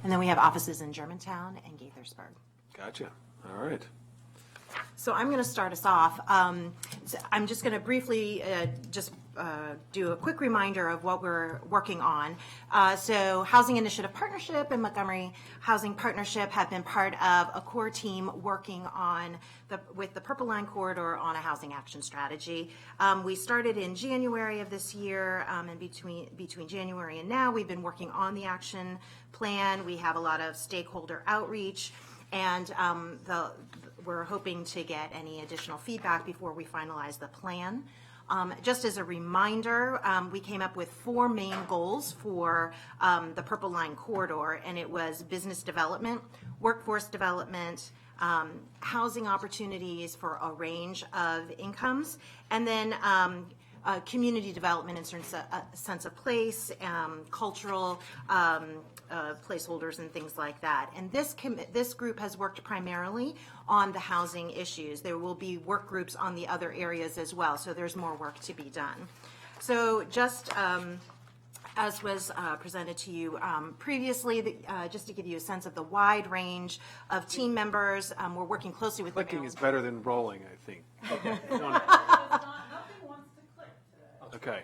And then we have offices in Germantown and Gaithersburg. Gotcha. All right. So I'm going to start us off. So I'm just going to briefly do a quick reminder of what we're working on. So Housing Initiative Partnership and Montgomery Housing Partnership have been part of a core team working on with the Purple Line Corridor on a housing action strategy. We started in January of this year, and between January and now, we've been working on the action plan. We have a lot of stakeholder outreach, and we're hoping to get any additional feedback before we finalize the plan. Just as a reminder, we came up with 4 main goals for the Purple Line Corridor, and it was business development, workforce development, housing opportunities for a range of incomes, and then community development in sense of place, cultural placeholders and things like that. And this group has worked primarily on the housing issues. There will be work groups on the other areas as well, so there's more work to be done. So just as was presented to you previously, just to give you a sense of the wide range of team members, we're working closely with Clicking is better than rolling, I think. Okay. Nothing wants to click today. Okay.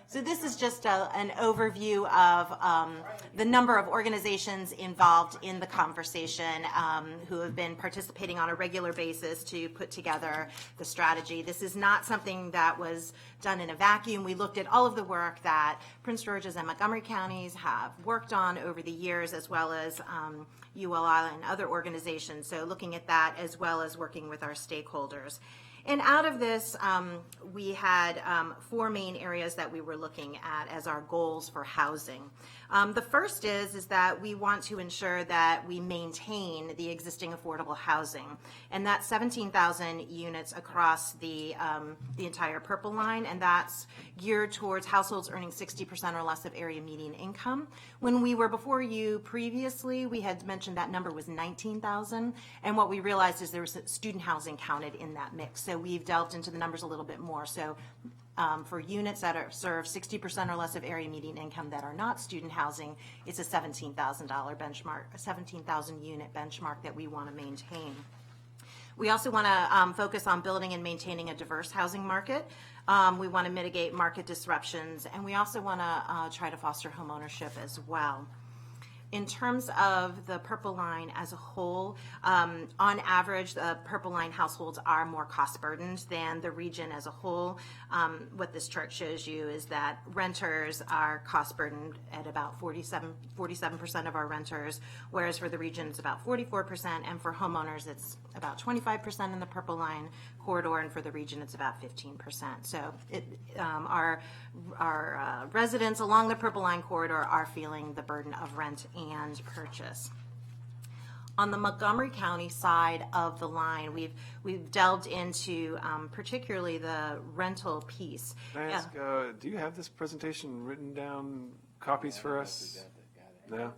So this is just an overview of the number of organizations involved in the conversation who have been participating on a regular basis to put together the strategy. This is not something that was done in a vacuum. We looked at all of the work that Prince George's and Montgomery counties have worked on over the years, as well as ULI and other organizations. So looking at that as well as working with our stakeholders. And out of this, we had 4 main areas that we were looking at as our goals for housing. The first is that we want to ensure that we maintain the existing affordable housing, and that's 17,000 units across the entire Purple Line, and that's geared towards households earning 60% or less of area median income. When we were before you previously, we had mentioned that number was 19,000, and what we realized is there was student housing counted in that mix. So we've delved into the numbers a little bit more. So for units that serve 60% or less of area median income that are not student housing, it's a $17,000 benchmark, a 17,000 unit benchmark that we want to maintain. We also want to focus on building and maintaining a diverse housing market. We want to mitigate market disruptions, and we also want to try to foster home ownership as well. In terms of the Purple Line as a whole, on average, the Purple Line households are more cost burdened than the region as a whole. What this chart shows you is that renters are cost burdened at about 47% of our renters, whereas for the region it's about 44%, and for homeowners it's about 25% in the Purple Line corridor, and for the region it's about 15%. So our residents along the Purple Line corridor are feeling the burden of rent and purchase. On the Montgomery County side of the line, we've delved into particularly the rental piece. Can I ask, do you have this presentation written down, copies for us? No?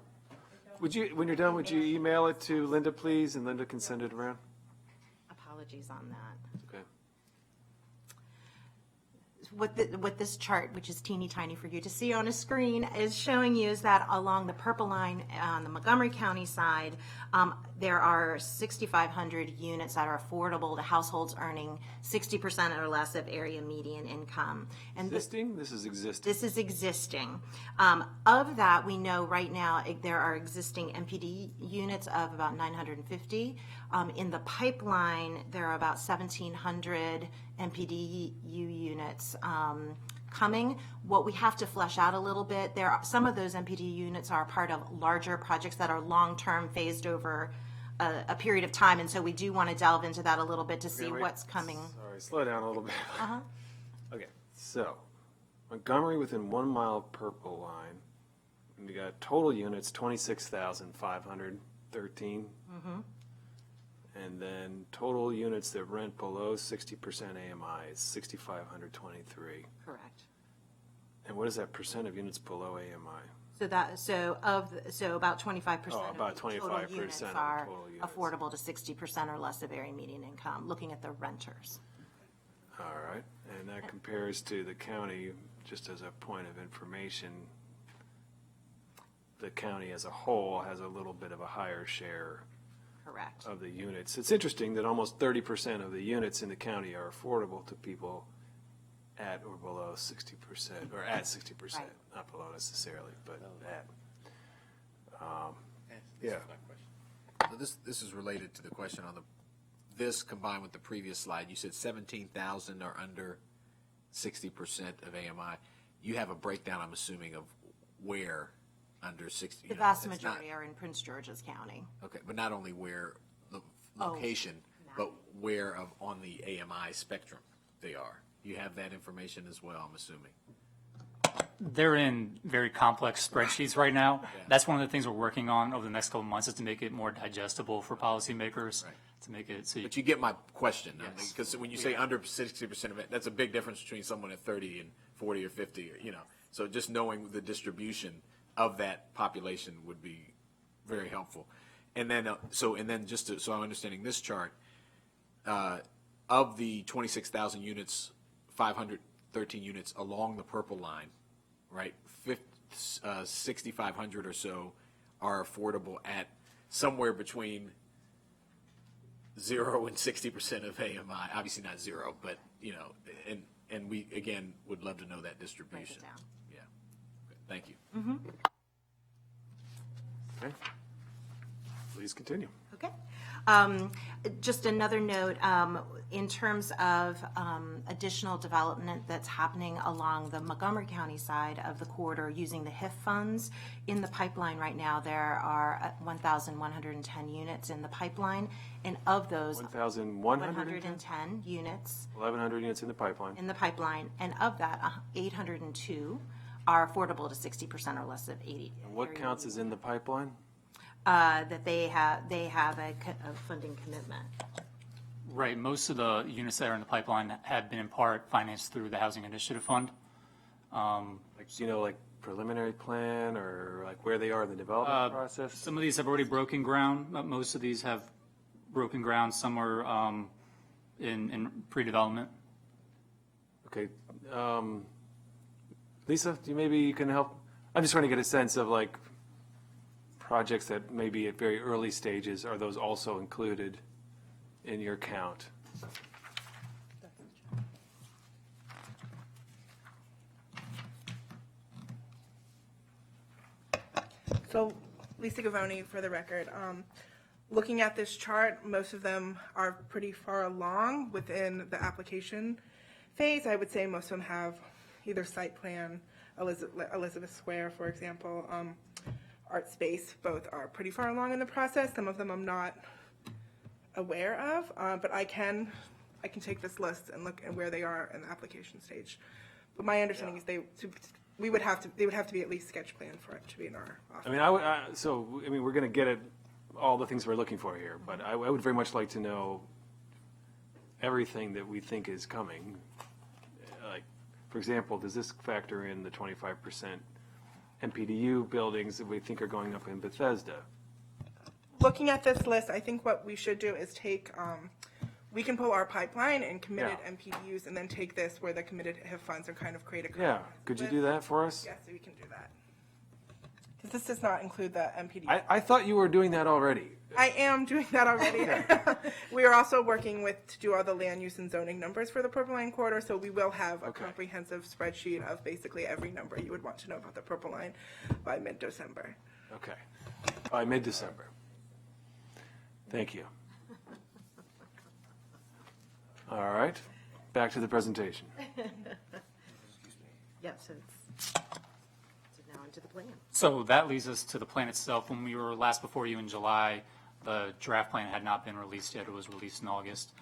Would you, when you're done, would you email it to Linda, please, and Linda can send it around? Apologies on that. Okay. What this chart, which is teeny tiny for you to see on a screen, is showing you is that along the Purple Line on the Montgomery County side, there are 6,500 units that are affordable to households earning 60% or less of area median income. And Existing? This is existing. This is existing. Of that, we know right now there are existing MPD units of about 950. In the pipeline, there are about 1,700 MPDU units coming. What we have to flesh out a little bit, some of those MPD units are part of larger projects that are long-term, phased over a period of time, and so we do want to delve into that a little bit to see what's coming. Sorry, slow down a little bit. Okay, so Montgomery within 1 mile of Purple Line, we got total units 26,513. And then total units that rent below 60% AMI is 6,523. Correct. And what is that percent of units below AMI? So about 25% Oh, about of the total 25% units of the are total units. affordable to 60% or less of area median income, looking at the renters. All right, and that compares to the county, just as a point of information, the county as a whole has a little bit of a higher share Correct. of the units. It's interesting that almost 30% of the units in the county are affordable to people at or below 60%, or at 60%, Right. not below necessarily, but at. This Yeah. is my question. So this is related to the question on this combined with the previous slide. You said 17,000 are under 60% of AMI. You have a breakdown, I'm assuming, of where under 60. The vast majority are in Prince George's County. Okay, but not only where the Oh, location, but where on the AMI spectrum they are. You have that information as well, I'm assuming. They're in very complex spreadsheets right now. That's one of the things we're working on over the next couple of months, is to make it more digestible for policymakers, Right. to make it so you But you get my question, Yes. because when you say under 60% of it, that's a big difference between someone at 30 and 40 or 50, So just knowing the distribution of that population would be very helpful. And then, so I'm understanding this chart, of the 26,000 units, 513 units along the purple line, right? 6,500 or so are affordable at somewhere between 0 and 60% of AMI. Obviously not 0, but and we again would love to know that distribution. down. Yeah. Okay. Thank you. Okay. Please continue. Okay. Just another note, in terms of additional development that's happening along the Montgomery County side of the corridor using the HIF funds. In the pipeline right now, there are 1,110 units in the pipeline, and of those, 1,110? 110 units 1,100 units in the pipeline. in the pipeline, and of that, 802 are affordable to 60% or less of 80. And what counts as in the pipeline? That they have a funding commitment. Right, most of the units that are in the pipeline have been in part financed through the Housing Initiative Fund. Like preliminary plan, or like where they are in the development process? Some of these have already broken ground, but most of these have broken ground. Some are in pre-development. Okay. Lisa, maybe you can help? I'm just trying to get a sense of like projects that may be at very early stages. Are those also included in your count? So, Lisa Gavoni, for the record. Looking at this chart, most of them are pretty far along within the application phase. I would say most of them have either site plan, Elizabeth Square, for example, Art Space, both are pretty far along in the process. Some of them I'm not aware of, but I can take this list and look at where they are in the application stage. But my understanding is they would have to be at least sketch plan for it to be in our office. I mean, we're going to get at all the things we're looking for here, but I would very much like to know everything that we think is coming. Like, for example, does this factor in the 25% MPDU buildings that we think are going up in Bethesda? Looking at this list, I think what we should do is take, we can pull our pipeline and committed Yeah. MPDUs and then take this where the committed HIF funds are kind of create a. Yeah, could you do that for us? Yes, we can do that. Because this does not include the MPDU. I thought you were doing that already. I am doing that already. We are also working to do all the land use and zoning numbers for the Purple Line corridor, so we will have a Okay. comprehensive spreadsheet of basically every number you would want to know about the Purple Line by mid-December. Okay, by mid-December. Thank you. All right, back to the presentation. Yep, so now into the plan. So that leads us to the plan itself. When we were last before you in July, the draft plan had not been released yet. It was released in August.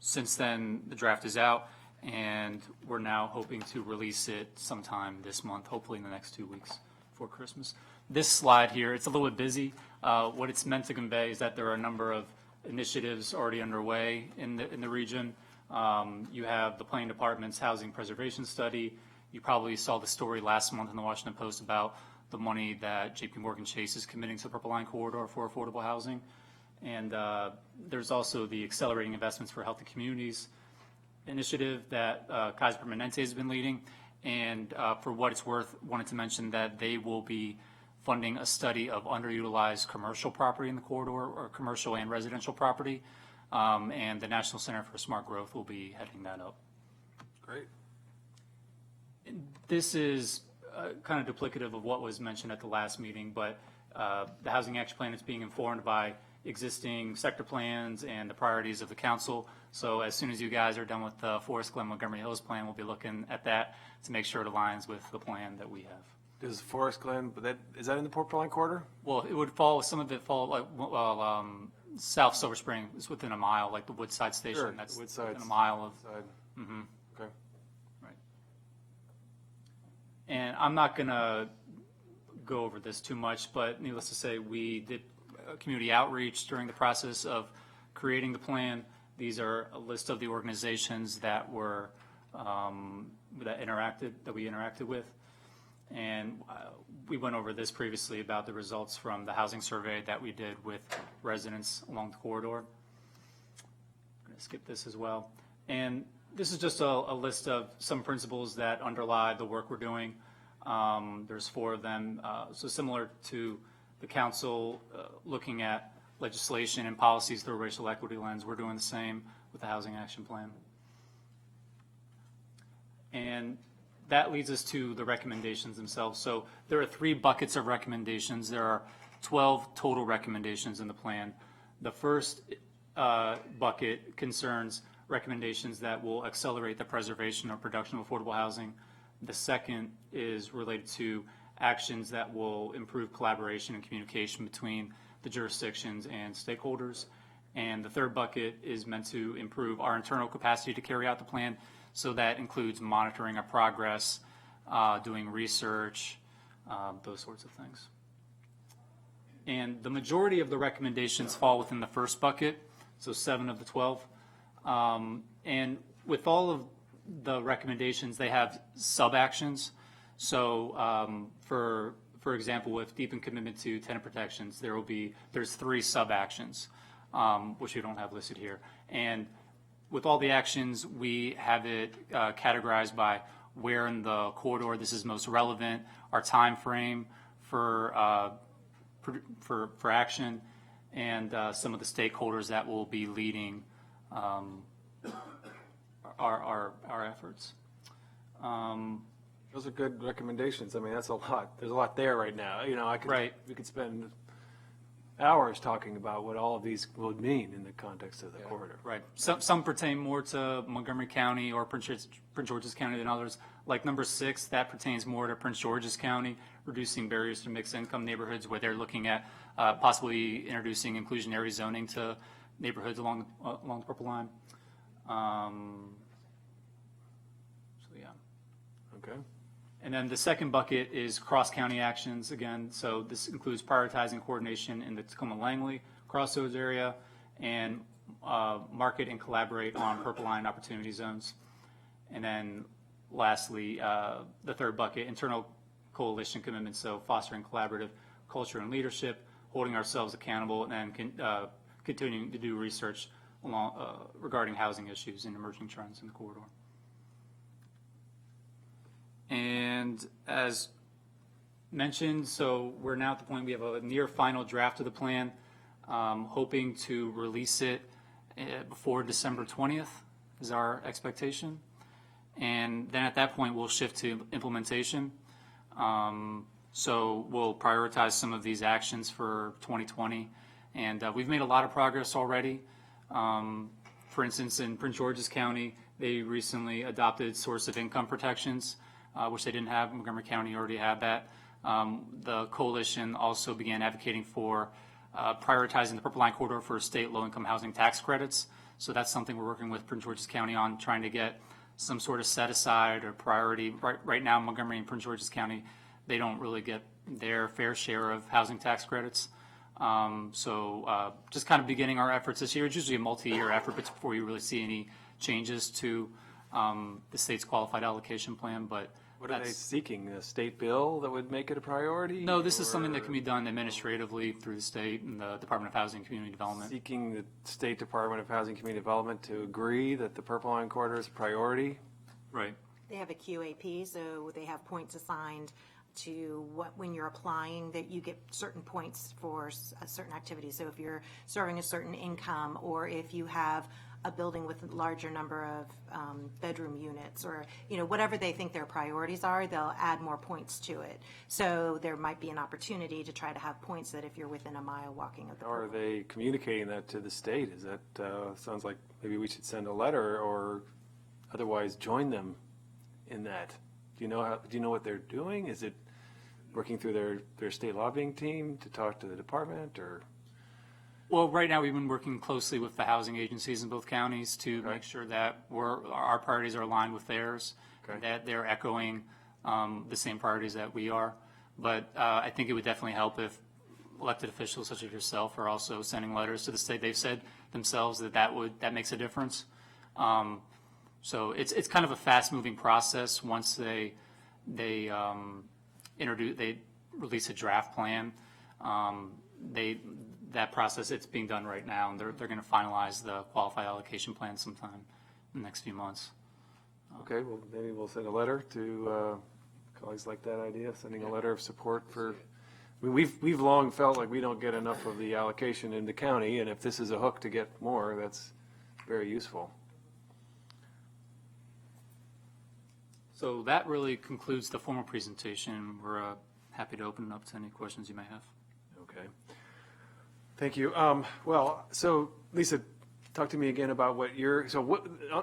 Since then, the draft is out, and we're now hoping to release it sometime this month, hopefully in the next 2 weeks before Christmas. This slide here, it's a little bit busy. What it's meant to convey is that there are a number of initiatives already underway in the region. You have the planning department's housing preservation study. You probably saw the story last month in the Washington Post about the money that JP Morgan Chase is committing to the Purple Line corridor for affordable housing. And there's also the Accelerating Investments for Healthy Communities initiative that Kaiser Permanente has been leading. And for what it's worth, wanted to mention that they will be funding a study of underutilized commercial property in the corridor, or commercial and residential property. And the National Center for Smart Growth will be heading that up. Great. This is kind of duplicative of what was mentioned at the last meeting, but the Housing Action Plan is being informed by existing sector plans and the priorities of the council. So as soon as you guys are done with the Forest Glen Montgomery Hills plan, we'll be looking at that to make sure it aligns with the plan that we have. Does Forest Glen, but is that in the Purple Line corridor? Well, it would fall, some of it fall, like, South Silver Spring is within a mile, like the Woodside Station. Sure, That's Woodside's within a mile of. side. Okay. Right. And I'm not going to go over this too much, but needless to say, we did community outreach during the process of creating the plan. These are a list of the organizations that were, that we interacted with. And we went over this previously about the results from the housing survey that we did with residents along the corridor. I'm going to skip this as well. And this is just a list of some principles that underlie the work we're doing. There's 4 of them. So similar to the council looking at legislation and policies through a racial equity lens, we're doing the same with the Housing Action Plan. And that leads us to the recommendations themselves. So there are 3 buckets of recommendations. There are 12 total recommendations in the plan. The first bucket concerns recommendations that will accelerate the preservation or production of affordable housing. The second is related to actions that will improve collaboration and communication between the jurisdictions and stakeholders. And the third bucket is meant to improve our internal capacity to carry out the plan. So that includes monitoring our progress, doing research, those sorts of things. And the majority of the recommendations fall within the first bucket, so 7 of the 12. And with all of the recommendations, they have sub-actions. So for example, with deepened commitment to tenant protections, there's 3 sub-actions, which we don't have listed here. And with all the actions, we have it categorized by where in the corridor this is most relevant, our time frame for action, and some of the stakeholders that will be leading our efforts. Those are good recommendations. I mean, that's a lot. There's a lot there right now. You know, we could spend hours talking about what all of these would mean in the context of the corridor. Right. Some pertain more to Montgomery County or Prince George's County than others. Like number 6, that pertains more to Prince George's County, reducing barriers to mixed income neighborhoods, where they're looking at possibly introducing inclusionary zoning to neighborhoods along the Purple Line. So yeah. Okay. And then the second bucket is cross-county actions again. So this includes prioritizing coordination in the Tacoma-Langley crossroads area and market and collaborate on Purple Line opportunity zones. And then lastly, the third bucket, internal coalition commitments. So fostering collaborative culture and leadership, holding ourselves accountable, and then continuing to do research regarding housing issues and emerging trends in the corridor. And as mentioned, so we're now at the point we have a near final draft of the plan, hoping to release it before December 20th is our expectation. And then at that point, we'll shift to implementation. So we'll prioritize some of these actions for 2020. And we've made a lot of progress already. For instance, in Prince George's County, they recently adopted source of income protections, which they didn't have. Montgomery County already had that. The coalition also began advocating for prioritizing the Purple Line corridor for state low-income housing tax credits. So that's something we're working with Prince George's County on, trying to get some sort of set-aside or priority. Right now, Montgomery and Prince George's County, they don't really get their fair share of housing tax credits. So just kind of beginning our efforts this year. It's usually a multi-year effort before you really see any changes to the state's qualified allocation plan, but What are they seeking? A state bill that would make it a priority? No, this is something that can be done administratively through the state and the Department of Housing and Community Development. Seeking the State Department of Housing and Community Development to agree that the Purple Line corridor is a priority? Right. They have a QAP, so they have points assigned to when you're applying, that you get certain points for certain activities. So if you're serving a certain income, or if you have a building with a larger number of bedroom units, or, whatever they think their priorities are, they'll add more points to it. So there might be an opportunity to try to have points that if you're within a mile walking of the How are purple. they communicating that to the state? Is that, sounds like maybe we should send a letter or otherwise join them in that. Do you know what they're doing? Is it working through their state lobbying team to talk to the department, or? Well, right now, we've been working closely with the housing agencies in both counties to make sure that our priorities are aligned with theirs, and that they're echoing the same priorities that we are. But I think it would definitely help if elected officials such as yourself are also sending letters to the state. They've said themselves that makes a difference. So it's kind of a fast-moving process. Once they release a draft plan, that process, it's being done right now, and they're going to finalize the qualified allocation plan sometime in the next few months. Okay, well, maybe we'll send a letter to colleagues like that idea, sending a letter of support for, I mean, we've long felt like we don't get enough of the allocation in the county, and if this is a hook to get more, that's very useful. So that really concludes the formal presentation. We're happy to open it up to any questions you may have. Okay. Thank you. Well, so Lisa, talk to me again about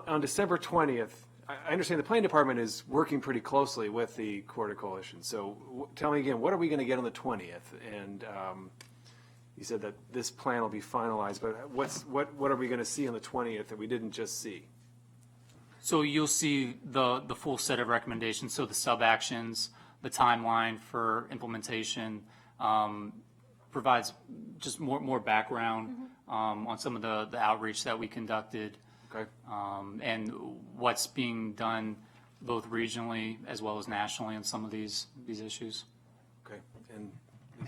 on December 20th, I understand the planning department is working pretty closely with the Corridor Coalition. So tell me again, what are we going to get on the 20th? And you said that this plan will be finalized, but what are we going to see on the 20th that we didn't just see? So you'll see the full set of recommendations, so the sub-actions, the timeline for implementation, provides just more background on some of the outreach that we conducted. Okay. And what's being done both regionally as well as nationally on some of these issues. Okay. And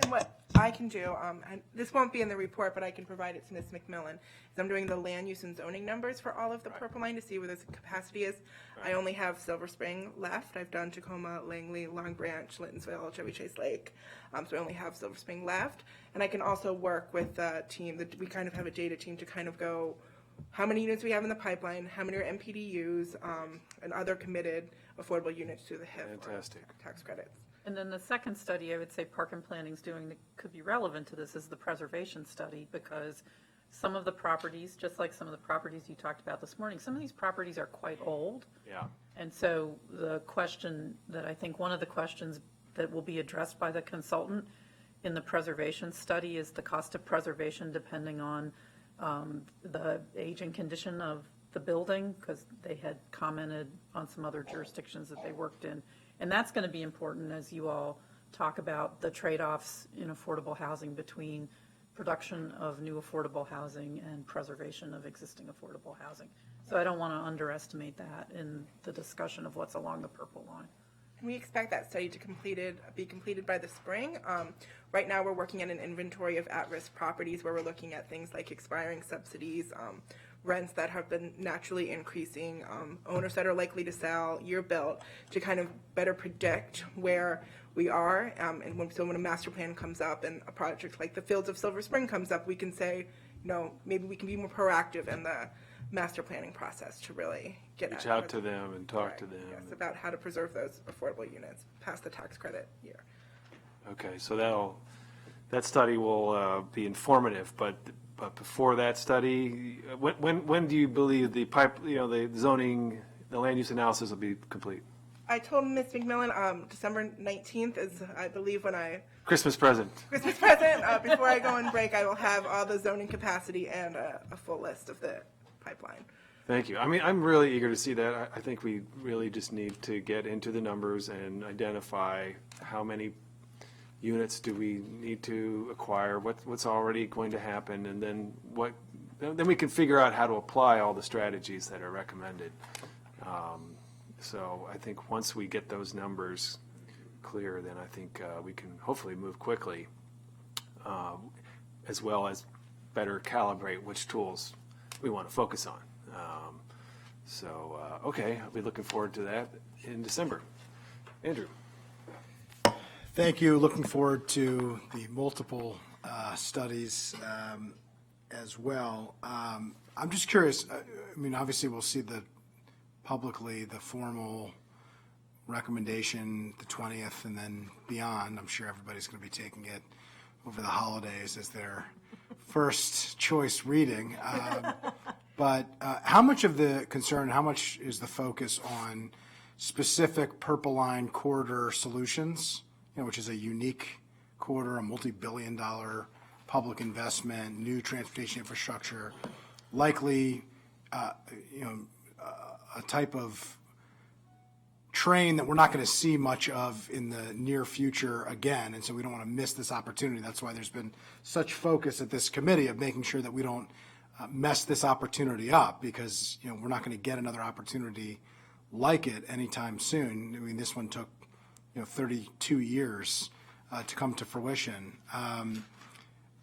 what I can do, and this won't be in the report, but I can provide it to Ms. McMillan, is I'm doing the land use and zoning numbers for all of the purple line to see where the capacity is. I only have Silver Spring left. I've done Tacoma, Langley, Long Branch, Littonsville, Chevy Chase Lake. So I only have Silver Spring left. And I can also work with the team, we kind of have a data team to kind of go how many units we have in the pipeline, how many are MPDUs, and other committed affordable units to the HIF. Fantastic. Or tax credits. And then the second study I would say Park and Planning's doing that could be relevant to this is the preservation study, because some of the properties, just like some of the properties you talked about this morning, some of these properties are quite old. yeah. And so the question that I think one of the questions that will be addressed by the consultant in the preservation study is the cost of preservation depending on the age and condition of the building, because they had commented on some other jurisdictions that they worked in. And that's going to be important as you all talk about the trade-offs in affordable housing between production of new affordable housing and preservation of existing affordable housing. So I don't want to underestimate that in the discussion of what's along the purple line. And we expect that study to be completed by the spring. Right now, we're working on an inventory of at-risk properties where we're looking at things like expiring subsidies, rents that have been naturally increasing, owners that are likely to sell, year built, to kind of better predict where we are. And when a master plan comes up and a project like the Fields of Silver Spring comes up, we can say, maybe we can be more proactive in the master planning process to really get Reach out to them and talk to them. Yes, about how to preserve those affordable units past the tax credit year. Okay, so that study will be informative, but before that study, when do you believe the the zoning, the land use analysis will be complete? I told Ms. McMillan December 19th is, I believe, when Christmas present. Christmas present. Before I go on break, I will have all the zoning capacity and a full list of the pipeline. Thank you. I mean, I'm really eager to see that. I think we really just need to get into the numbers and identify how many units do we need to acquire, what's already going to happen, and then then we can figure out how to apply all the strategies that are recommended. So I think once we get those numbers clear, then I think we can hopefully move quickly, as well as better calibrate which tools we want to focus on. Okay, I'll be looking forward to that in December. Andrew. Thank you. Looking forward to the multiple studies as well. I'm just curious. I mean, obviously, we'll see publicly the formal recommendation the 20th and then beyond. I'm sure everybody's going to be taking it over the holidays as their first choice reading. But how much of the concern, how much is the focus on specific Purple Line corridor solutions, which is a unique corridor, a multi-billion-dollar public investment, new transportation infrastructure, likely, a type of train that we're not going to see much of in the near future again, and so we don't want to miss this opportunity. That's why there's been such focus at this committee of making sure that we don't mess this opportunity up, because we're not going to get another opportunity like it anytime soon. I mean, this one took 32 years to come to fruition.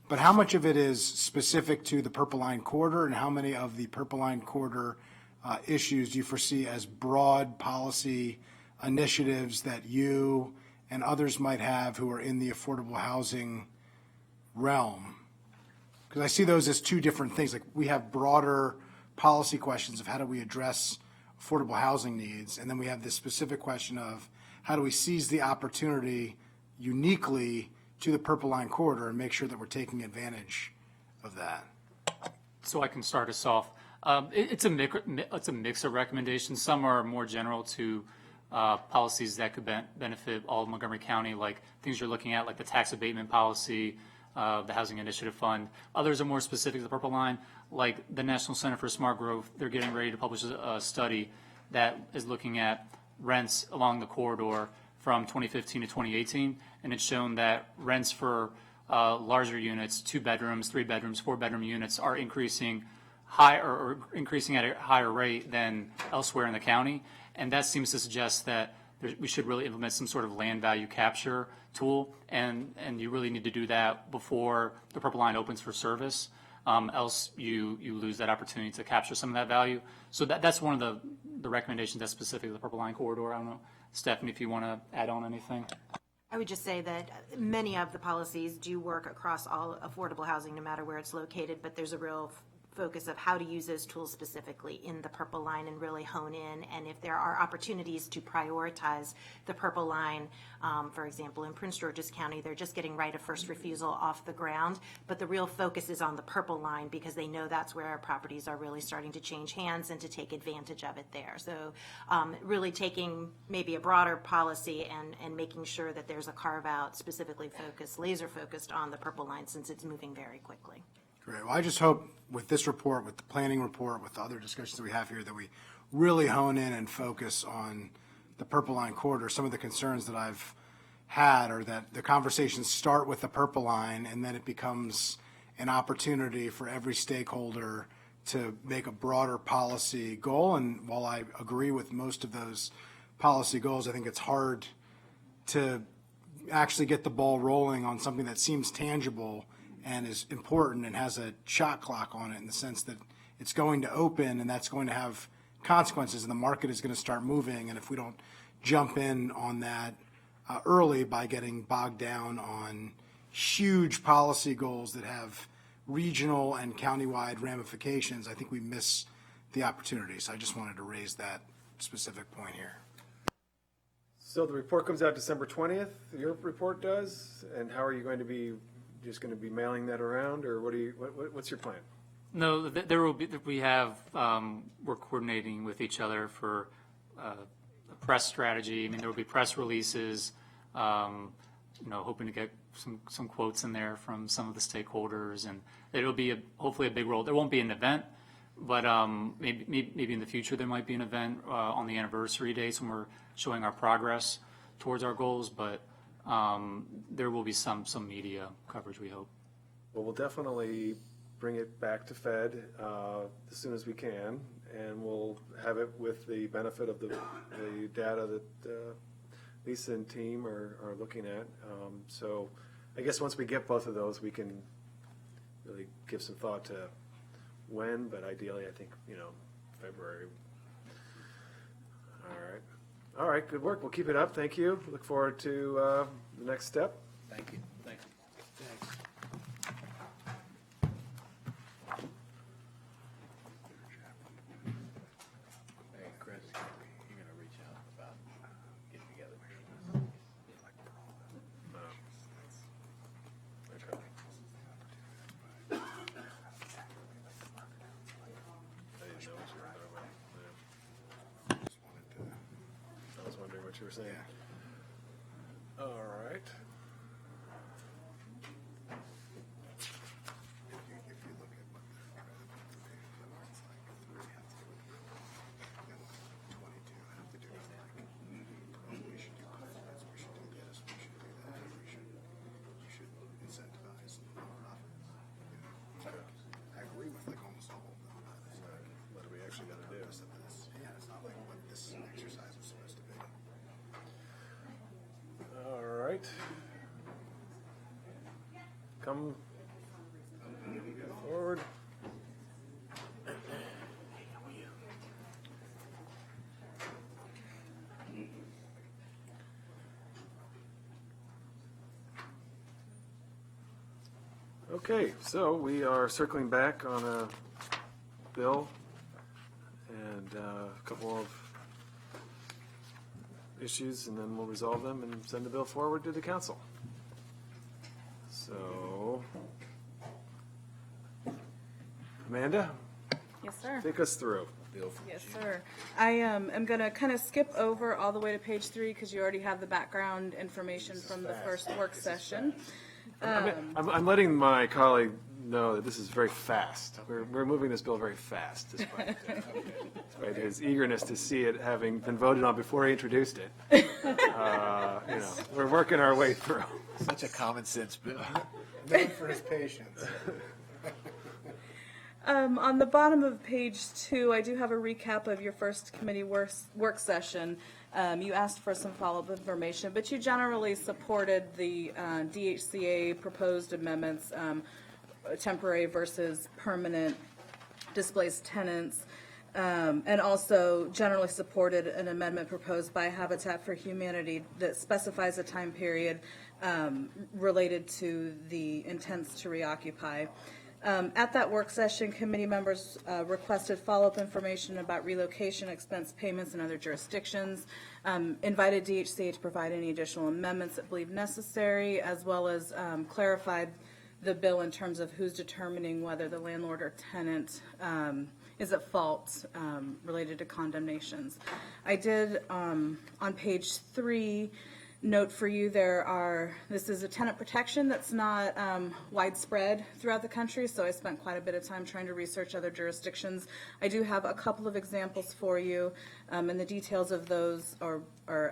But how much of it is specific to the Purple Line corridor, and how many of the Purple Line corridor issues do you foresee as broad policy initiatives that you and others might have who are in the affordable housing realm? Because I see those as two different things. Like, we have broader policy questions of how do we address affordable housing needs, and then we have this specific question of how do we seize the opportunity uniquely to the Purple Line corridor and make sure that we're taking advantage of that. So I can start us off. It's a mix of recommendations. Some are more general to policies that could benefit all of Montgomery County, like things you're looking at, like the tax abatement policy, the Housing Initiative Fund. Others are more specific to the Purple Line, like the National Center for Smart Growth. They're getting ready to publish a study that is looking at rents along the corridor from 2015 to 2018, and it's shown that rents for larger units, 2 bedrooms, 3 bedrooms, 4-bedroom units, are increasing increasing at a higher rate than elsewhere in the county, and that seems to suggest that we should really implement some sort of land value capture tool, and you really need to do that before the Purple Line opens for service, else you lose that opportunity to capture some of that value. So that's one of the recommendations that's specific to the Purple Line corridor. I don't know, Stephanie, if you want to add on anything. I would just say that many of the policies do work across all affordable housing, no matter where it's located, but there's a real focus of how to use those tools specifically in the Purple Line and really hone in. And if there are opportunities to prioritize the Purple Line, for example, in Prince George's County, they're just getting right of first refusal off the ground, but the real focus is on the Purple Line because they know that's where our properties are really starting to change hands and to take advantage of it there. So really taking maybe a broader policy and making sure that there's a carve out specifically focused, laser focused on the Purple Line, since it's moving very quickly. Great. Well, I just hope with this report, with the planning report, with the other discussions that we have here, that we really hone in and focus on the Purple Line corridor. Some of the concerns that I've had are that the conversations start with the Purple Line and then it becomes an opportunity for every stakeholder to make a broader policy goal. And while I agree with most of those policy goals, I think it's hard to actually get the ball rolling on something that seems tangible and is important and has a shot clock on it, in the sense that it's going to open and that's going to have consequences and the market is going to start moving. And if we don't jump in on that early by getting bogged down on huge policy goals that have regional and countywide ramifications, I think we miss the opportunity. So I just wanted to raise that specific point here. So the report comes out December 20th, your report does, and how are you going to be mailing that around, or what's your plan? No, there will be, we're coordinating with each other for a press strategy. I mean, there will be press releases, hoping to get some quotes in there from some of the stakeholders, and it'll be hopefully a big role. There won't be an event, but maybe in the future there might be an event on the anniversary dates when we're showing our progress towards our goals, but there will be some media coverage, we hope. Well, we'll definitely bring it back to PHED as soon as we can, and we'll have it with the benefit of the data that Lisa and team are looking at. So I guess once we get both of those, we can really give some thought to when, but ideally I think, February. All right. All right, good work. We'll keep it up. Thank you. Look forward to the next step. Thank you. Hey, Chris, you're gonna reach out about getting together. I was wondering what you were saying. All right. I agree with like almost all of them. What do we actually got to do? Yeah, it's not like what this exercise was supposed to be. All right. Come forward. Okay, so we are circling back on a bill and a couple of issues, and then we'll resolve them and send the bill forward to the council. So, Amanda, Yes, sir. take us through. Yes, sir. I am going to kind of skip over all the way to page 3 because you already have the background information from the first work session. I'm letting my colleague know that this is very fast. We're moving this bill very fast, despite his eagerness to see it having been voted on before he introduced it. We're working our way through. Such a common sense bill. Known for his patience. On the bottom of page 2, I do have a recap of your first committee work session. You asked for some follow-up information, but you generally supported the DHCA proposed amendments, temporary versus permanent displaced tenants, and also generally supported an amendment proposed by Habitat for Humanity that specifies a time period related to the intents to reoccupy. At that work session, committee members requested follow-up information about relocation expense payments in other jurisdictions, invited DHCA to provide any additional amendments that believed necessary, as well as clarified the bill in terms of who's determining whether the landlord or tenant is at fault related to condemnations. I did, on page 3, note for you this is a tenant protection that's not widespread throughout the country, so I spent quite a bit of time trying to research other jurisdictions. I do have a couple of examples for you, and the details of those, or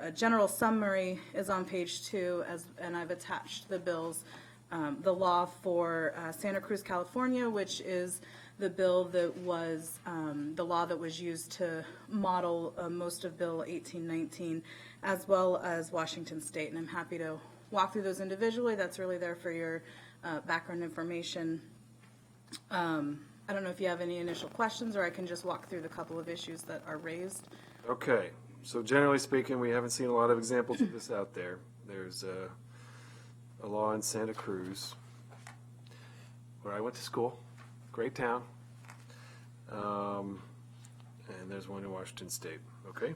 a general summary is on page 2, and I've attached the bills. The law for Santa Cruz, California, which is the bill that was, the law that was used to model most of Bill 1819, as well as Washington State. And I'm happy to walk through those individually. That's really there for your background information. I don't know if you have any initial questions, or I can just walk through the couple of issues that are raised. Okay, so generally speaking, we haven't seen a lot of examples of this out there. There's a law in Santa Cruz, where I went to school, great town, and there's one in Washington State, okay?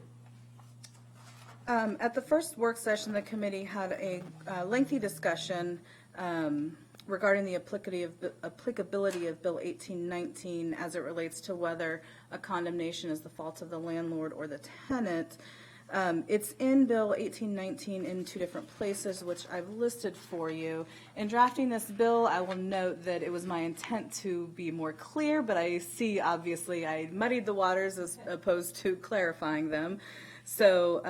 At the first work session, the committee had a lengthy discussion regarding the applicability of Bill 1819 as it relates to whether a condemnation is the fault of the landlord or the tenant. It's in Bill 1819 in 2 different places, which I've listed for you. In drafting this bill, I will note that it was my intent to be more clear, but I see, obviously, I muddied the waters as opposed to clarifying them. So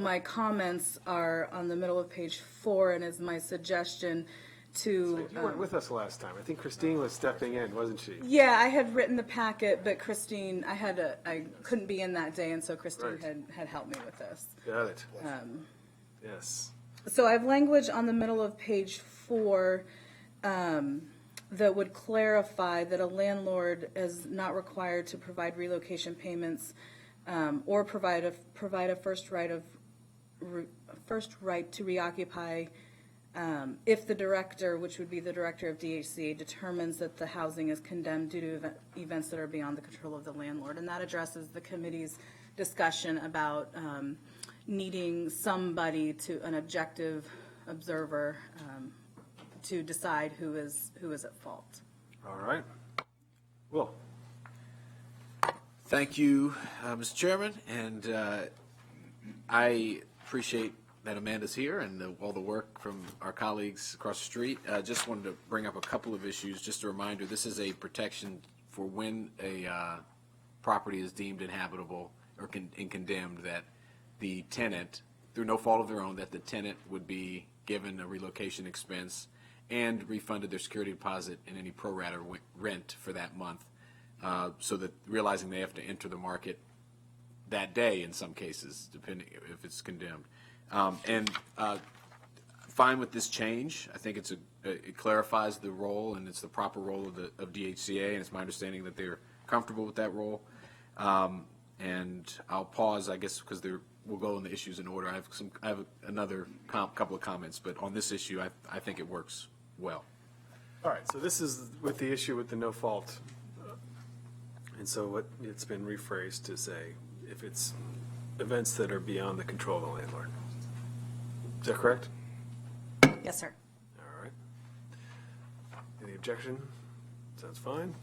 my comments are on the middle of page 4, and is my suggestion to... You weren't with us last time. I think Christine was stepping in, wasn't she? Yeah, I had written the packet, but Christine, I couldn't be in that day, and so Christine Right. had helped me with this. Got it. Yes. So I have language on the middle of page 4 that would clarify that a landlord is not required to provide relocation payments or provide a first right to reoccupy if the director, which would be the director of DHCA, determines that the housing is condemned due to events that are beyond the control of the landlord. And that addresses the committee's discussion about needing somebody an objective observer, to decide who is at fault. All right. Will? Thank you, Mr. Chairman, and I appreciate that Amanda's here and all the work from our colleagues across the street. Just wanted to bring up a couple of issues. Just a reminder, this is a protection for when a property is deemed inhabitable or condemned, that the tenant, through no fault of their own, that the tenant would be given a relocation expense and refunded their security deposit and any pro rata rent for that month, so that realizing they have to enter the market that day in some cases, depending if it's condemned. Fine with this change. I think it clarifies the role, and it's the proper role of DHCA, and it's my understanding that they're comfortable with that role. And I'll pause, I guess, because we'll go in the issues in order. I have another couple of comments, but on this issue, I think it works well. All right, so this is with the issue with the no fault. And so it's been rephrased to say if it's events that are beyond the control of the landlord. Is that correct? Yes, sir. All right. Any objection? Sounds fine.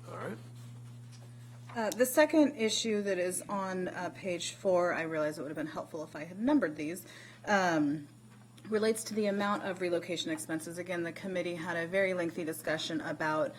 All right. The second issue that is on page 4, I realize it would have been helpful if I had numbered these, relates to the amount of relocation expenses. Again, the committee had a very lengthy discussion about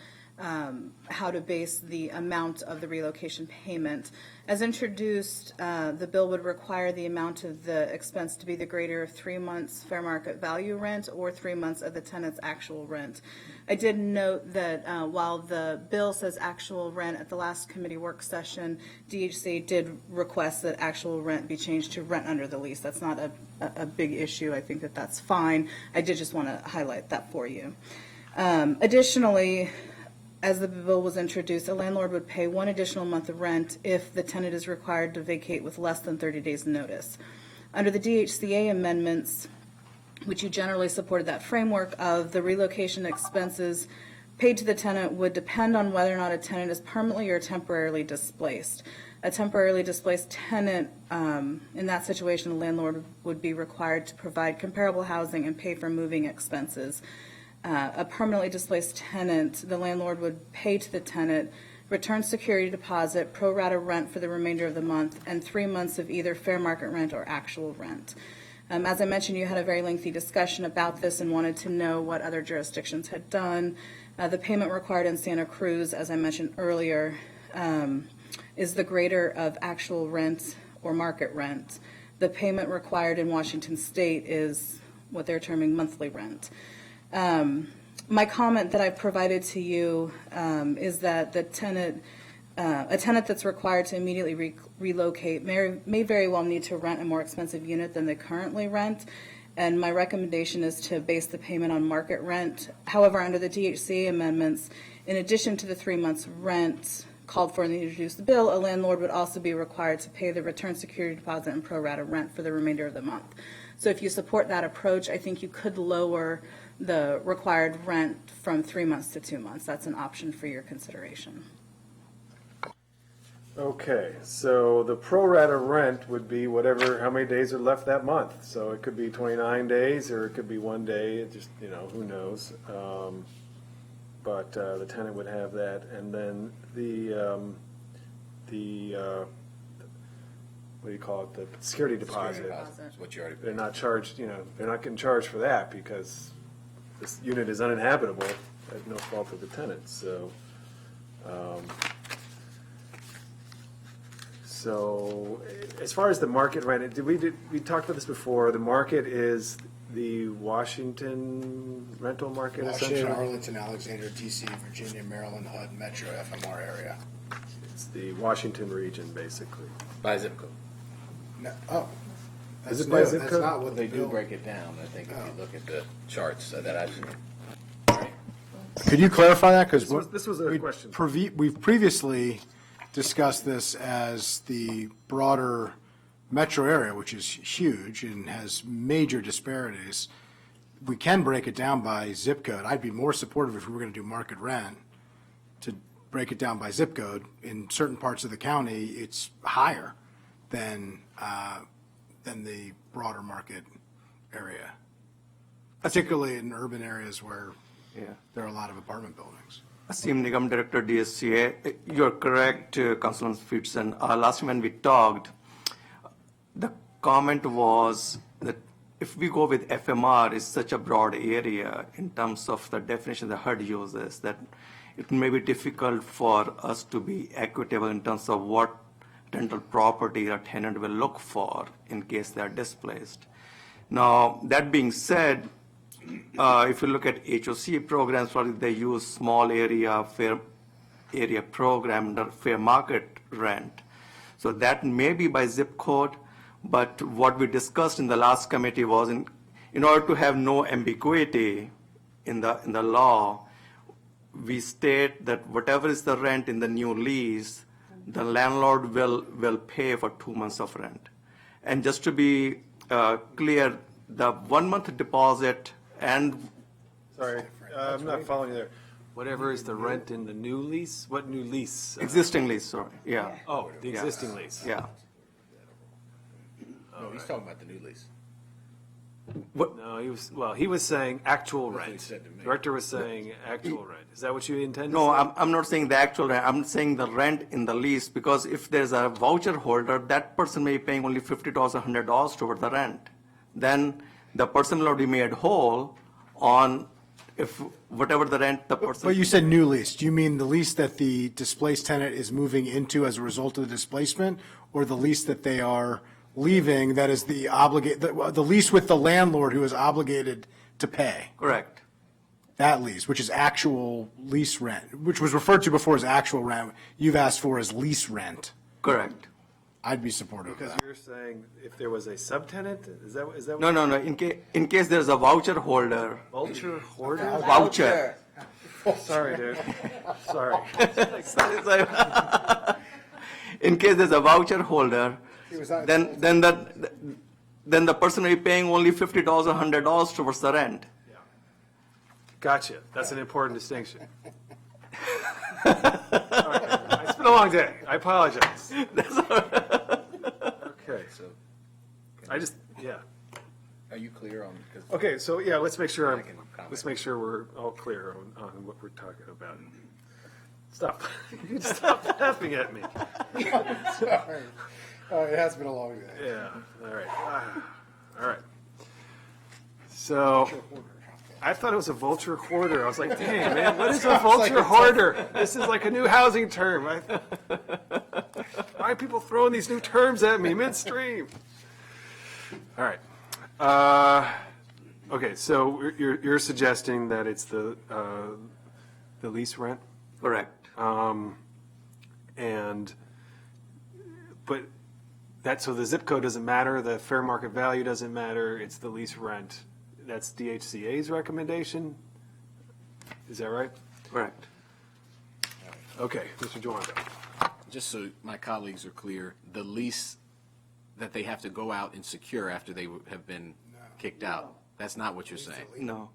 how to base the amount of the relocation payment. As introduced, the bill would require the amount of the expense to be the greater of 3 months fair market value rent or 3 months of the tenant's actual rent. I did note that while the bill says actual rent, at the last committee work session, DHCA did request that actual rent be changed to rent under the lease. That's not a big issue. I think that that's fine. I did just want to highlight that for you. Additionally, as the bill was introduced, a landlord would pay 1 additional month of rent if the tenant is required to vacate with less than 30 days' notice. Under the DHCA amendments, which you generally supported that framework of, the relocation expenses paid to the tenant would depend on whether or not a tenant is permanently or temporarily displaced. A temporarily displaced tenant, in that situation, the landlord would be required to provide comparable housing and pay for moving expenses. A permanently displaced tenant, the landlord would pay to the tenant, return security deposit, pro rata rent for the remainder of the month, and 3 months of either fair market rent or actual rent. As I mentioned, you had a very lengthy discussion about this and wanted to know what other jurisdictions had done. The payment required in Santa Cruz, as I mentioned earlier, is the greater of actual rent or market rent. The payment required in Washington State is what they're terming monthly rent. My comment that I provided to you is that the tenant, a tenant that's required to immediately relocate may very well need to rent a more expensive unit than they currently rent, and my recommendation is to base the payment on market rent. However, under the DHCA amendments, in addition to the 3 months rent called for in the introduced bill, a landlord would also be required to pay the return security deposit and pro rata rent for the remainder of the month. So if you support that approach, I think you could lower the required rent from 3 months to 2 months. That's an option for your consideration. Okay, so the pro rata rent would be how many days are left that month. So it could be 29 days or it could be 1 day, it just, who knows. But the tenant would have that. And then what do you call it, the security deposit. That's what you already They're not charged, they're not getting charged for that because this unit is uninhabitable at no fault of the tenant. So as far as the market rent, we talked about this before. The market is the Washington rental market, Washington, essentially. Arlington, Alexandria, DC, Virginia, Maryland, HUD, Metro, FMR area. It's the Washington region, basically. by zip code. No, oh. Is That's it by new. zip That's code? not what They the do bill. break it down, I think, if you look at the charts that I've seen. Could you clarify that? Because This was a question. We've previously discuss this as the broader metro area, which is huge and has major disparities. We can break it down by zip code. I'd be more supportive if we were going to do market rent, to break it down by zip code. In certain parts of the county, it's higher than the broader market area, particularly in urban areas where there are a lot of apartment buildings. Asim Nigam, Director, DSCA. You're correct, Councilman Peterson. Last time when we talked, the comment was that if we go with FMR, it's such a broad area in terms of the definition the HUD uses that it may be difficult for us to be equitable in terms of what rental property a tenant will look for in case they are displaced. Now, that being said, if you look at HOC programs, they use small area, fair area program under fair market rent. So that may be by zip code, but what we discussed in the last committee was in order to have no ambiguity in the law, we state that whatever is the rent in the new lease, the landlord will pay for 2 months of rent. And just to be clear, the 1 month deposit and Sorry, I'm not following you there. Whatever is the rent in the new lease? What new lease? existing lease, sorry, yeah, Oh, the existing lease. yeah. No, he's talking about the new lease. No, he was saying actual what he rent. said to me. Director was saying actual rent. Is that what you intended? No, I'm not saying the actual rent, I'm saying the rent in the lease, because if there's a voucher holder, that person may be paying only $50 or $100 toward the rent. Then the person will be made whole on if whatever the rent the person. But you said new lease. Do you mean the lease that the displaced tenant is moving into as a result of the displacement, or the lease that they are leaving that is the lease with the landlord who is obligated to pay? Correct. That lease, which is actual lease rent, which was referred to before as actual rent, you've asked for as lease rent. Correct. I'd be supportive of Because that. you're saying if there was a subtenant, is that what? No. In case there's a voucher holder, Vulture hoarder? voucher. Sorry, dude. Sorry. In case there's a voucher holder, then the person may be paying only $50 or $100 towards the rent. Gotcha. That's an important distinction. All right. It's been a long day. I apologize. Okay, so yeah. Are you clear on? Okay, so yeah, let's make sure I can comment. let's make sure we're all clear on what we're talking about. Stop. You can stop laughing at me. Sorry. Oh, it has been a long day. Yeah. All right. All right. So I thought it was a vulture hoarder. I was like, dang, man, what is a vulture hoarder? This is like a new housing term. Why are people throwing these new terms at me midstream? All right. Okay, so you're suggesting that it's the lease rent? Correct. So the zip code doesn't matter, the fair market value doesn't matter, it's the lease rent. That's DHCA's recommendation? Is that right? Correct. Okay, Mr. Joanna. Just so my colleagues are clear, the lease that they have to go out and secure after they have been kicked out, that's not what you're saying. No.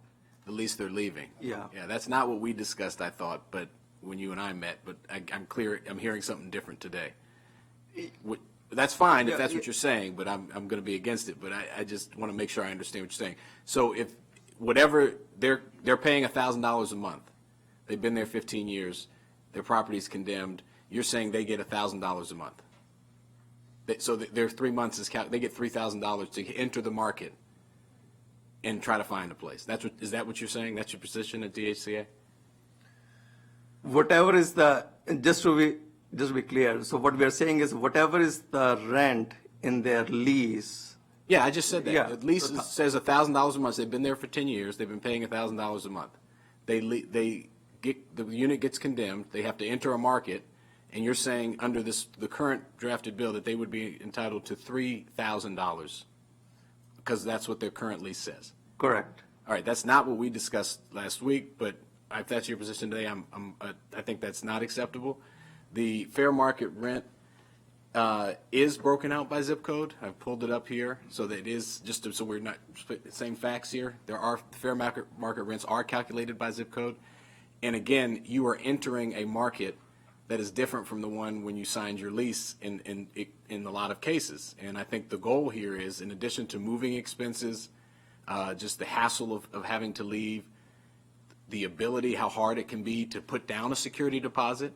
The lease they're leaving. Yeah. Yeah, that's not what we discussed, I thought, but when you and I met, but I'm clear, I'm hearing something different today. That's fine if that's what you're saying, but I'm going to be against it, but I just want to make sure I understand what you're saying. So if whatever, they're paying $1,000 a month, they've been there 15 years, their property's condemned, you're saying they get $1,000 a month. So their 3 months they get $3,000 to enter the market and try to find a place. Is that what you're saying? That's your position at DHCA? Whatever is just to be clear, so what we are saying is whatever is the rent in their lease. Yeah, I just said that. Yeah. The lease says $1,000 a month. They've been there for 10 years. They've been paying $1,000 a month. The unit gets condemned. They have to enter a market, and you're saying under the current drafted bill that they would be entitled to $3,000 because that's what their current lease says. Correct. All right, that's not what we discussed last week, but if that's your position today, I think that's not acceptable. The fair market rent is broken out by zip code. I've pulled it up here so that it is, so we're not split the same facts here. There are, fair market rents are calculated by zip code. And again, you are entering a market that is different from the one when you signed your lease in a lot of cases. And I think the goal here is, in addition to moving expenses, just the hassle of having to leave, the ability, how hard it can be to put down a security deposit,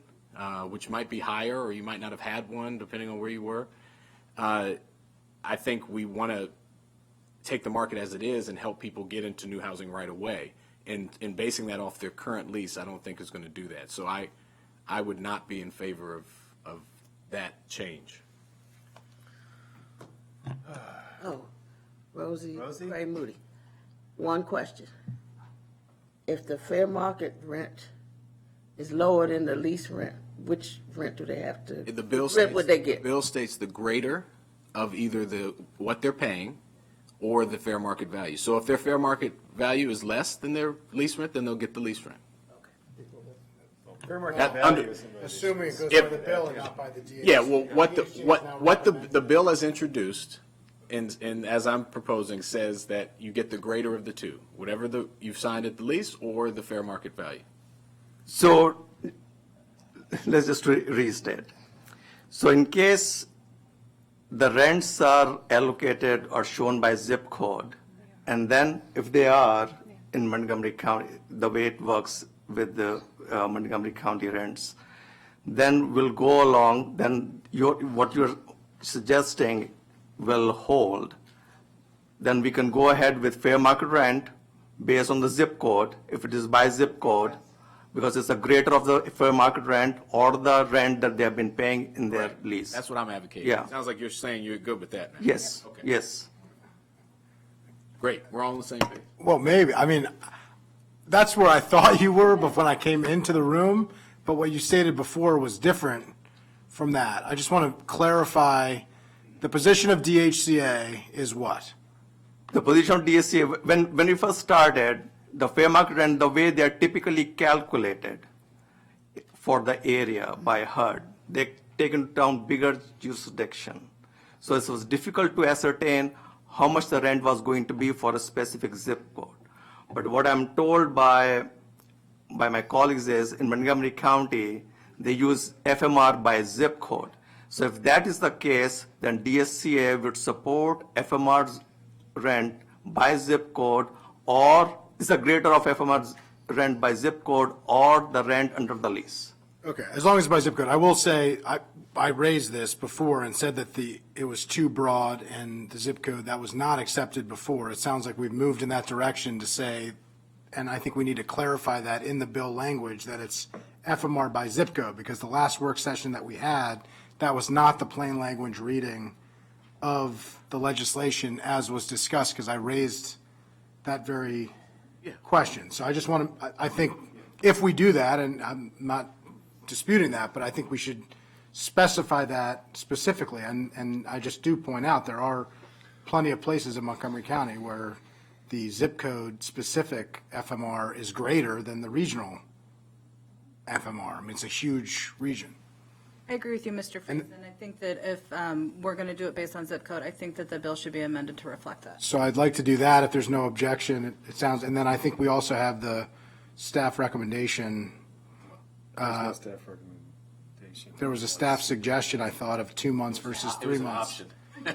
which might be higher, or you might not have had one, depending on where you were. I think we want to take the market as it is and help people get into new housing right away. And basing that off their current lease, I don't think is going to do that. So I would not be in favor of that change. Oh, Rosie Gray Moody. One question. If the fair market rent is lower than the lease rent, which rent do they have to? The bill rent states, would they get? The bill states the greater of either what they're paying or the fair market value. So if their fair market value is less than their lease rent, then they'll get the lease rent. Fair market That value under- is in the- Assuming it goes If- by the bill and not by the DHC. Yeah, well, what the bill has introduced, and as I'm proposing, says that you get the greater of the two, whatever you've signed at the lease or the fair market value. So let's just restate. So in case the rents are allocated or shown by zip code, and then if they are in Montgomery County, the way it works with the Montgomery County rents, then we'll go along, then what you're suggesting will hold. Then we can go ahead with fair market rent based on the zip code, if it is by zip code, because it's a greater of the fair market rent or the rent that they have been paying in their lease. That's what I'm advocating. Yeah. Sounds like you're saying you're good with that now. Yes, Okay. yes. Great, we're all on the same page. Well, maybe. I mean, that's where I thought you were when I came into the room, but what you stated before was different from that. I just want to clarify, the position of DHCA is what? The position of DSCA, when we first started, the fair market rent, the way they are typically calculated for the area by HUD, they taken down bigger jurisdiction. So it was difficult to ascertain how much the rent was going to be for a specific zip code. But what I'm told by my colleagues is, in Montgomery County, they use FMR by zip code. So if that is the case, then DSCA would support FMR's rent by zip code, or is the greater of FMR's rent by zip code or the rent under the lease. Okay, as long as by zip code. I will say, I raised this before and said that it was too broad, and the zip code, that was not accepted before. It sounds like we've moved in that direction to say, and I think we need to clarify that in the bill language, that it's FMR by zip code, because the last work session that we had, that was not the plain language reading of the legislation as was discussed, because I raised that very question. So I just want to, I think if we do that, and I'm not disputing that, but I think we should specify that specifically. And I just do point out, there are plenty of places in Montgomery County where the zip code specific FMR is greater than the regional FMR. I mean, it's a huge region. I agree with you, Mr. Friesen. I think that if we're going to do it based on zip code, I think that the bill should be amended to reflect that. So I'd like to do that if there's no objection. It sounds, and then I think we also have the staff recommendation. There's no staff recommendation. There was a staff suggestion, I thought, of 2 months versus It 3 was an months. option.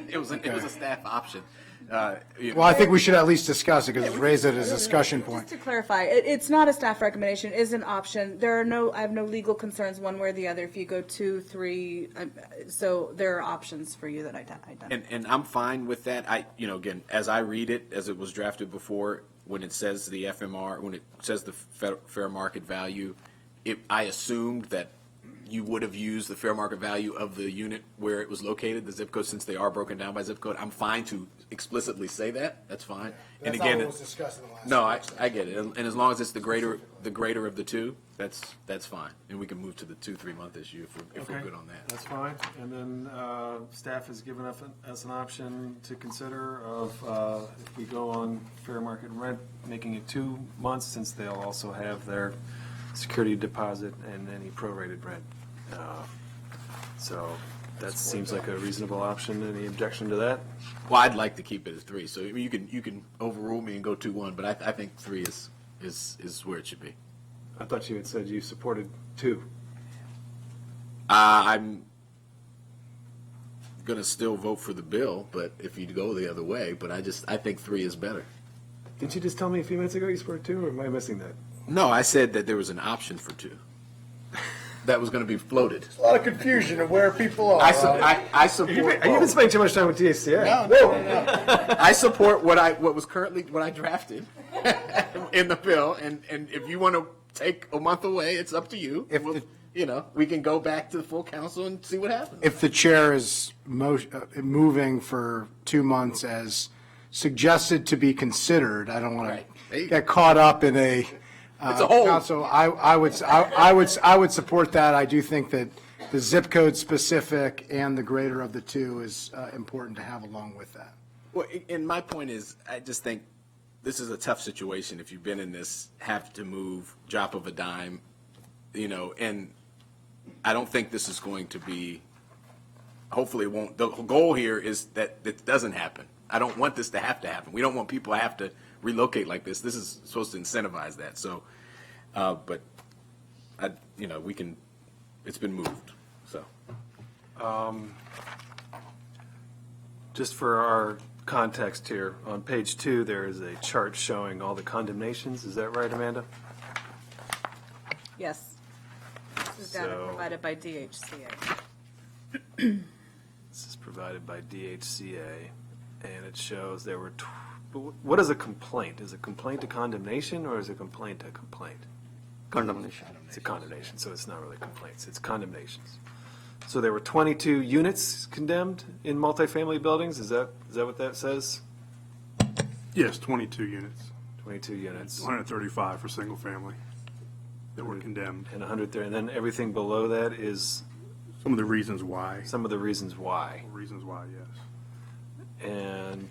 It was a staff option. Well, I think we should at least discuss it, because it's raised it as a discussion point. Just to clarify, it's not a staff recommendation, it is an option. I have no legal concerns one way or the other if you go 2, 3, so there are options for you that I identify. And I'm fine with that. Again, as I read it, as it was drafted before, when it says the FMR, when it says the fair market value, I assumed that you would have used the fair market value of the unit where it was located, the zip code, since they are broken down by zip code. I'm fine to explicitly say that. That's fine. And That's again, not what was discussed in the last. no, work I get it. And as long as it's the greater of the two, that's fine. And we can move to the 2-3 month issue if we're Okay, good on that. that's fine. And then staff has given us an option to consider of, if we go on fair market rent, making it 2 months, since they'll also have their security deposit and any prorated rent. So that seems like a reasonable option. Any objection to that? Well, I'd like to keep it at 3. So I mean, you can overrule me and go 2-1, but I think 3 is where it should be. I thought you had said you supported 2. I'm going to still vote for the bill, but if you go the other way, but I think 3 is better. Didn't you just tell me a few minutes ago you supported 2, or am I missing that? No, I said that there was an option for 2 that was going to be floated. A lot of confusion of where people are. I support. You've been spending too much time with DHCA. No. I support what I drafted in the bill, and if you want to take a month away, it's up to you. We can go back to the full council and see what happens. If the chair is moving for 2 months as suggested to be considered, I don't want Right. to get caught up in a. It's a whole. So I would support that. I do think that the zip code specific and the greater of the 2 is important to have along with that. Well, and my point is, I just think this is a tough situation. If you've been in this, have to move, drop of a dime, and I don't think this is going to be, hopefully it won't. The goal here is that it doesn't happen. I don't want this to happen. We don't want people to have to relocate like this. This is supposed to incentivize that. So, but we can, it's been moved, so. Just for our context here, on page 2, there is a chart showing all the condemnations. Is that right, Amanda? Yes. This is data So- provided by DHCA. This is provided by DHCA, and it shows there were, what is a complaint? Is a complaint a condemnation, or is a complaint a complaint? Condemnation. It's a condemnation, so it's not really complaints, it's condemnations. So there were 22 units condemned in multifamily buildings, is that what that says? Yes, 22 units, 22 units, 135 for single family that were condemned. and 100 there, and then everything below that is Some of the reasons why. some of the reasons why. Yes. And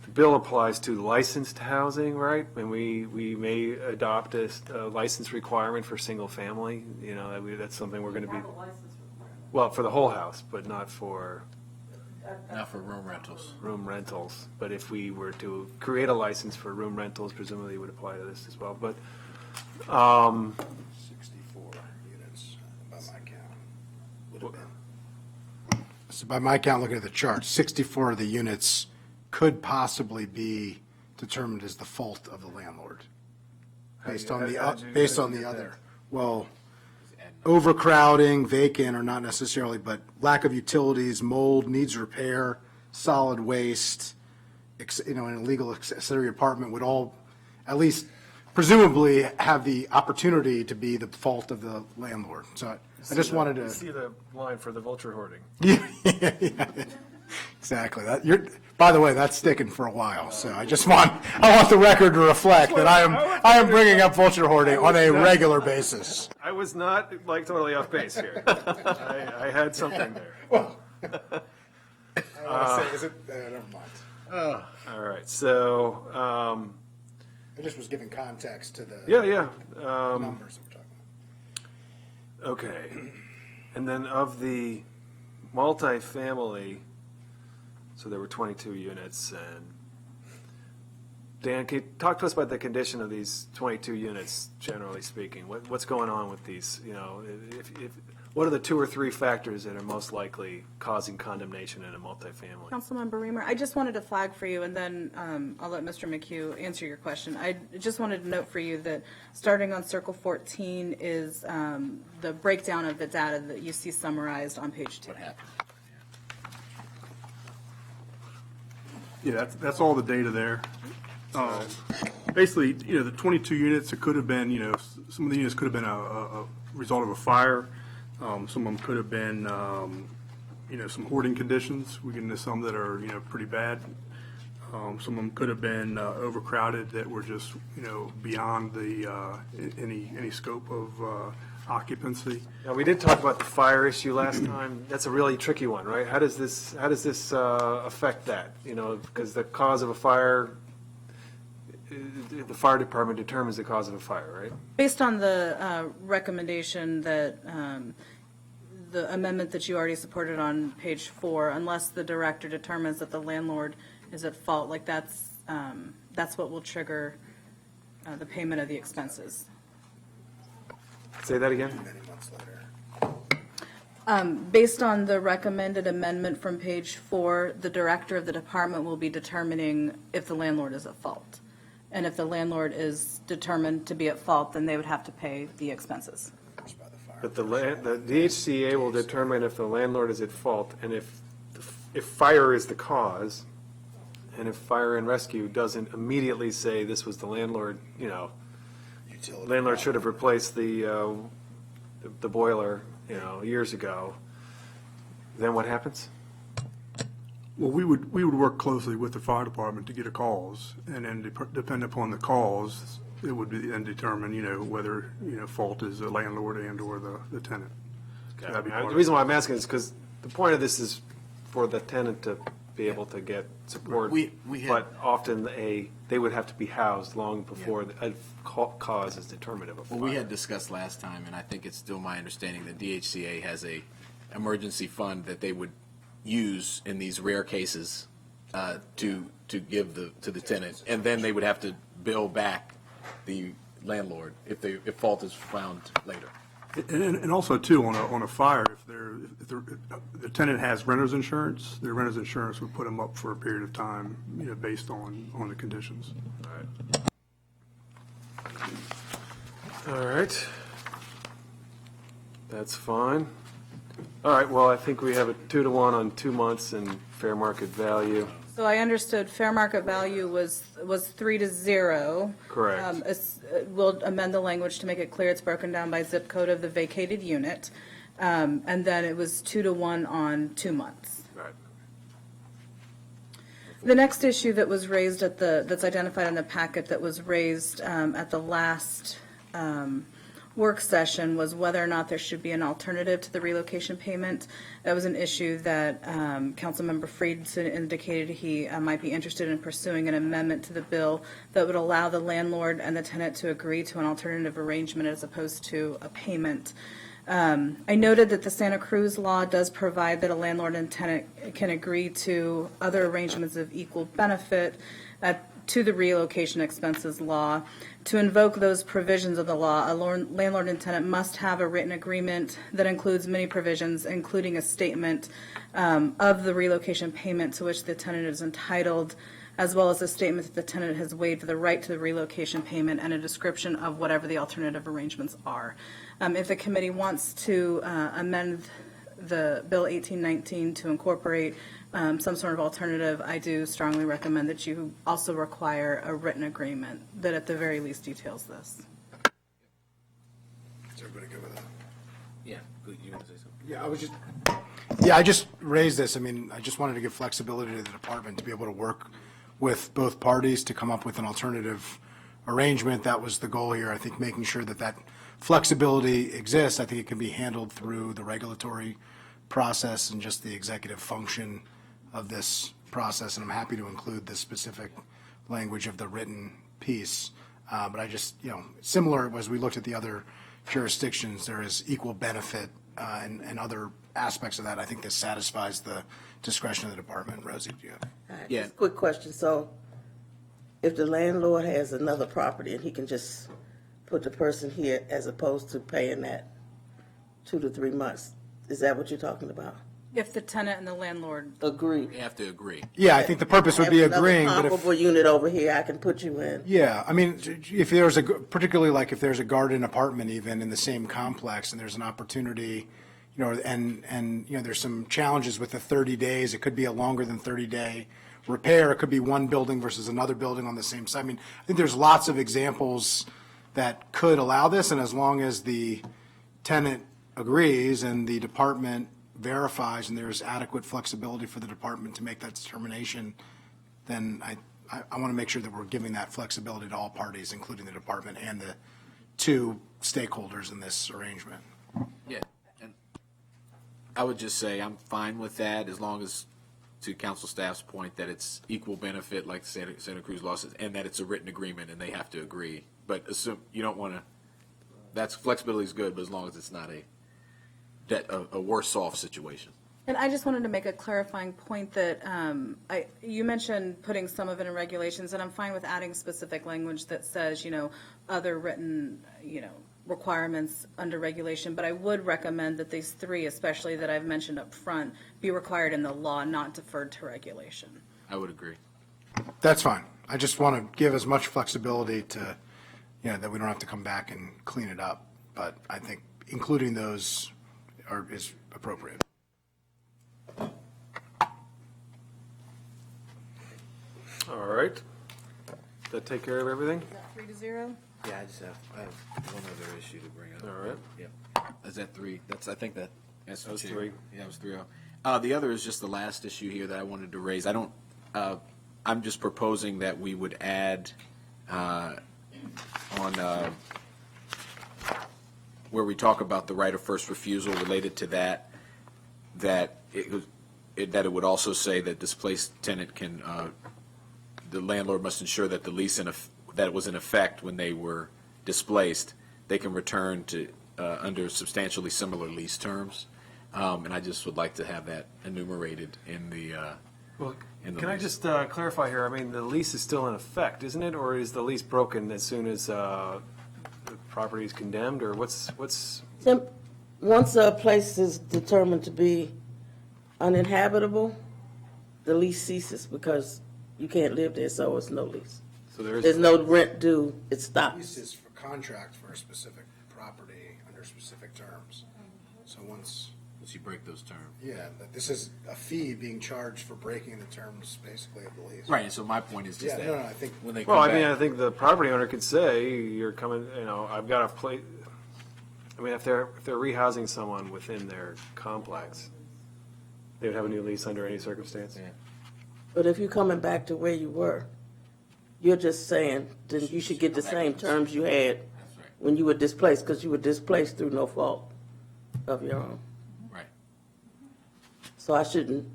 the bill applies to licensed housing, right? And we may adopt a license requirement for single family, that's something we're going to be, well, for the whole house, but not for Not for room rentals. room rentals. But if we were to create a license for room rentals, presumably it would apply to this as well. But 64 units by my count would have been. So by my count, looking at the chart, 64 of the units could possibly be determined as the fault of the landlord. Based on the other. Well, overcrowding, vacant, or not necessarily, but lack of utilities, mold, needs repair, solid waste, an illegal accessory apartment would all, at least presumably, have the opportunity to be the fault of the landlord. So I just wanted to. see the line for the vulture hoarding. Yeah, exactly. By the way, that's sticking for a while. So I want the record to reflect that I am bringing up vulture hoarding on a regular basis. I was not totally off base here. I had something there. Well, I don't want to say, is it? Never mind. All right, so I just was giving context to the yeah. numbers that we're talking about. Okay, and then of the multifamily, so there were 22 units, and Dan, can you talk to us about the condition of these 22 units, generally speaking? What's going on with these? What are the 2 or 3 factors that are most likely causing condemnation in a multifamily? Councilmember Reamer, I just wanted to flag for you, and then I'll let Mr. McHugh answer your question. I just wanted to note for you that starting on Circle 14 is the breakdown of the data that you see summarized on page 2. What happened? Yeah, that's all the data there. Basically, the 22 units, it could have been, some of the units could have been a result of a fire. Some of them could have been, some hoarding conditions. We get into some that are, pretty bad. Some of them could have been overcrowded that were just, beyond the any scope of occupancy. Now, we did talk about the fire issue last time. That's a really tricky one, right? How does this affect that? Because the cause of a fire the fire department determines the cause of a fire, right? Based on the recommendation that, the amendment that you already supported on page 4, unless the director determines that the landlord is at fault, like that's what will trigger the payment of the expenses. Say that again? Based on the recommended amendment from page 4, the director of the department will be determining if the landlord is at fault. And if the landlord is determined to be at fault, then they would have to pay the expenses. But the DHCA will determine if the landlord is at fault, and if fire is the cause, and if fire and rescue doesn't immediately say this was the landlord, landlord should have replaced the boiler, years ago, then what happens? Well, we would work closely with the fire department to get a cause, and then depending upon the cause, it would be then determine, whether, fault is the landlord and or the tenant. So that'd be part The of reason why I'm asking is because the point of this is for the tenant to be able to get support. We had- But often they would have to be housed long before a cause is determined of a fire. Well, we had discussed last time, and I think it's still my understanding that DHCA has a emergency fund that they would use in these rare cases to give to the tenant, and then they would have to bill back the landlord if fault is found later. And also too, on a fire, if the tenant has renter's insurance, their renter's insurance would put them up for a period of time, based on the conditions. All right. That's fine. All right, well, I think we have a 2-to-1 on 2 months and fair market value. So I understood fair market value was 3-0. Correct. We'll amend the language to make it clear it's broken down by zip code of the vacated unit. And then it was 2-to-1 on 2 months. Right. The next issue that was raised that's identified in the packet that was raised at the last work session was whether or not there should be an alternative to the relocation payment. That was an issue that Councilmember Friedson indicated he might be interested in pursuing an amendment to the bill that would allow the landlord and the tenant to agree to an alternative arrangement as opposed to a payment. I noted that the Santa Cruz law does provide that a landlord and tenant can agree to other arrangements of equal benefit to the relocation expenses law. To invoke those provisions of the law, a landlord and tenant must have a written agreement that includes many provisions, including a statement of the relocation payment to which the tenant is entitled, as well as a statement that the tenant has waived the right to the relocation payment and a description of whatever the alternative arrangements are. If the committee wants to amend the Bill 1819 to incorporate some sort of alternative, I do strongly recommend that you also require a written agreement that at the very least details this. Is everybody good with that? Yeah, good. You want to say something? Yeah, I just raised this. I mean, I just wanted to give flexibility to the department to be able to work with both parties to come up with an alternative arrangement. That was the goal here. I think making sure that flexibility exists. I think it can be handled through the regulatory process and just the executive function of this process, and I'm happy to include the specific language of the written piece. But I just, similar as we looked at the other jurisdictions, there is equal benefit and other aspects of that. I think this satisfies the discretion of the department. Rosie, do you have? Yeah. Just a quick question. So if the landlord has another property and he can just put the person here as opposed to paying that 2 to 3 months, is that what you're talking about? If the tenant and the landlord Agree. We have to agree. Yeah, I think the purpose would be agreeing, but if, comparable unit over here, I can put you in. yeah, I mean, if there's particularly like if there's a garden apartment even in the same complex and there's an opportunity, and there's some challenges with the 30 days, it could be a longer than 30-day repair. It could be one building versus another building on the same site. I mean, I think there's lots of examples that could allow this, and as long as the tenant agrees and the department verifies and there's adequate flexibility for the department to make that determination, then I want to make sure that we're giving that flexibility to all parties, including the department and the two stakeholders in this arrangement. Yeah, and I would just say I'm fine with that as long as to council staff's point, that it's equal benefit like Santa Cruz law says, and that it's a written agreement and they have to agree. But assume, you don't want to, that's, flexibility is good, but as long as it's not a worse off situation. And I just wanted to make a clarifying point that you mentioned putting some of it in regulations, and I'm fine with adding specific language that says, other written, requirements under regulation, but I would recommend that these three, especially that I've mentioned up front, be required in the law, not deferred to regulation. I would agree. That's fine. I just want to give as much flexibility to, that we don't have to come back and clean it up. But I think including those is appropriate. All right. Does that take care of everything? 3-0? Yeah, I have one other issue to bring up. All right. Yep. Is that three? I think that's That was two. three. Yeah, it was 3-0. The other is just the last issue here that I wanted to raise. I'm just proposing that we would add on where we talk about the right of first refusal related to that it would also say that displaced tenant can, the landlord must ensure that the lease that was in effect when they were displaced, they can return to under substantially similar lease terms. And I just would like to have that enumerated in the Well, in the can I lease. just clarify here? I mean, the lease is still in effect, isn't it? Or is the lease broken as soon as the property is condemned? Or what's? Once a place is determined to be uninhabitable, the lease ceases because you can't live there, so it's no lease. So there is. There's no rent due, it stops. Lease is for contract for a specific property under specific terms. So once you break those terms. Yeah, but this is a fee being charged for breaking the terms, basically, of the lease. Right, and so my point is just Yeah, that. no, I think. When they Well, come I mean, I back, think the property owner could say, "You're coming. I've got a place." I mean, if they're rehousing someone within their complex, they would have a new lease under any circumstance. Yeah. But if you're coming back to where you were, you're just saying, then you should get the same terms you had That's right, when you were displaced, because you were displaced through no fault of your own. right. So I shouldn't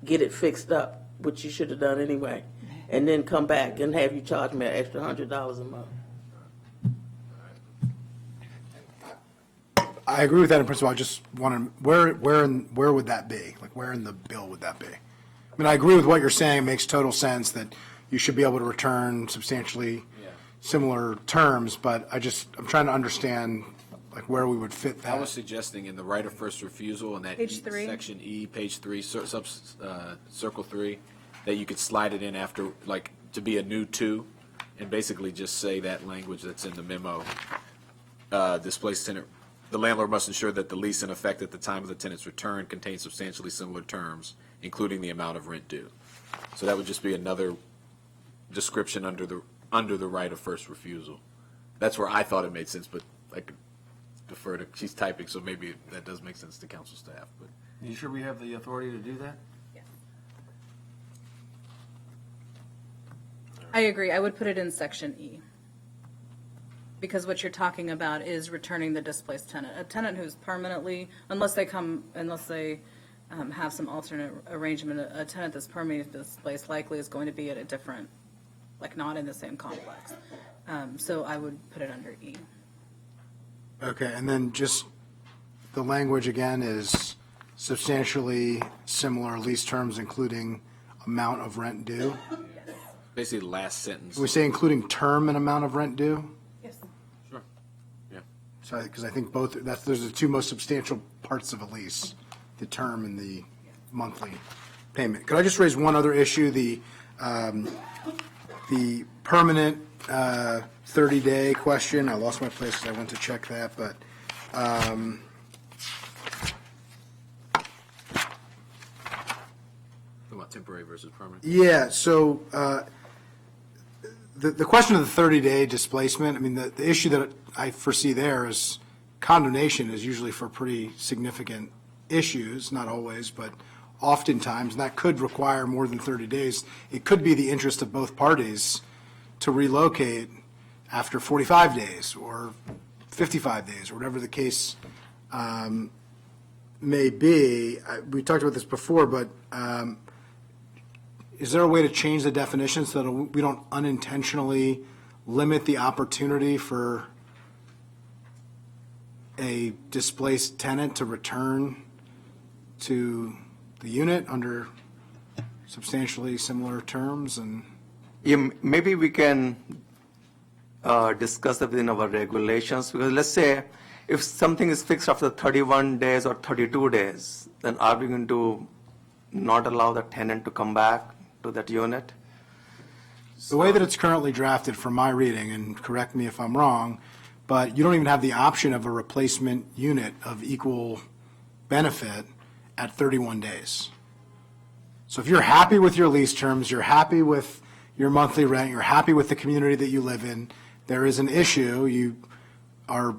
get it fixed up, which you should have done anyway, and then come back and have you charge me an extra $100 a month. I agree with that in principle. I just want to, where would that be? Like, where in the bill would that be? I mean, I agree with what you're saying. It makes total sense that you should be able to return substantially similar terms, but I'm trying to understand, like, where we would fit I was that. suggesting in the right of first refusal in that Page 3. section E, page 3, circle 3, that you could slide it in after, like, to be a new 2, and basically just say that language that's in the memo. Displaced tenant, the landlord must ensure that the lease in effect at the time of the tenant's return contains substantially similar terms, including the amount of rent due. So that would just be another description under the right of first refusal. That's where I thought it made sense, but I could defer to, she's typing, so maybe that does make sense to council staff, but. You sure we have the authority to do that? I agree. I would put it in section E. Because what you're talking about is returning the displaced tenant. A tenant who's permanently, unless they have some alternate arrangement, a tenant that's permanently displaced likely is going to be at a different, like not in the same complex. So I would put it under E. Okay, and then just the language again is substantially similar lease terms, including amount of rent due. Basically, the last sentence. We say including term and amount of rent due? Yes. Sure, yeah. So, because I think those are the two most substantial parts of a lease, the term and the monthly payment. Could I just raise one other issue, the permanent 30-day question? I lost my place because I went to check that, but About temporary versus permanent. yeah, so the question of the 30-day displacement, I mean, the issue that I foresee there is condemnation is usually for pretty significant issues, not always, but oftentimes, and that could require more than 30 days. It could be the interest of both parties to relocate after 45 days or 55 days, or whatever the case may be. We talked about this before, but is there a way to change the definition so that we don't unintentionally limit the opportunity for a displaced tenant to return to the unit under substantially similar terms? And Yeah, maybe we can discuss it within our regulations, because let's say if something is fixed after 31 days or 32 days, then are we going to not allow the tenant to come back to that unit? the way that it's currently drafted, from my reading, and correct me if I'm wrong, but you don't even have the option of a replacement unit of equal benefit at 31 days. So if you're happy with your lease terms, you're happy with your monthly rent, you're happy with the community that you live in, there is an issue, you are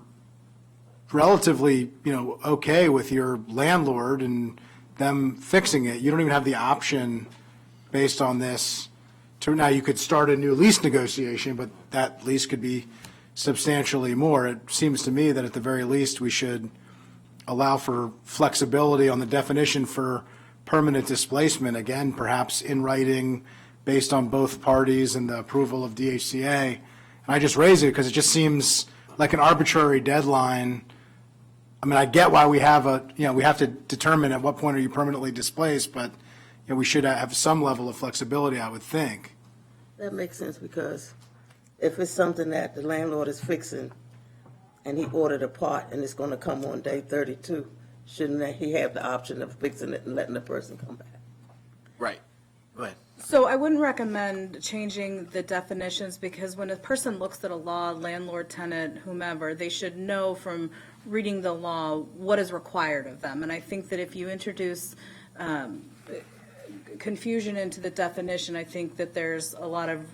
relatively, okay with your landlord and them fixing it, you don't even have the option based on this to, now you could start a new lease negotiation, but that lease could be substantially more. It seems to me that at the very least, we should allow for flexibility on the definition for permanent displacement, again, perhaps in writing, based on both parties and the approval of DHCA. And I just raise it because it just seems like an arbitrary deadline. I mean, I get why we have we have to determine at what point are you permanently displaced, but we should have some level of flexibility, I would think. That makes sense, because if it's something that the landlord is fixing and he ordered a part and it's going to come on day 32, shouldn't he have the option of fixing it and letting the person come back? Right. Go ahead. So I wouldn't recommend changing the definitions, because when a person looks at a law, landlord, tenant, whomever, they should know from reading the law what is required of them. And I think that if you introduce confusion into the definition, I think that there's a lot of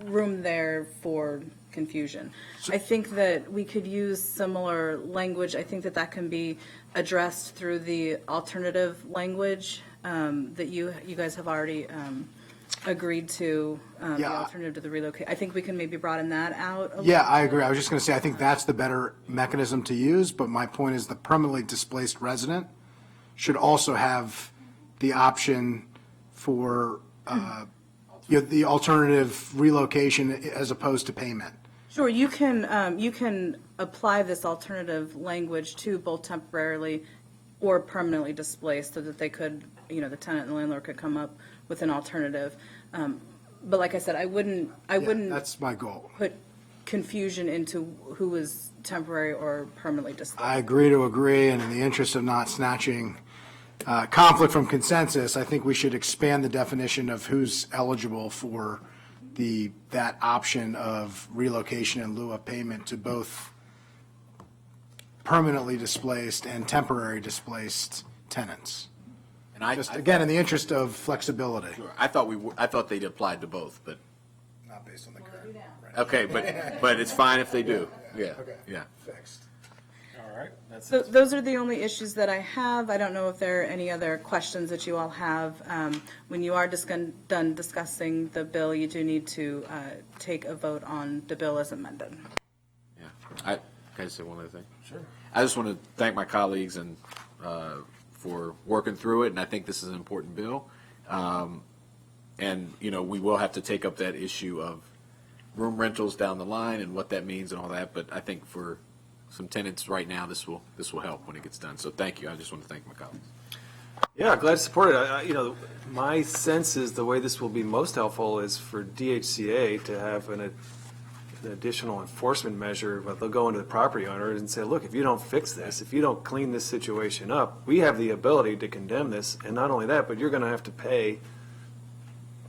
room there for confusion. I think that we could use similar language. I think that that can be addressed through the alternative language that you guys have already agreed to, the Yeah. alternative to the relocate. I think we can maybe broaden that out a little. Yeah, I agree. I was just going to say, I think that's the better mechanism to use, but my point is the permanently displaced resident should also have the option for the alternative relocation as opposed to payment. Sure, you can apply this alternative language to both temporarily or permanently displaced, so that they could, the tenant and the landlord could come up with an alternative. But like I said, I wouldn't That's my goal. put confusion into who is temporary or permanently displaced. I agree to agree, and in the interest of not snatching conflict from consensus, I think we should expand the definition of who's eligible for that option of relocation in lieu of payment to both permanently displaced and temporary displaced tenants. And I Just, again, in the interest of flexibility. I thought they'd applied to both, but Not based on the current. okay, but it's fine if they do. Yeah. Okay. Yeah. Fixed. All right, that's So those are the only issues that I have. I don't know if there are any other questions that you all have. When you are done discussing the bill, you do need to take a vote on the bill as amended. Yeah. Can I say one other thing? Sure. I just want to thank my colleagues and for working through it, and I think this is an important bill. And we will have to take up that issue of room rentals down the line and what that means and all that. But I think for some tenants right now, this will help when it gets done. So thank you. I just want to thank my colleagues. Yeah, glad to support it. My sense is the way this will be most helpful is for DHCA to have an additional enforcement measure, but they'll go into the property owners and say, look, if you don't fix this, if you don't clean this situation up, we have the ability to condemn this. And not only that, but you're going to have to pay,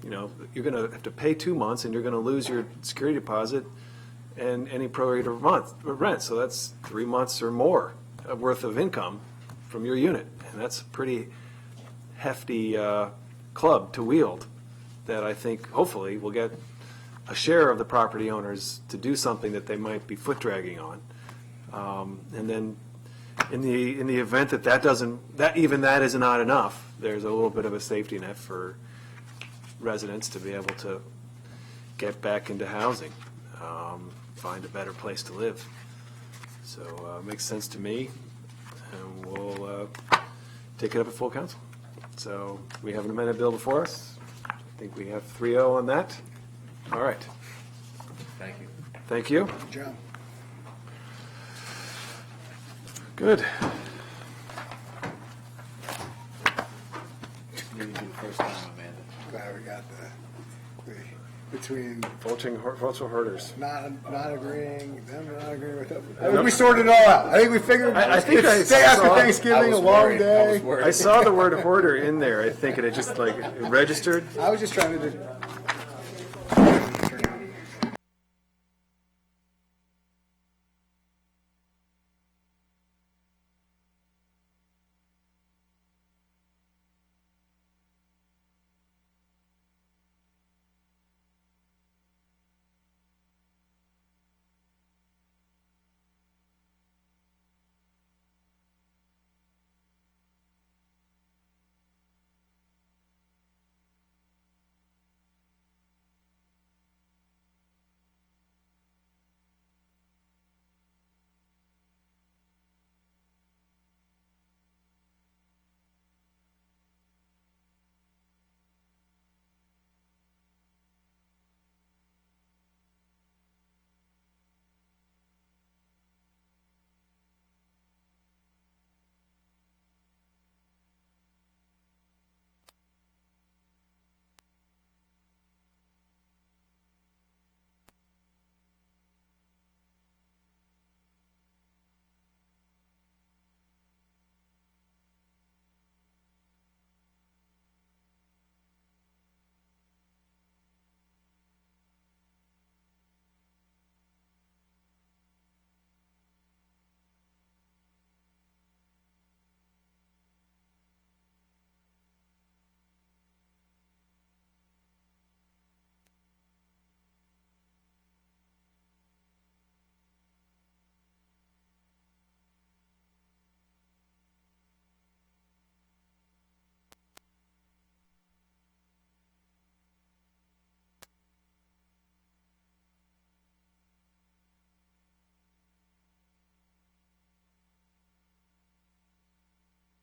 you're going to have to pay 2 months, and you're going to lose your security deposit and any prorated rent. So that's 3 months or more worth of income from your unit. And that's a pretty hefty club to wield that I think hopefully will get a share of the property owners to do something that they might be foot dragging on. And then in the event that is not enough, there's a little bit of a safety net for residents to be able to get back into housing, find a better place to live. So it makes sense to me, and we'll take it up at full council. So we have an amended bill before us. think we have 3-0 on that. All right. Thank you. Thank you. Good job. Good. You're gonna do the first time, Amanda. Glad we got between Vulture herders. not agreeing, them not agreeing with us. I think we sorted it all out. I think we figured. I think it's I day after saw- Thanksgiving, a long day. I saw the word hoarder in there, I think, and it just like it registered. I was just trying to do.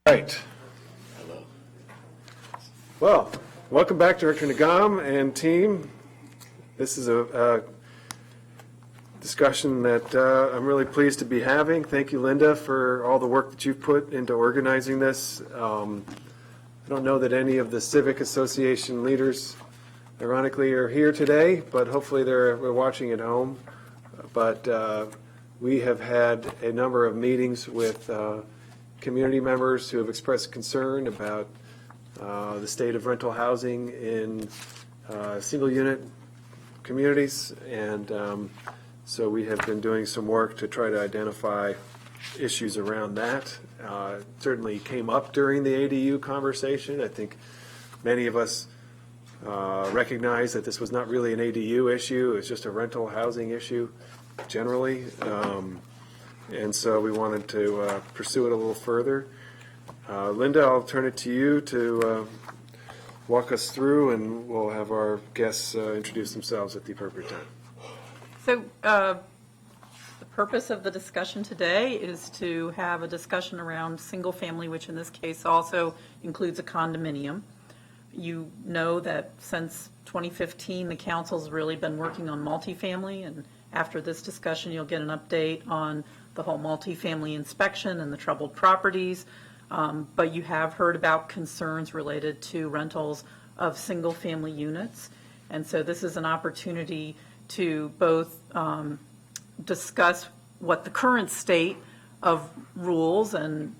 Right. Well, welcome back, Director Nagam and team. This is a discussion that I'm really pleased to be having. Thank you, Linda, for all the work that you've put into organizing this. I don't know that any of the Civic Association leaders, ironically, are here today, but hopefully they're watching at home. But we have had a number of meetings with community members who have expressed concern about the state of rental housing in single-unit communities, and so we have been doing some work to try to identify issues around that. It certainly came up during the ADU conversation. I think many of us recognize that this was not really an ADU issue, it's just a rental housing issue generally. And so we wanted to pursue it a little further. Linda, I'll turn it to you to walk us through, and we'll have our guests introduce themselves at the appropriate time. So the purpose of the discussion today is to have a discussion around single family, which in this case also includes a condominium. You know that since 2015, the council's really been working on multifamily, and after this discussion, you'll get an update on the whole multifamily inspection and the troubled properties. But you have heard about concerns related to rentals of single-family units. And so this is an opportunity to both discuss what the current state of rules and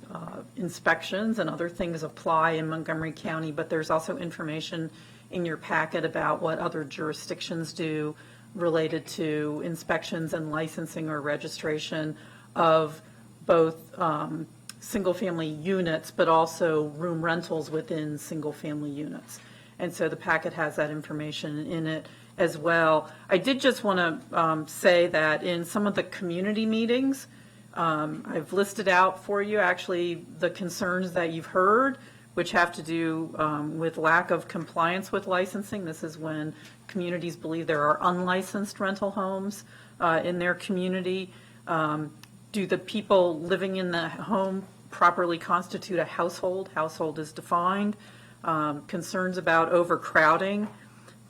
inspections and other things apply in Montgomery County, but there's also information in your packet about what other jurisdictions do related to inspections and licensing or registration of both single-family units, but also room rentals within single-family units. And so the packet has that information in it as well. I did just want to say that in some of the community meetings, I've listed out for you actually the concerns that you've heard, which have to do with lack of compliance with licensing. This is when communities believe there are unlicensed rental homes in their community. Do the people living in the home properly constitute a household? Household is defined. Concerns about overcrowding.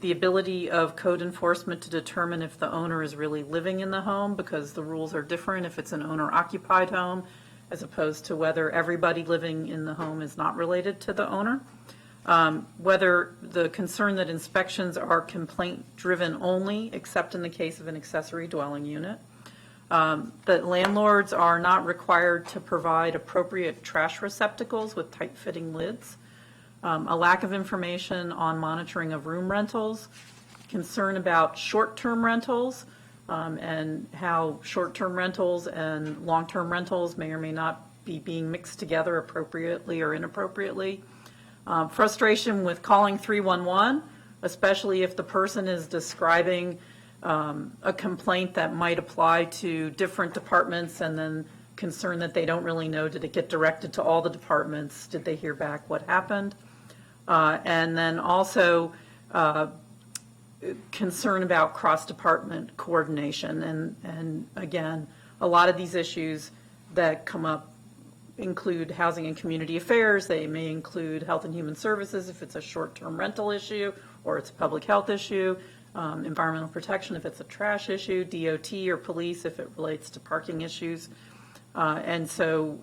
the ability of code enforcement to determine if the owner is really living in the home, because the rules are different if it's an owner-occupied home, as opposed to whether everybody living in the home is not related to the owner. Whether the concern that inspections are complaint-driven only, except in the case of an accessory dwelling unit. That landlords are not required to provide appropriate trash receptacles with tight-fitting lids. A lack of information on monitoring of room rentals, concern about short-term rentals, and how short-term rentals and long-term rentals may or may not be being mixed together appropriately or inappropriately. Frustration with calling 311, especially if the person is describing a complaint that might apply to different departments, and then concern that they don't really know, did it get directed to all the departments? Did they hear back what happened? And then also concern about cross-department coordination. And again, a lot of these issues that come up include housing and community affairs. They may include health and human services if it's a short-term rental issue or it's a public health issue, environmental protection if it's a trash issue, DOT or police if it relates to parking issues. And so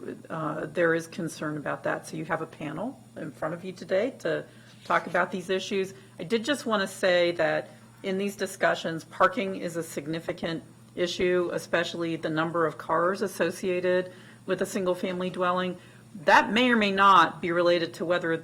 there is concern about that. So you have a panel in front of you today to talk about these issues. I did just want to say that in these discussions, parking is a significant issue, especially the number of cars associated with a single-family dwelling. That may or may not be related to whether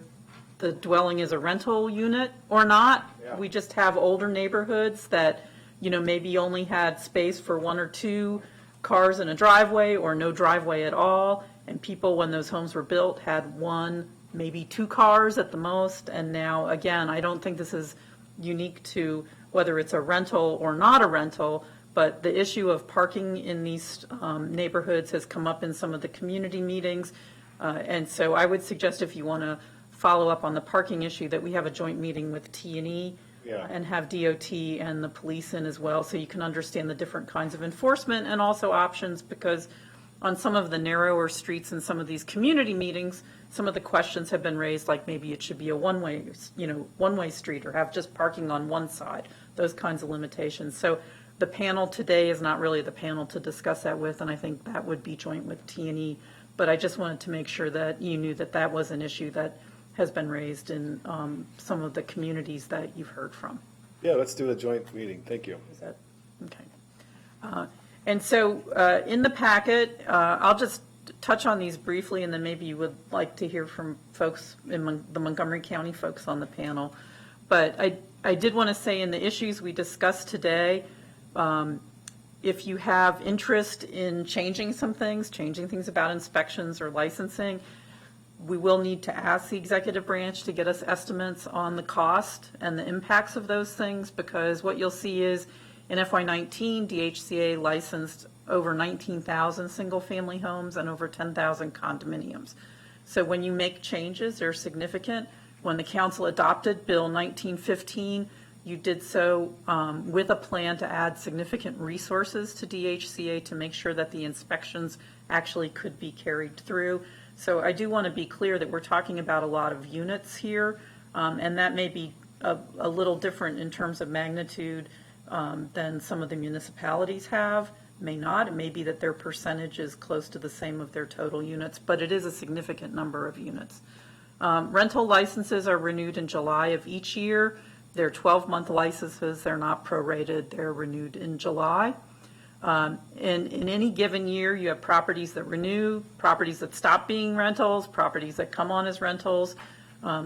the dwelling is a rental unit or not. Yeah. We just have older neighborhoods that, maybe only had space for one or two cars in a driveway or no driveway at all. And people, when those homes were built, had one, maybe two cars at the most. And now, again, I don't think this is unique to whether it's a rental or not a rental, but the issue of parking in these neighborhoods has come up in some of the community meetings. And so I would suggest, if you want to follow up on the parking issue, that we have a joint meeting with T&E and have DOT and the police in as well, so you can understand the different kinds of enforcement and also options, because on some of the narrower streets in some of these community meetings, some of the questions have been raised, like maybe it should be a one-way street or have just parking on one side, those kinds of limitations. So the panel today is not really the panel to discuss that with, and I think that would be joint with T&E. But I just wanted to make sure that you knew that that was an issue that has been raised in some of the communities that you've heard from. Yeah, let's do a joint meeting. Thank you. Is that okay? And so in the packet, I'll just touch on these briefly, and then maybe you would like to hear from folks in the Montgomery County folks on the panel. But I did want to say, in the issues we discussed today, if you have interest in changing some things, changing things about inspections or licensing, we will need to ask the executive branch to get us estimates on the cost and the impacts of those things, because what you'll see is in FY19, DHCA licensed over 19,000 single-family homes and over 10,000 condominiums. So when you make changes, they're significant. When the council adopted Bill 1915, you did so with a plan to add significant resources to DHCA to make sure that the inspections actually could be carried through. So I do want to be clear that we're talking about a lot of units here, and that may be a little different in terms of magnitude than some of the municipalities have. May not. It may be that their percentage is close to the same of their total units, but it is a significant number of units. Rental licenses are renewed in July of each year. They're 12-month licenses. They're not prorated. They're renewed in July. And in any given year, you have properties that renew, properties that stop being rentals, properties that come on as rentals.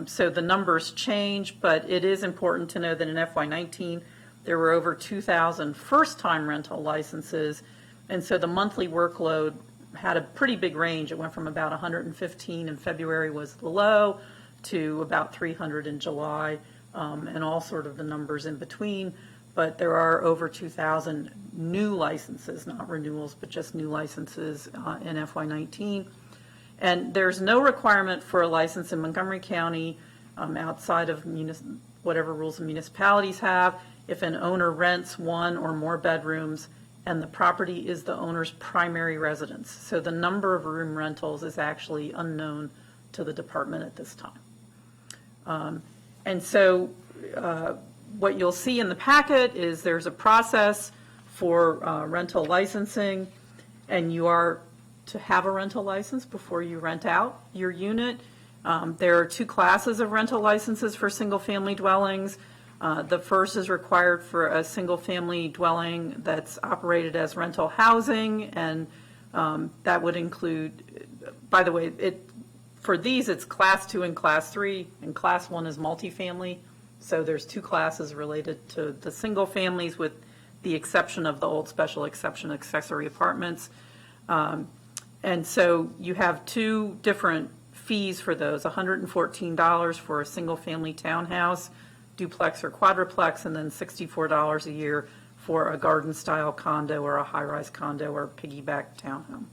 So the numbers change, but it is important to know that in FY19, there were over 2,000 first-time rental licenses. And so the monthly workload had a pretty big range. It went from about 115 in February was the low to about 300 in July, and all sort of the numbers in between. But there are over 2,000 new licenses, not renewals, but just new licenses in FY19. And there's no requirement for a license in Montgomery County outside of whatever rules the municipalities have if an owner rents one or more bedrooms and the property is the owner's primary residence. So the number of room rentals is actually unknown to the department at this time. And so what you'll see in the packet is there's a process for rental licensing, and you are to have a rental license before you rent out your unit. There are two classes of rental licenses for single-family dwellings. The first is required for a single-family dwelling that's operated as rental housing, and that would include, by the way, for these, it's Class 2 and Class 3, and Class 1 is multifamily. So there's two classes related to the single families, with the exception of the old special exception accessory apartments. And so you have two different fees for those, $114 for a single-family townhouse, duplex or quadruplex, and then $64 a year for a garden-style condo or a high-rise condo or piggyback townhome.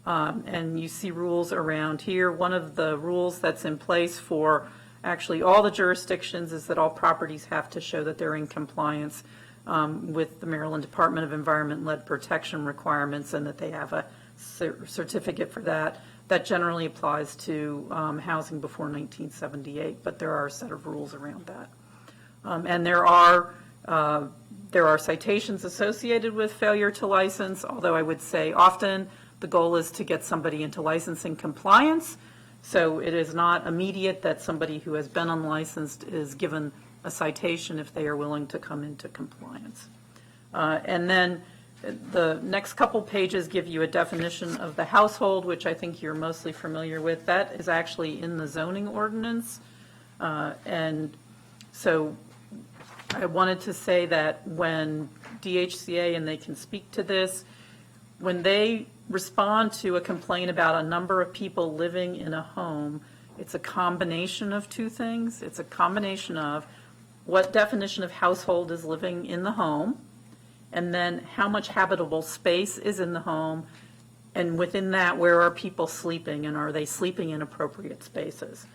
And you see rules around here. One of the rules that's in place for actually all the jurisdictions is that all properties have to show that they're in compliance with the Maryland Department of Environment and Lead Protection requirements, and that they have a certificate for that. That generally applies to housing before 1978, but there are a set of rules around that. And there are citations associated with failure to license, although I would say often the goal is to get somebody into licensing compliance. So it is not immediate that somebody who has been unlicensed is given a citation if they are willing to come into compliance. And then the next couple pages give you a definition of the household, which I think you're mostly familiar with. That is actually in the zoning ordinance. And so I wanted to say that when DHCA, and they can speak to this, when they respond to a complaint about a number of people living in a home, it's a combination of two things. It's a combination of what definition of household is living in the home, and then how much habitable space is in the home, and within that, where are people sleeping, and are they sleeping in appropriate spaces?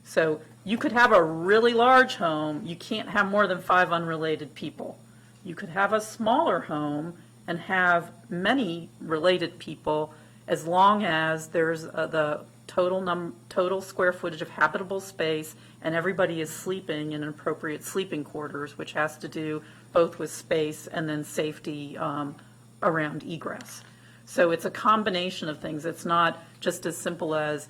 So you could have a really large home, you can't have more than 5 unrelated people. You could have a smaller home and have many related people, as long as there's the total square footage of habitable space and everybody is sleeping in appropriate sleeping quarters, which has to do both with space and then safety around egress. So it's a combination of things. It's not just as simple as,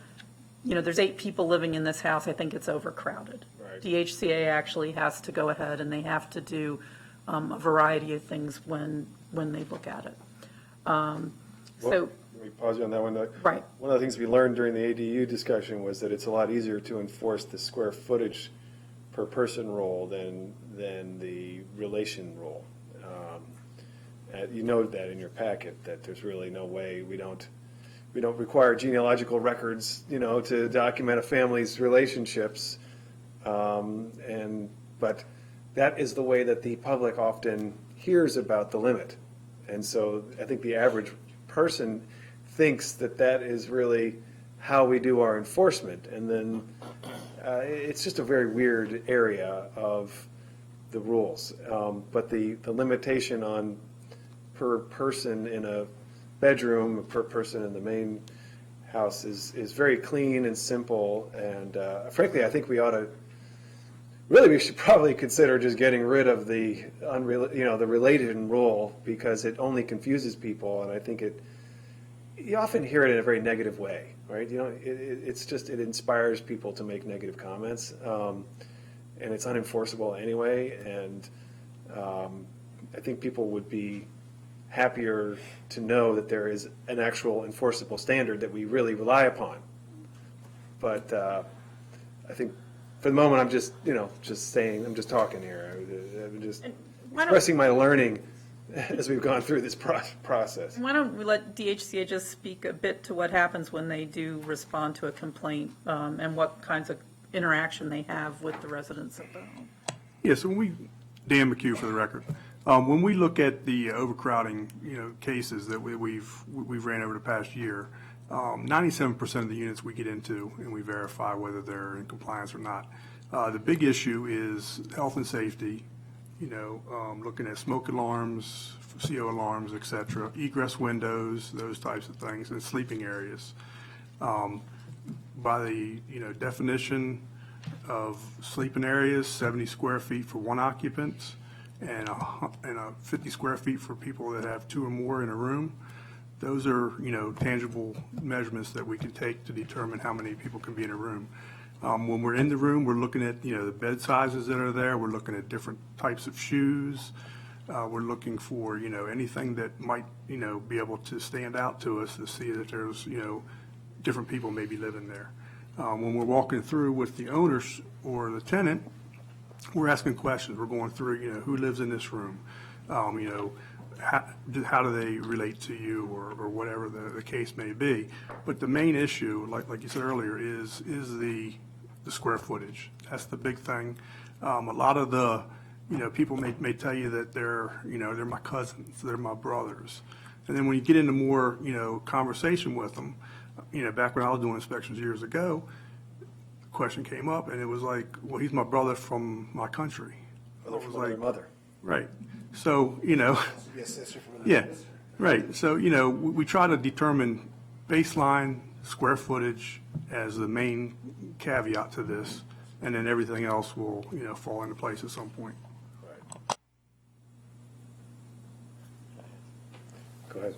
there's 8 people living in this house, I think it's overcrowded. Right. DHCA actually has to go ahead and they have to do a variety of things when they look at it. Let me pause you on that one. Right. One of the things we learned during the ADU discussion was that it's a lot easier to enforce the square footage per person rule than the relation rule. You noted that in your packet, that there's really no way, we don't require genealogical records, to document a family's relationships. But that is the way that the public often hears about the limit. And so I think the average person thinks that is really how we do our enforcement. And then it's just a very weird area of the rules. But the limitation on per person in a bedroom, per person in the main house is very clean and simple. And frankly, I think we should probably consider just getting rid of the the related rule, because it only confuses people, and I think you often hear it in a very negative way, right? It inspires people to make negative comments, and it's unenforceable anyway. And I think people would be happier to know that there is an actual enforceable standard that we really rely upon. But I think, for the moment, I'm just saying, I'm just talking here. I'm just expressing my learning as we've gone through this process. Why don't we let DHCA just speak a bit to what happens when they do respond to a complaint, and what kinds of interaction they have with the residents of the home? Yes, Dan McHugh for the record. When we look at the overcrowding, cases that we've ran over the past year, 97% of the units we get into and we verify whether they're in compliance or not. The big issue is health and safety, looking at smoke alarms, CO alarms, et cetera, egress windows, those types of things, and sleeping areas. By the definition of sleeping areas, 70 square feet for one occupant, and 50 square feet for people that have two or more in a room. Those are, tangible measurements that we can take to determine how many people can be in a room. When we're in the room, we're looking at, the bed sizes that are there. We're looking at different types of shoes. We're looking for, anything that might, be able to stand out to us to see that there's, different people maybe living there. When we're walking through with the owners or the tenant, we're asking questions. We're going through, who lives in this room? How do they relate to you, or whatever the case may be. But the main issue, like you said earlier, is the square footage. That's the big thing. A lot of the, people may tell you that they're my cousins, they're my brothers. And then when you get into more, conversation with them, back when I was doing inspections years ago, the question came up and it was like, well, he's my brother from my country. Brother from another mother. Right. So, yeah, right. So, we try to determine baseline square footage as the main caveat to this, and then everything else will, fall into place at some point. Go ahead.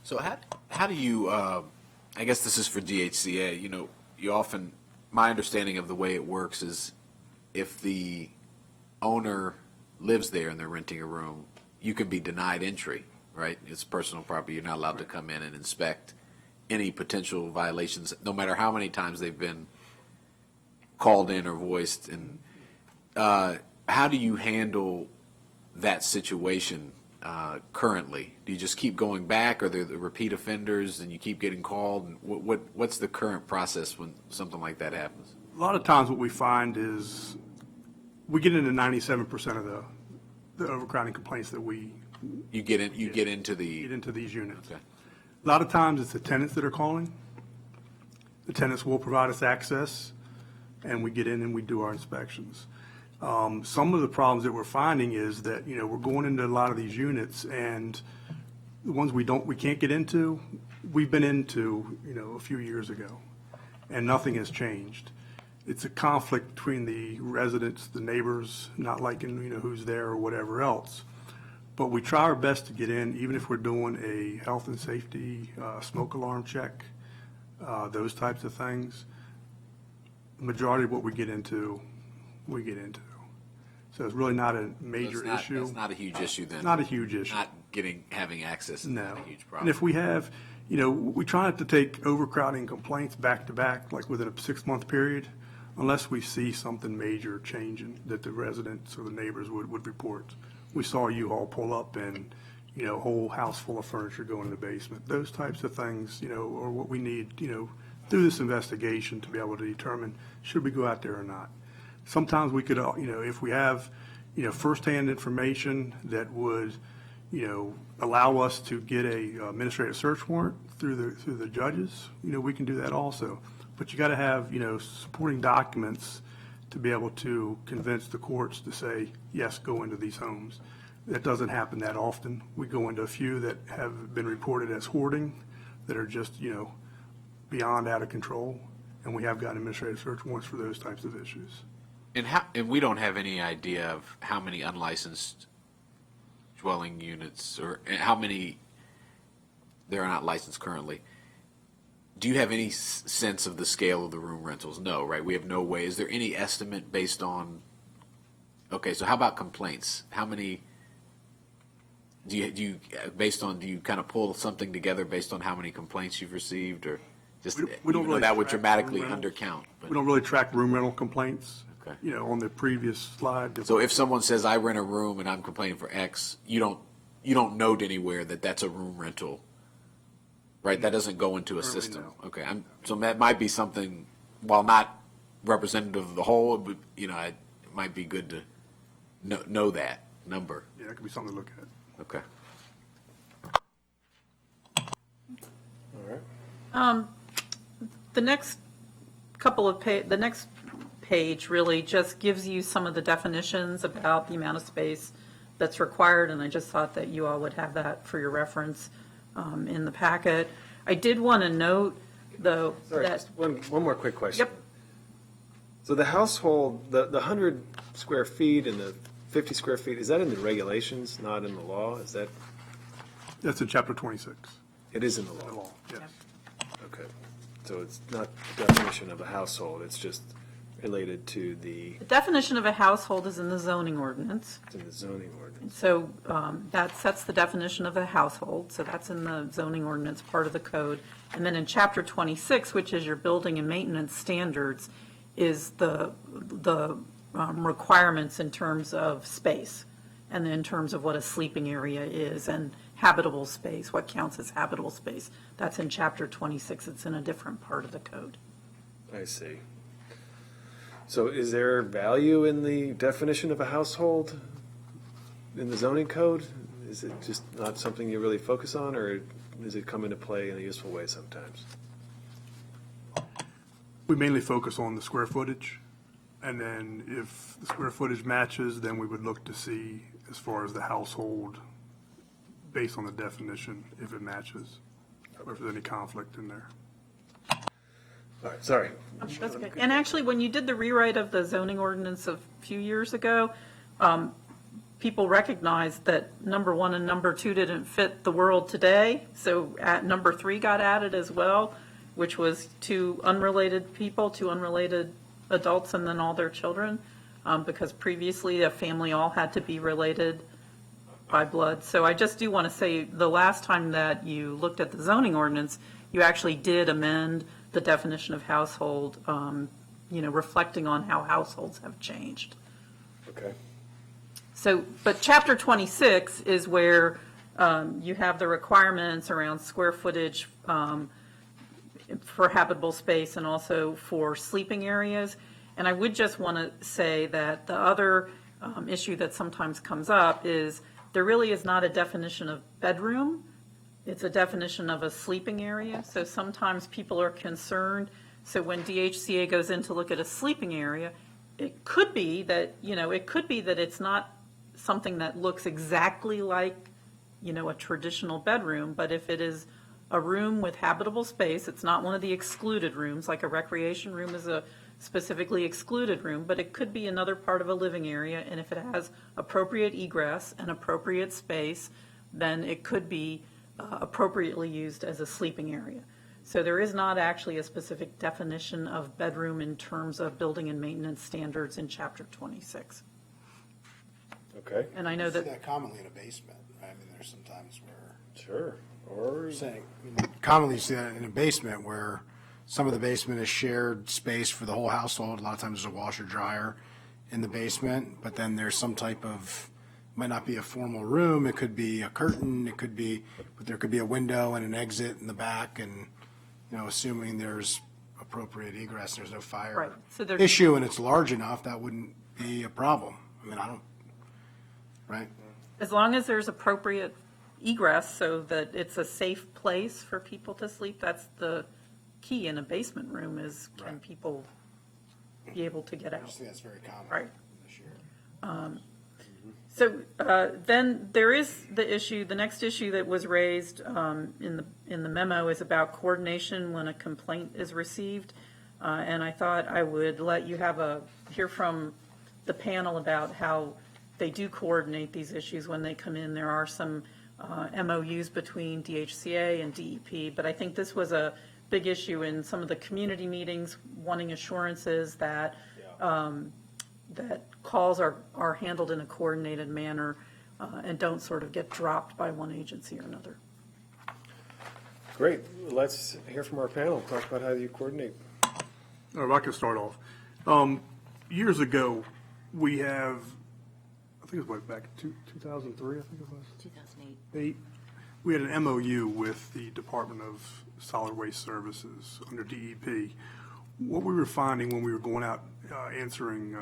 So how do you, I guess this is for DHCA, you often, my understanding of the way it works is if the owner lives there and they're renting a room, you can be denied entry, right? It's personal property. You're not allowed to come in and inspect any potential violations, no matter how many times they've been called in or voiced. And how do you handle that situation currently? Do you just keep going back? Are there the repeat offenders and you keep getting called? And what's the current process when something like that happens? A lot of times what we find is we get into 97% of the overcrowding complaints that you get into these units. Okay. A lot of times it's the tenants that are calling. The tenants will provide us access, and we get in and we do our inspections. Some of the problems that we're finding is that, we're going into a lot of these units, and the ones we can't get into, we've been into, a few years ago, and nothing has changed. It's a conflict between the residents, the neighbors, not liking, who's there or whatever else. But we try our best to get in, even if we're doing a health and safety, smoke alarm check, those types of things. The majority of what we get into. So it's really not a major issue. It's not a huge issue then. Not a huge issue. Not having access is not a huge problem. And if we have, we try not to take overcrowding complaints back to back, like within a 6-month period, unless we see something major changing that the residents or the neighbors would report. We saw a U-Haul pull up and, a whole house full of furniture go in the basement. Those types of things, are what we need, through this investigation to be able to determine should we go out there or not. Sometimes we could, if we have, firsthand information that would, allow us to get a administrative search warrant through the judges, we can do that also. But you got to have, supporting documents to be able to convince the courts to say, yes, go into these homes. That doesn't happen that often. We go into a few that have been reported as hoarding, that are just, beyond out of control, and we have gotten administrative search warrants for those types of issues. And we don't have any idea of how many unlicensed dwelling units or how many there are not licensed currently. Do you have any sense of the scale of the room rentals? No, right? We have no way. Is there any estimate based on, okay, so how about complaints? How many, do you kind of pull something together based on how many complaints you've received, or just, we don't really that would track dramatically room rentals. undercount? But, We don't really track room rental complaints. Okay. On the previous slide. so if someone says, I rent a room and I'm complaining for X, you don't note anywhere that that's a room rental, right? That doesn't go into a Currently, system. no. Okay, so that might be something, while not representative of the whole, but, it might be good to know that number. Yeah, that could be something to look at. Okay. All right. The next the next page really just gives you some of the definitions about the amount of space that's required, and I just thought that you all would have that for your reference in the packet. I did want to note, though, Sorry, that, just one more quick question. Yep. So the household, the 100 square feet and the 50 square feet, is that in the regulations, not in the law? Is that, That's in chapter 26, it is in the the law? law, yes. Okay. So it's not the definition of a household, it's just related to the, The definition of a household is in the zoning ordinance. it's in the zoning ordinance. So that sets the definition of a household, so that's in the zoning ordinance part of the code. And then in chapter 26, which is your building and maintenance standards, is the requirements in terms of space, and in terms of what a sleeping area is, and habitable space, what counts as habitable space. That's in chapter 26, it's in a different part of the code. I see. So is there value in the definition of a household in the zoning code? Is it just not something you really focus on, or does it come into play in a useful way sometimes? We mainly focus on the square footage, and then if the square footage matches, then we would look to see as far as the household, based on the definition, if it matches, or if there's any conflict in there. All right, sorry. That's okay. And actually, when you did the rewrite of the zoning ordinance a few years ago, people recognized that number 1 and number 2 didn't fit the world today. So number 3 got added as well, which was 2 unrelated people, 2 unrelated adults, and then all their children. Because previously, a family all had to be related by blood. So I just do want to say, the last time that you looked at the zoning ordinance, you actually did amend the definition of household, reflecting on how households have changed. Okay. So, but chapter 26 is where you have the requirements around square footage for habitable space and also for sleeping areas. And I would just want to say that the other issue that sometimes comes up is there really is not a definition of bedroom. It's a definition of a sleeping area. So sometimes people are concerned. So when DHCA goes in to look at a sleeping area, it could be that, it's not something that looks exactly like, a traditional bedroom, but if it is a room with habitable space, it's not one of the excluded rooms, like a recreation room is a specifically excluded room, but it could be another part of a living area, and if it has appropriate egress and appropriate space, then it could be appropriately used as a sleeping area. So there is not actually a specific definition of bedroom in terms of building and maintenance standards in chapter 26. Okay. And I know You see that, that commonly in a basement, right? I mean, there's some times where, Sure. Or, saying, commonly you see that in a basement where some of the basement is shared space for the whole household. A lot of times there's a washer dryer in the basement, but then there's some type of, might not be a formal room, it could be a curtain, it could be, but there could be a window and an exit in the back, and, assuming there's appropriate egress, there's no Right. fire So there's- issue, and it's large enough, that wouldn't be a problem. I mean, right? as long as there's appropriate egress so that it's a safe place for people to sleep, that's the key in a basement room is can Right. people be able to get I out? just think that's very common. Right. This year. So then there is the next issue that was raised in the memo is about coordination when a complaint is received. And I thought I would let you hear from the panel about how they do coordinate these issues when they come in. There are some MOUs between DHCA and DEP, but I think this was a big issue in some of the community meetings, wanting assurances that that calls are handled in a coordinated manner and don't sort of get dropped by one agency or another. great. Let's hear from our panel. Talk about how you coordinate. Or if I can start off. Years ago, we have, I think it was back in 2003, I think it was. 2008. We had an MOU with the Department of Solid Waste Services under DEP. What we were finding when we were going out answering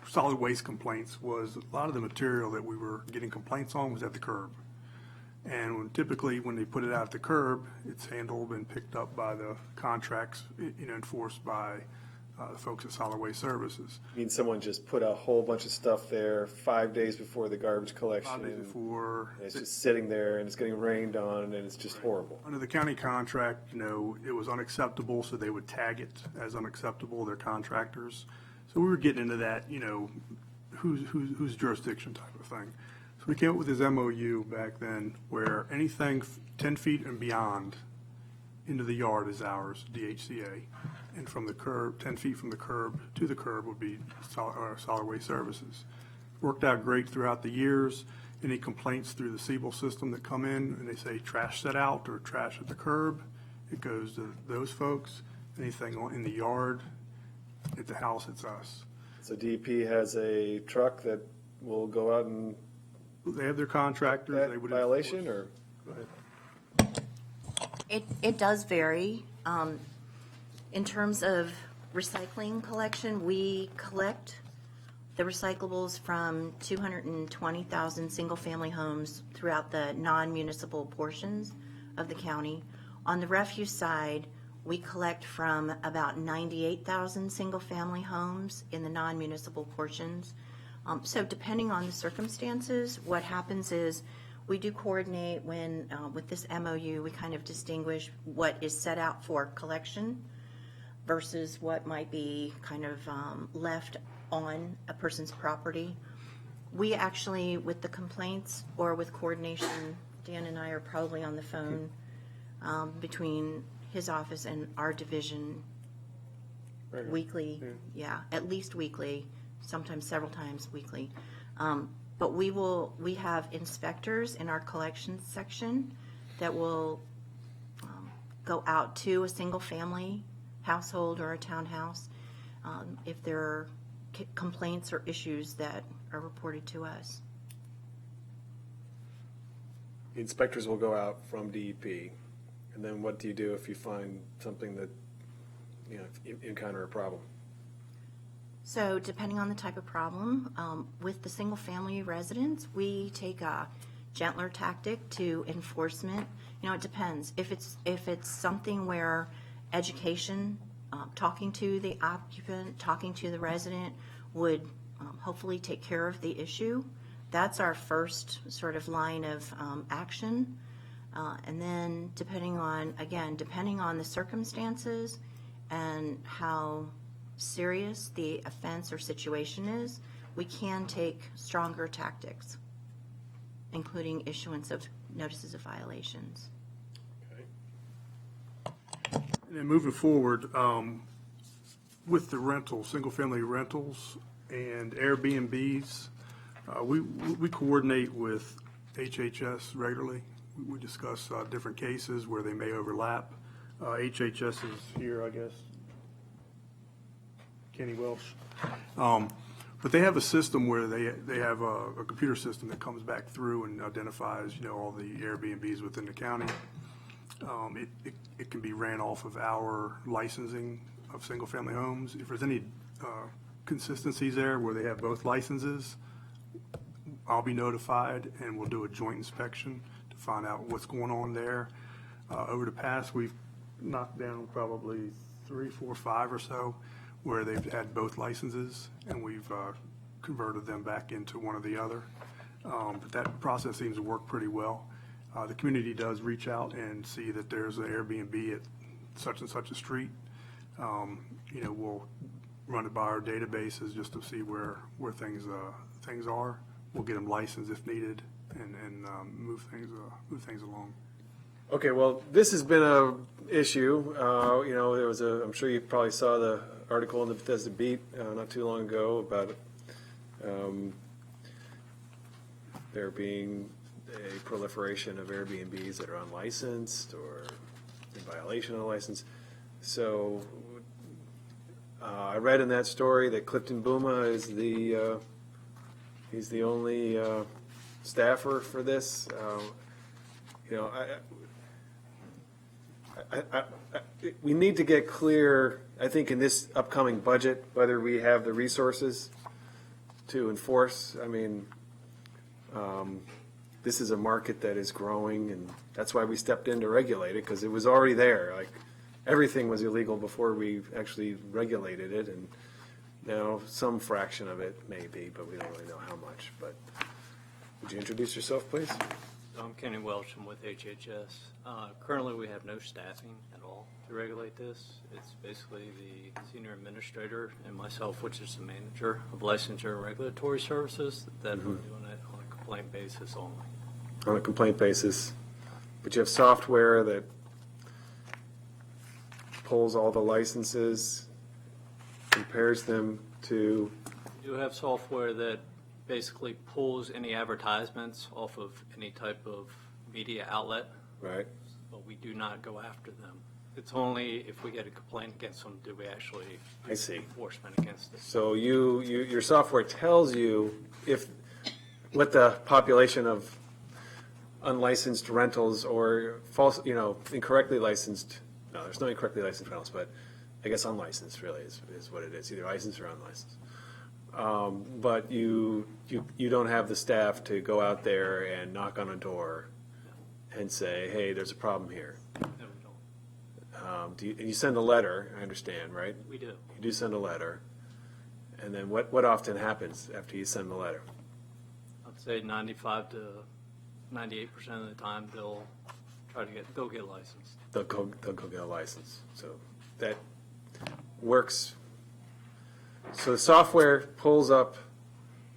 solid waste complaints was a lot of the material that we were getting complaints on was at the curb. And typically, when they put it out at the curb, it's handled and picked up by the contracts, enforced by the folks at Solid Waste Services. I mean, someone just put a whole bunch of stuff there 5 days before the garbage 5 collection. days before. And it's just sitting there and it's getting rained on and it's just horrible. Under the county contract, it was unacceptable, so they would tag it as unacceptable, their contractors. So we were getting into that, whose jurisdiction type of thing. So we came up with this MOU back then where anything 10 feet and beyond into the yard is ours, DHCA. And from the curb, 10 feet from the curb to the curb would be Solid Waste Services. Worked out great throughout the years. Any complaints through the Siebel system that come in and they say trash set out or trash at the curb, it goes to those folks. Anything in the yard, at the house, it's us. So DEP has a truck that will go out and They have their contractors. that They would violation, enforce. or? Go ahead. It does vary. In terms of recycling collection, we collect the recyclables from 220,000 single-family homes throughout the non-municipal portions of the county. On the refuse side, we collect from about 98,000 single-family homes in the non-municipal portions. So depending on the circumstances, what happens is we do coordinate when, with this MOU, we kind of distinguish what is set out for collection versus what might be kind of left on a person's property. We actually, with the complaints or with coordination, Dan and I are probably on the phone between his office and our division weekly. Yeah, at least weekly, sometimes several times weekly. But we have inspectors in our collections section that will go out to a single-family household or a townhouse if there are complaints or issues that are reported to us. The inspectors will go out from DEP, and then what do you do if you find something that, if you encounter a problem? So depending on the type of problem, with the single-family residents, we take a gentler tactic to enforcement. It depends. If it's something where education, talking to the occupant, talking to the resident would hopefully take care of the issue, that's our first sort of line of action. And then depending on the circumstances and how serious the offense or situation is, we can take stronger tactics, including issuance of notices of violations. And then moving forward, with the rentals, single-family rentals and Airbnbs, we coordinate with HHS regularly. We discuss different cases where they may overlap. HHS is here, I guess. Kenny Welsh. But they have a system where they have a computer system that comes back through and identifies, all the Airbnbs within the county. It can be ran off of our licensing of single-family homes. If there's any consistencies there where they have both licenses, I'll be notified and we'll do a joint inspection to find out what's going on there. Over the past, we've knocked down probably 3, 4, 5 or so where they've had both licenses, and we've converted them back into one or the other. But that process seems to work pretty well. The community does reach out and see that there's an Airbnb at such and such a street. We'll run it by our databases just to see where things are. We'll get them licensed if needed and move things along. Okay, well, this has been a issue. There was I'm sure you probably saw the article in the Bethesda Beat not too long ago about there being a proliferation of Airbnbs that are unlicensed or in violation of the license. So I read in that story that Clifton Bouma is he's the only staffer for this. We need to get clear, I think, in this upcoming budget, whether we have the resources to enforce. I mean, this is a market that is growing, and that's why we stepped in to regulate it, because it was already there. Like, everything was illegal before we actually regulated it, and now some fraction of it may be, but we don't really know how much. But would you introduce yourself, please? I'm Kenny Welch. I'm with HHS. Currently, we have no staffing at all to regulate this. It's basically the senior administrator and myself, which is the manager of licensure and regulatory services, that are doing it on a complaint basis only. On a complaint basis, but you have software that pulls all the licenses, compares them to, We do have software that basically pulls any advertisements off of any type of media outlet, right? but we do not go after them. It's only if we get a complaint against them do we actually I see. enforcement against it. So your software tells you what the population of unlicensed rentals or false, incorrectly licensed, no, there's no incorrectly licensed rentals, but I guess unlicensed really is what it is, either licensed or unlicensed. But you don't have the staff to go out there and knock on a door and say, hey, there's a problem here. No, we don't. You send a letter, I understand, right? We do. You do send a letter. And then what often happens after you send the letter? I'd say 95 to 98% of the time they'll get licensed. They'll go get a license. So that works. So the software pulls up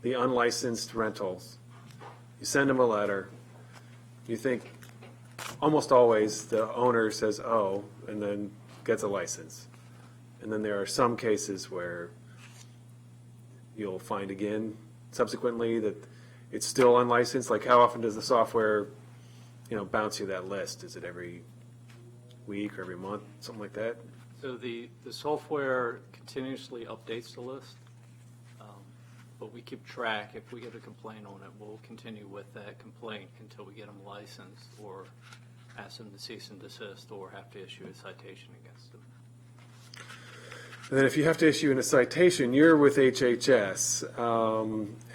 the unlicensed rentals. You send them a letter. You think almost always the owner says, oh, and then gets a license. And then there are some cases where you'll find again subsequently that it's still unlicensed. Like how often does the software, bounce you that list? Is it every week or every month, something like that? So the software continuously updates the list, but we keep track. If we get a complaint on it, we'll continue with that complaint until we get them licensed or ask them to cease and desist or have to issue a citation against them. And then if you have to issue a citation, you're with HHS,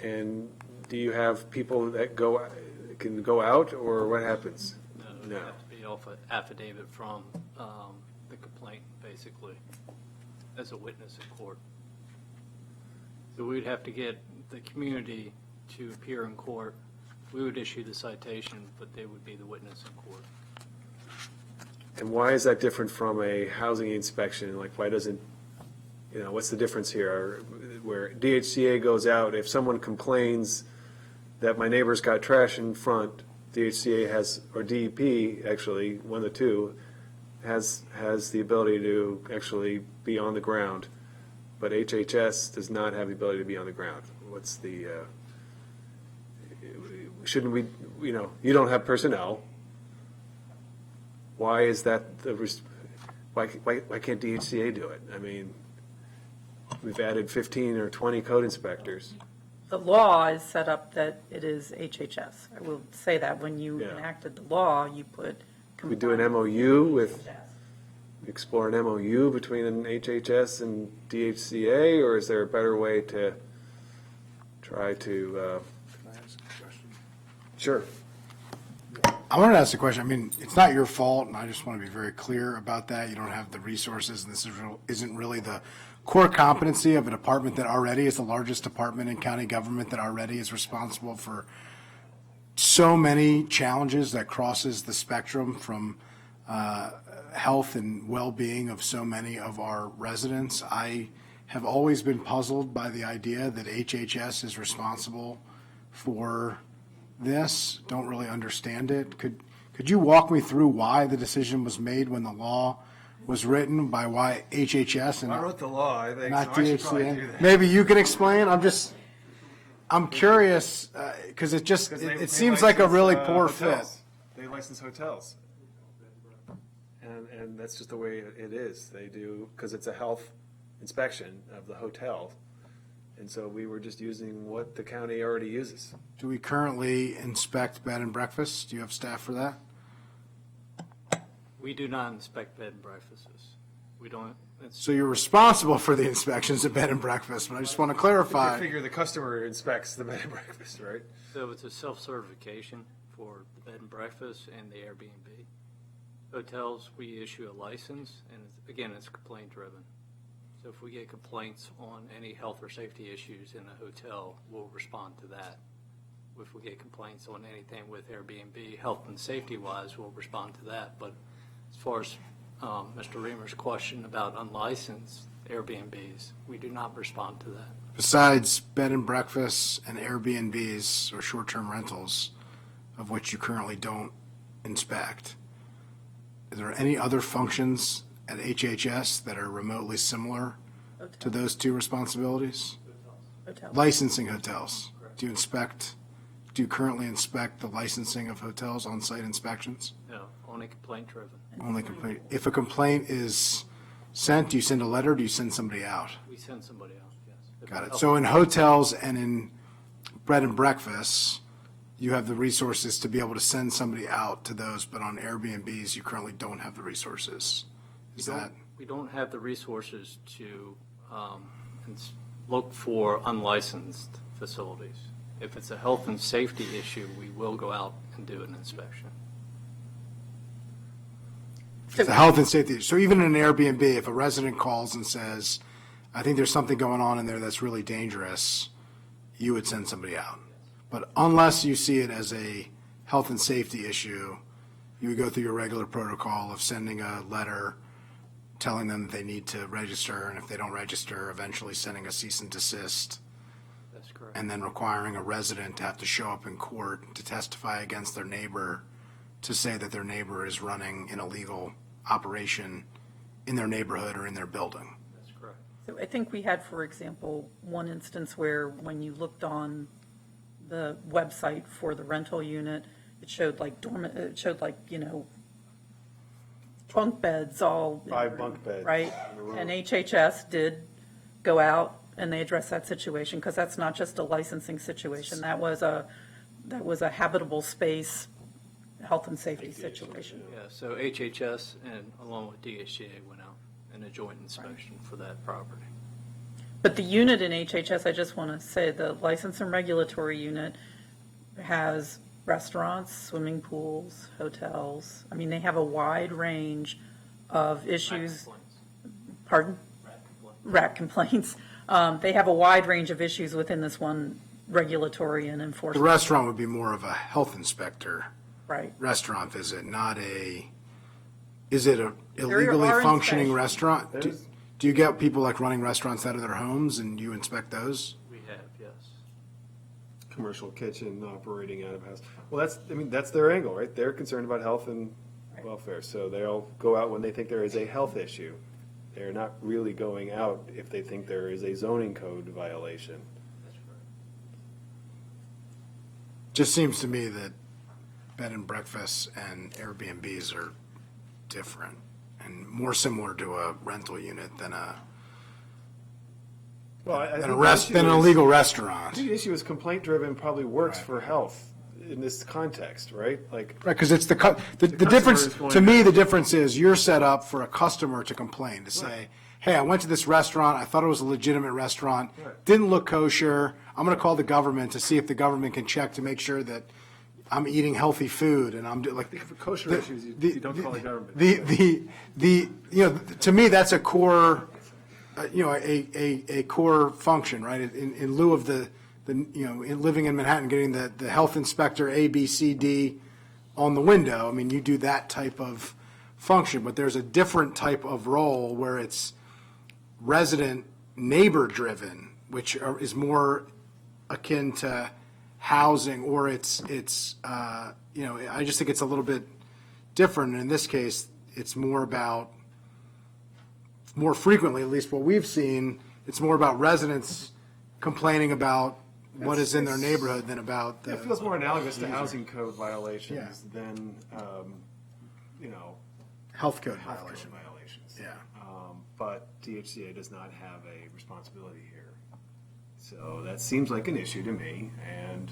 and do you have people that can go out, or what happens? No, it have to be off an affidavit from the complaint, basically, as a witness in court. So we'd have to get the community to appear in court. We would issue the citation, but they would be the witness in court. And why is that different from a housing inspection? Like, why doesn't, what's the difference here? Where DHCA goes out, if someone complains that my neighbor's got trash in front, DHCA has, or DEP, actually, one of the two, has the ability to actually be on the ground, but HHS does not have the ability to be on the ground. What's the, shouldn't we, you don't have personnel. Why is that why can't DHCA do it? I mean, we've added 15 or 20 code inspectors. The law is set up that it is HHS. I will say that when you Yeah. enacted the law, you put. We do an MOU with, explore an MOU between an HHS and DHCA, or is there a better way to try to? Can I ask a question? Sure. I wanted to ask a question. I mean, it's not your fault, and I just want to be very clear about that. You don't have the resources, and this isn't really the core competency of a department that already is the largest department in county government, that already is responsible for so many challenges that crosses the spectrum from health and well-being of so many of our residents. I have always been puzzled by the idea that HHS is responsible for this. Don't really understand it. Could you walk me through why the decision was made when the law was written, by why HHS and I wrote the law, I think, not so I should probably do DHCA? that. Maybe you can explain. I'm curious because it They seems like a really license, poor hotels. fit. They license hotels. And that's just the way it is. They do, because it's a health inspection of the hotel. And so we were just using what the county already uses. Do we currently inspect bed and breakfasts? Do you have staff for that? We do not inspect bed and breakfasts. We don't. So you're responsible for the inspections of bed and breakfast, but I just want to I clarify. figure the customer inspects the bed and breakfast, right? So it's a self-certification for the bed and breakfast and the Airbnb. Hotels, we issue a license, and again, it's complaint driven. So if we get complaints on any health or safety issues in a hotel, we'll respond to that. If we get complaints on anything with Airbnb, health and safety wise, we'll respond to that. But as far as Mr. Reamer's question about unlicensed Airbnbs, we do not respond to that. Besides bed and breakfasts and Airbnbs or short-term rentals, of which you currently don't inspect, is there any other functions at HHS that are remotely similar to those two responsibilities? Hotel. Licensing hotels. Do you currently inspect the licensing of hotels, on-site inspections? No, only complaint driven. Only complaint. If a complaint is sent, do you send a letter, or do you send somebody out? We send somebody out, yes. If Got the it. health- So in hotels and in bread and breakfasts, you have the resources to be able to send somebody out to those, but on Airbnbs, you currently don't have the resources. Is that? We don't have the resources to look for unlicensed facilities. If it's a health and safety issue, we will go out and do an inspection. It's a health and safety. So even in an Airbnb, if a resident calls and says, I think there's something going on in there that's really dangerous, you would send somebody out. But unless you see it as a health and safety issue, you would go through your regular protocol of sending a letter telling them that they need to register, and if they don't register, eventually sending a cease and desist, That's correct. and then requiring a resident to have to show up in court to testify against their neighbor to say that their neighbor is running an illegal operation in their neighborhood or in their building. That's correct. So I think we had, for example, one instance where when you looked on the website for the rental unit, it showed like bunk beds all. 5 bunk beds. Right, and HHS did go out and they addressed that situation, because that's not just a licensing situation, that was a habitable space, health and safety situation. Yeah, so HHS and along with DHCA went out in a joint inspection for that property. But the unit in HHS, I just want to say, the license and regulatory unit has restaurants, swimming pools, hotels. I mean, they have a wide range of issues. Pardon? Rat complaints. They have a wide range of issues within this one regulatory and The enforcement. restaurant would be more of a health inspector Right. restaurant visit, is it a There illegally are functioning inspections. restaurant? Do you get people like running restaurants out of their homes and you inspect those? We have, yes. Commercial kitchen operating out of house. Well, that's their angle, right? They're concerned about health and welfare, so they'll go out when they think there is a health issue. They're not really going out if they think there is a zoning code violation. That's correct. Just seems to me that bed and breakfasts and Airbnbs are different and more similar to a rental unit than an illegal I restaurant. think the issue is complaint driven probably works for health in this context, right? Like, Right, because it's the difference, customer is going to me, the difference is you're set up for a customer to complain, to say, hey, I went to this restaurant, I thought it was a legitimate restaurant, didn't look kosher, I'm going to call the government to see if the government can check to make sure that I'm eating healthy food and I'm like. for kosher issues, you don't call the government. To me, that's a core, a core function, right? In lieu of in living in Manhattan, getting the health inspector A, B, C, D on the window. I mean, you do that type of function, but there's a different type of role where it's resident neighbor driven, which is more akin to housing, or I just think it's a little bit different. And in this case, it's more frequently, at least what we've seen, it's more about residents complaining about what is in their neighborhood than about the. It feels more analogous to housing code violations than, Health code health code violation. violations. Yeah. But DHCA does not have a responsibility here. So that seems like an issue to me, and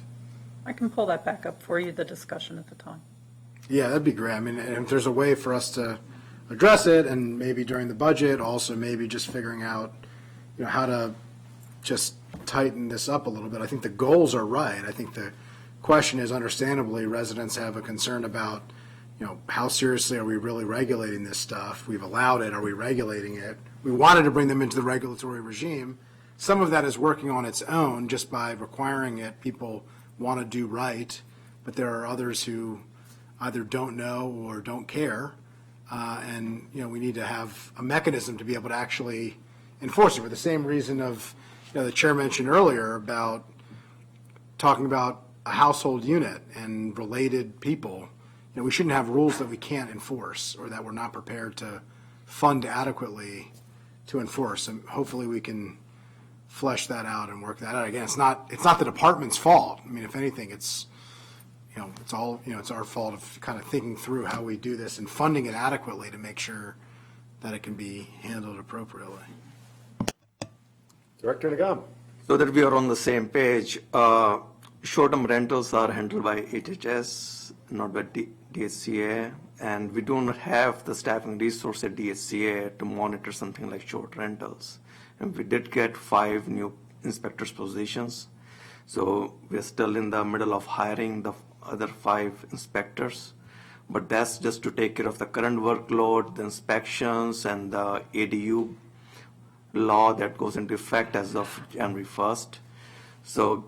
I can pull that back up for you, the discussion at the time. Yeah, that'd be great. I mean, and if there's a way for us to address it, and maybe during the budget, also maybe just figuring out, how to just tighten this up a little bit. I think the goals are right. I think the question is, understandably, residents have a concern about how seriously are we really regulating this stuff? We've allowed it. Are we regulating it? We wanted to bring them into the regulatory regime. Some of that is working on its own just by requiring it. People want to do right, but there are others who either don't know or don't care. And we need to have a mechanism to be able to actually enforce it for the same reason of, the chair mentioned earlier about talking about a household unit and related people. We shouldn't have rules that we can't enforce or that we're not prepared to fund adequately to enforce. And hopefully we can flesh that out and work that out. Again, it's not the department's fault. I mean, if anything, it's our fault of kind of thinking through how we do this and funding it adequately to make sure that it can be handled appropriately. Director Nagam. So that we are on the same page, short-term rentals are handled by HHS, not by DHCA, and we don't have the staffing resource at DHCA to monitor something like short rentals. And we did get 5 new inspectors positions. So we're still in the middle of hiring the other 5 inspectors. But that's just to take care of the current workload, the inspections, and the ADU law that goes into effect as of January 1st. So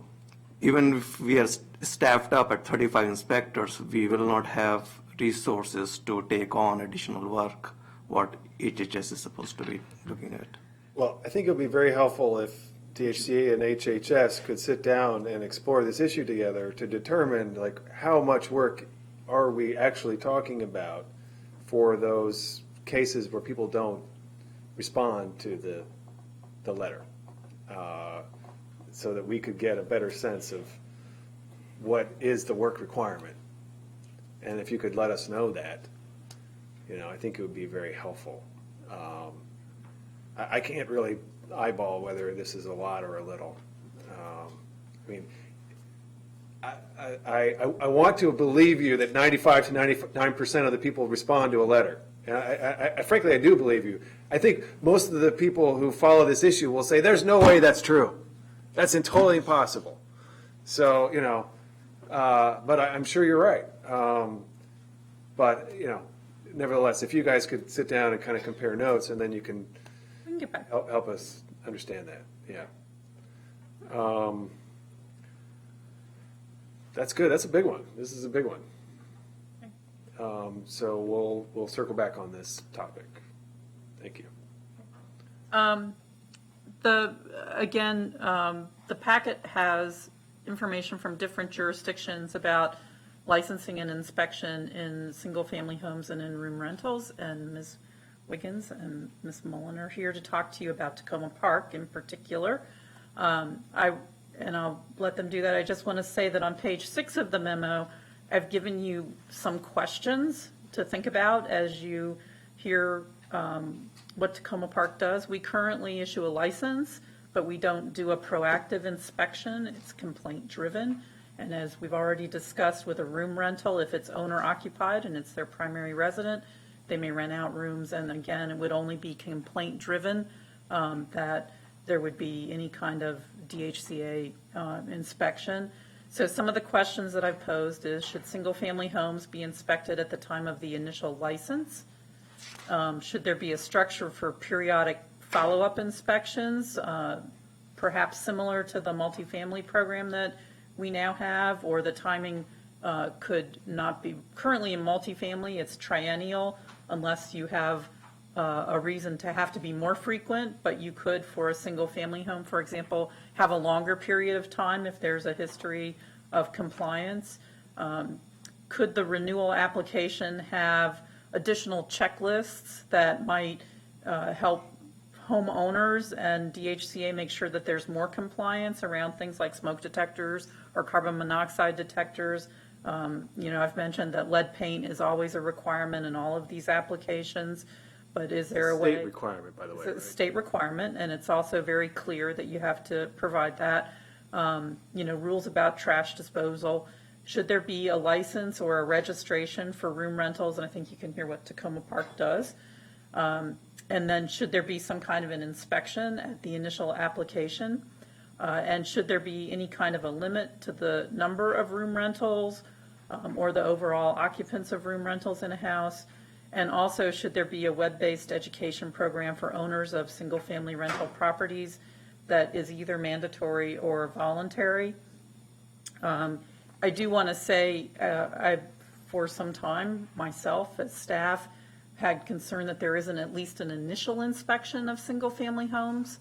even if we are staffed up at 35 inspectors, we will not have resources to take on additional work, what HHS is supposed to be looking at. Well, I think it would be very helpful if DHCA and HHS could sit down and explore this issue together to determine how much work are we actually talking about for those cases where people don't respond to the letter, so that we could get a better sense of what is the work requirement. And if you could let us know that, I think it would be very helpful. I can't really eyeball whether this is a lot or a little. I want to believe you that 95 to 99% of the people respond to a letter. And frankly, I do believe you. I think most of the people who follow this issue will say, there's no way that's true. That's totally impossible. So, but I'm sure you're right. But, nevertheless, if you guys could sit down and kind of compare notes, and then you can get back. help us understand that. Yeah. That's good. That's a big one. This is a big one. So we'll circle back on this topic. Thank you. The packet has information from different jurisdictions about licensing and inspection in single-family homes and in room rentals, and Ms. Wiggins and Ms. Mullen are here to talk to you about Tacoma Park in particular. I'll let them do that. I just want to say that on page 6 of the memo, I've given you some questions to think about as you hear what Tacoma Park does. We currently issue a license, but we don't do a proactive inspection. It's complaint-driven. And as we've already discussed with a room rental, if it's owner-occupied and it's their primary resident, they may rent out rooms. And again, it would only be complaint-driven that there would be any kind of DHCA inspection. So some of the questions that I've posed is, should single-family homes be inspected at the time of the initial license? Should there be a structure for periodic follow-up inspections, perhaps similar to the multifamily program that we now have, or the timing could not be? Currently in multifamily, it's triennial unless you have a reason to have to be more frequent, but you could, for a single-family home, for example, have a longer period of time if there's a history of compliance. Could the renewal application have additional checklists that might help homeowners and DHCA make sure that there's more compliance around things like smoke detectors or carbon monoxide detectors? I've mentioned that lead paint is always a requirement in all of these applications. But is there a way? State requirement, by the way. It's a state requirement, and it's also very clear that you have to provide that. Rules about trash disposal. Should there be a license or a registration for room rentals? And I think you can hear what Tacoma Park does. And then should there be some kind of an inspection at the initial application? And should there be any kind of a limit to the number of room rentals or the overall occupants of room rentals in a house? And also, should there be a web-based education program for owners of single-family rental properties that is either mandatory or voluntary? I do want to say, I've, for some time, myself as staff, had concern that there isn't at least an initial inspection of single-family homes.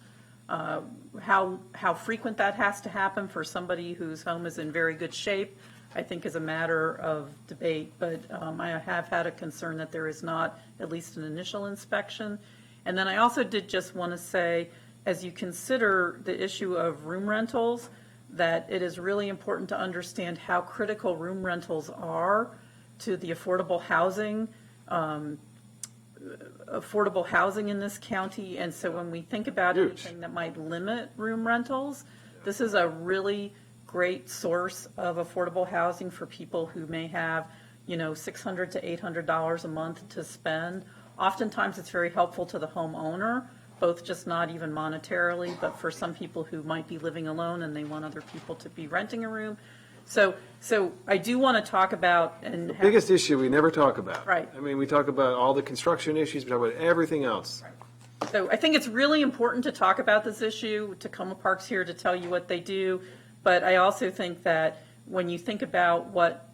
How frequent that has to happen for somebody whose home is in very good shape, I think is a matter of debate, but I have had a concern that there is not at least an initial inspection. And then I also did just want to say, as you consider the issue of room rentals, that it is really important to understand how critical room rentals are to the affordable housing in this county. And so when we think about anything that might limit room rentals, this is a really great source of affordable housing for people who may have, $600 to $800 a month to spend. Oftentimes it's very helpful to the homeowner, both just not even monetarily, but for some people who might be living alone and they want other people to be renting a room. So I do want to talk about the biggest issue we never talk about. Right. I mean, we talk about all the construction issues, we talk about everything else. Right. So I think it's really important to talk about this issue. Tacoma Park's here to tell you what they do, but I also think that when you think about what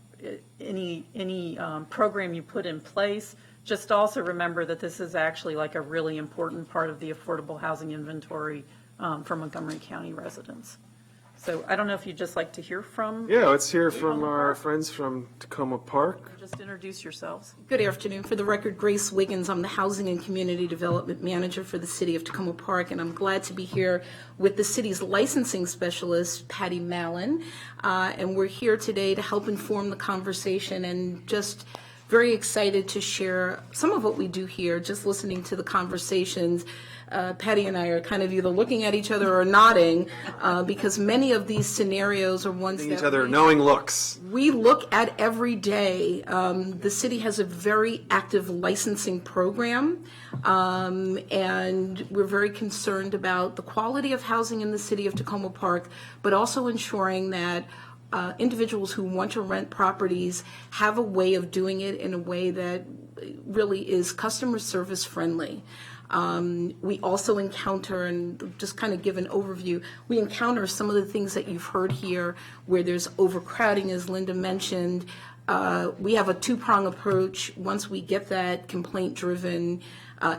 any program you put in place, just also remember that this is actually like a really important part of the affordable housing inventory for Montgomery County residents. So I don't know if you'd just like to hear from. Yeah, let's hear from our friends from Tacoma Park. Just introduce yourselves. Good afternoon. For the record, Grace Wiggins. I'm the Housing and Community Development Manager for the City of Tacoma Park, and I'm glad to be here with the city's licensing specialist, Patty Mallon. And we're here today to help inform the conversation and just very excited to share some of what we do here, just listening to the conversations. Patty and I are kind of either looking at each other or nodding because many of these scenarios are ones that each other knowing looks. We look at every day. The city has a very active licensing program, and we're very concerned about the quality of housing in the city of Tacoma Park, but also ensuring that individuals who want to rent properties have a way of doing it in a way that really is customer service friendly. We also encounter, and just kind of give an overview, we encounter some of the things that you've heard here where there's overcrowding, as Linda mentioned. We have a two-prong approach. Once we get that complaint-driven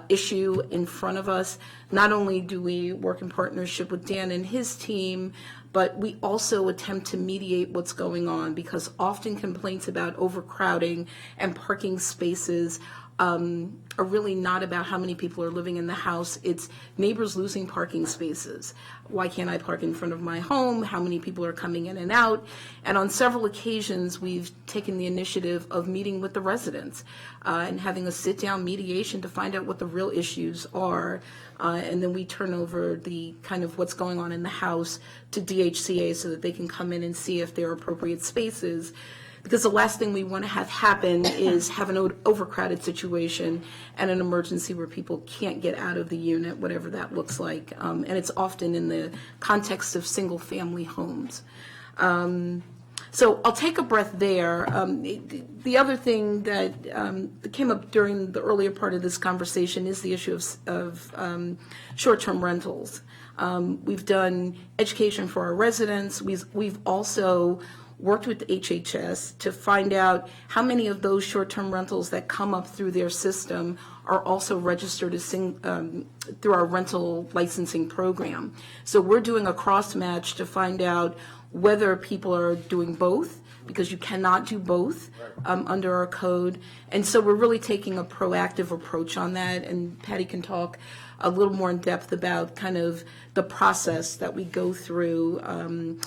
issue in front of us, not only do we work in partnership with Dan and his team, but we also attempt to mediate what's going on, because often complaints about overcrowding and parking spaces are really not about how many people are living in the house. It's neighbors losing parking spaces. Why can't I park in front of my home? How many people are coming in and out? And on several occasions, we've taken the initiative of meeting with the residents and having a sit-down mediation to find out what the real issues are. And then we turn over the kind of what's going on in the house to DHCA so that they can come in and see if there are appropriate spaces. Because the last thing we want to have happen is have an overcrowded situation and an emergency where people can't get out of the unit, whatever that looks like. And it's often in the context of single-family homes. So I'll take a breath there. The other thing that came up during the earlier part of this conversation is the issue of short-term rentals. We've done education for our residents. We've also worked with the HHS to find out how many of those short-term rentals that come up through their system are also registered as through our rental licensing program. So we're doing a cross-match to find out whether people are doing both, because you cannot do both under our code. And so we're really taking a proactive approach on that, and Patty can talk a little more in depth about kind of the process that we go through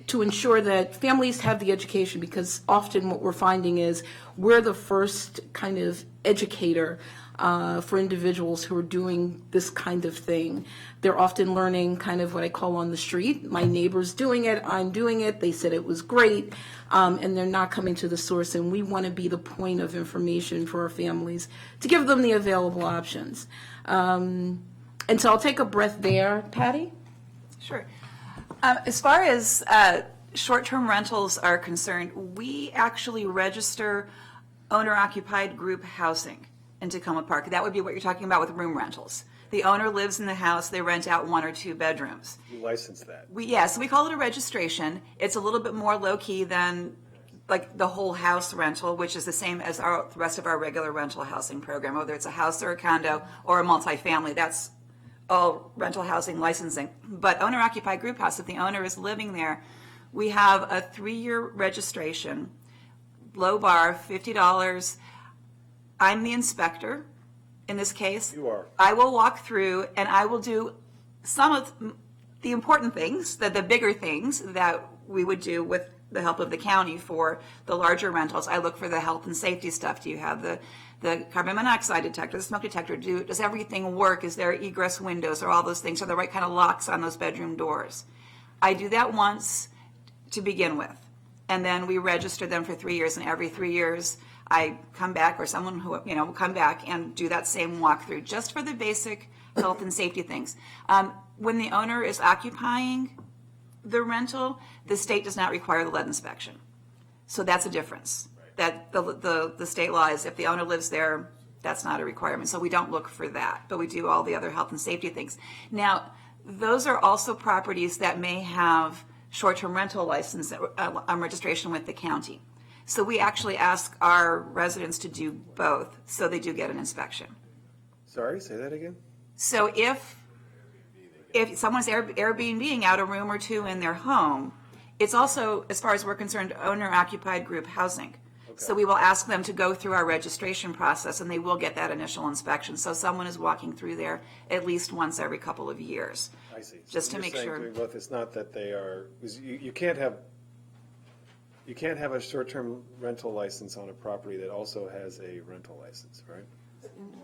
to ensure that families have the education, because often what we're finding is we're the first kind of educator for individuals who are doing this kind of thing. They're often learning kind of what I call on the street. My neighbor's doing it, I'm doing it, they said it was great, and they're not coming to the source, and we want to be the point of information for our families to give them the available options. And so I'll take a breath there. Patty? Sure. As far as short-term rentals are concerned, we actually register owner-occupied group housing in Tacoma Park. That would be what you're talking about with room rentals. The owner lives in the house, they rent out 1 or 2 bedrooms. You license that. So we call it a registration. It's a little bit more low-key than like the whole house rental, which is the same as the rest of our regular rental housing program, whether it's a house or a condo or a multifamily. That's all rental housing licensing. But owner-occupied group house, if the owner is living there, we have a 3-year registration, low bar, $50. I'm the inspector in this case. You are. I will walk through and I will do some of the important things, the bigger things that we would do with the help of the county for the larger rentals. I look for the health and safety stuff. Do you have the carbon monoxide detector, the smoke detector? Does everything work? Is there egress windows or all those things? Are the right kind of locks on those bedroom doors? I do that once to begin with. And then we register them for 3 years, and every 3 years I come back, or someone who, will come back and do that same walkthrough just for the basic health and safety things. When the owner is occupying the rental, the state does not require the lead inspection. So that's a difference. That the state law is if the owner lives there, that's not a requirement. So we don't look for that, but we do all the other health and safety things. Now, those are also properties that may have short-term rental license registration with the county. So we actually ask our residents to do both, so they do get an inspection. Sorry, say that again? So if someone's Airbnb-ing out a room or 2 in their home, it's also, as far as we're concerned, owner-occupied group housing. Okay. So we will ask them to go through our registration process, and they will get that initial inspection. So someone is walking through there at least once every couple of years. I see. Just so to make sure. Doing both. It's not that they are. You can't have a short-term rental license on a property that also has a rental license, right?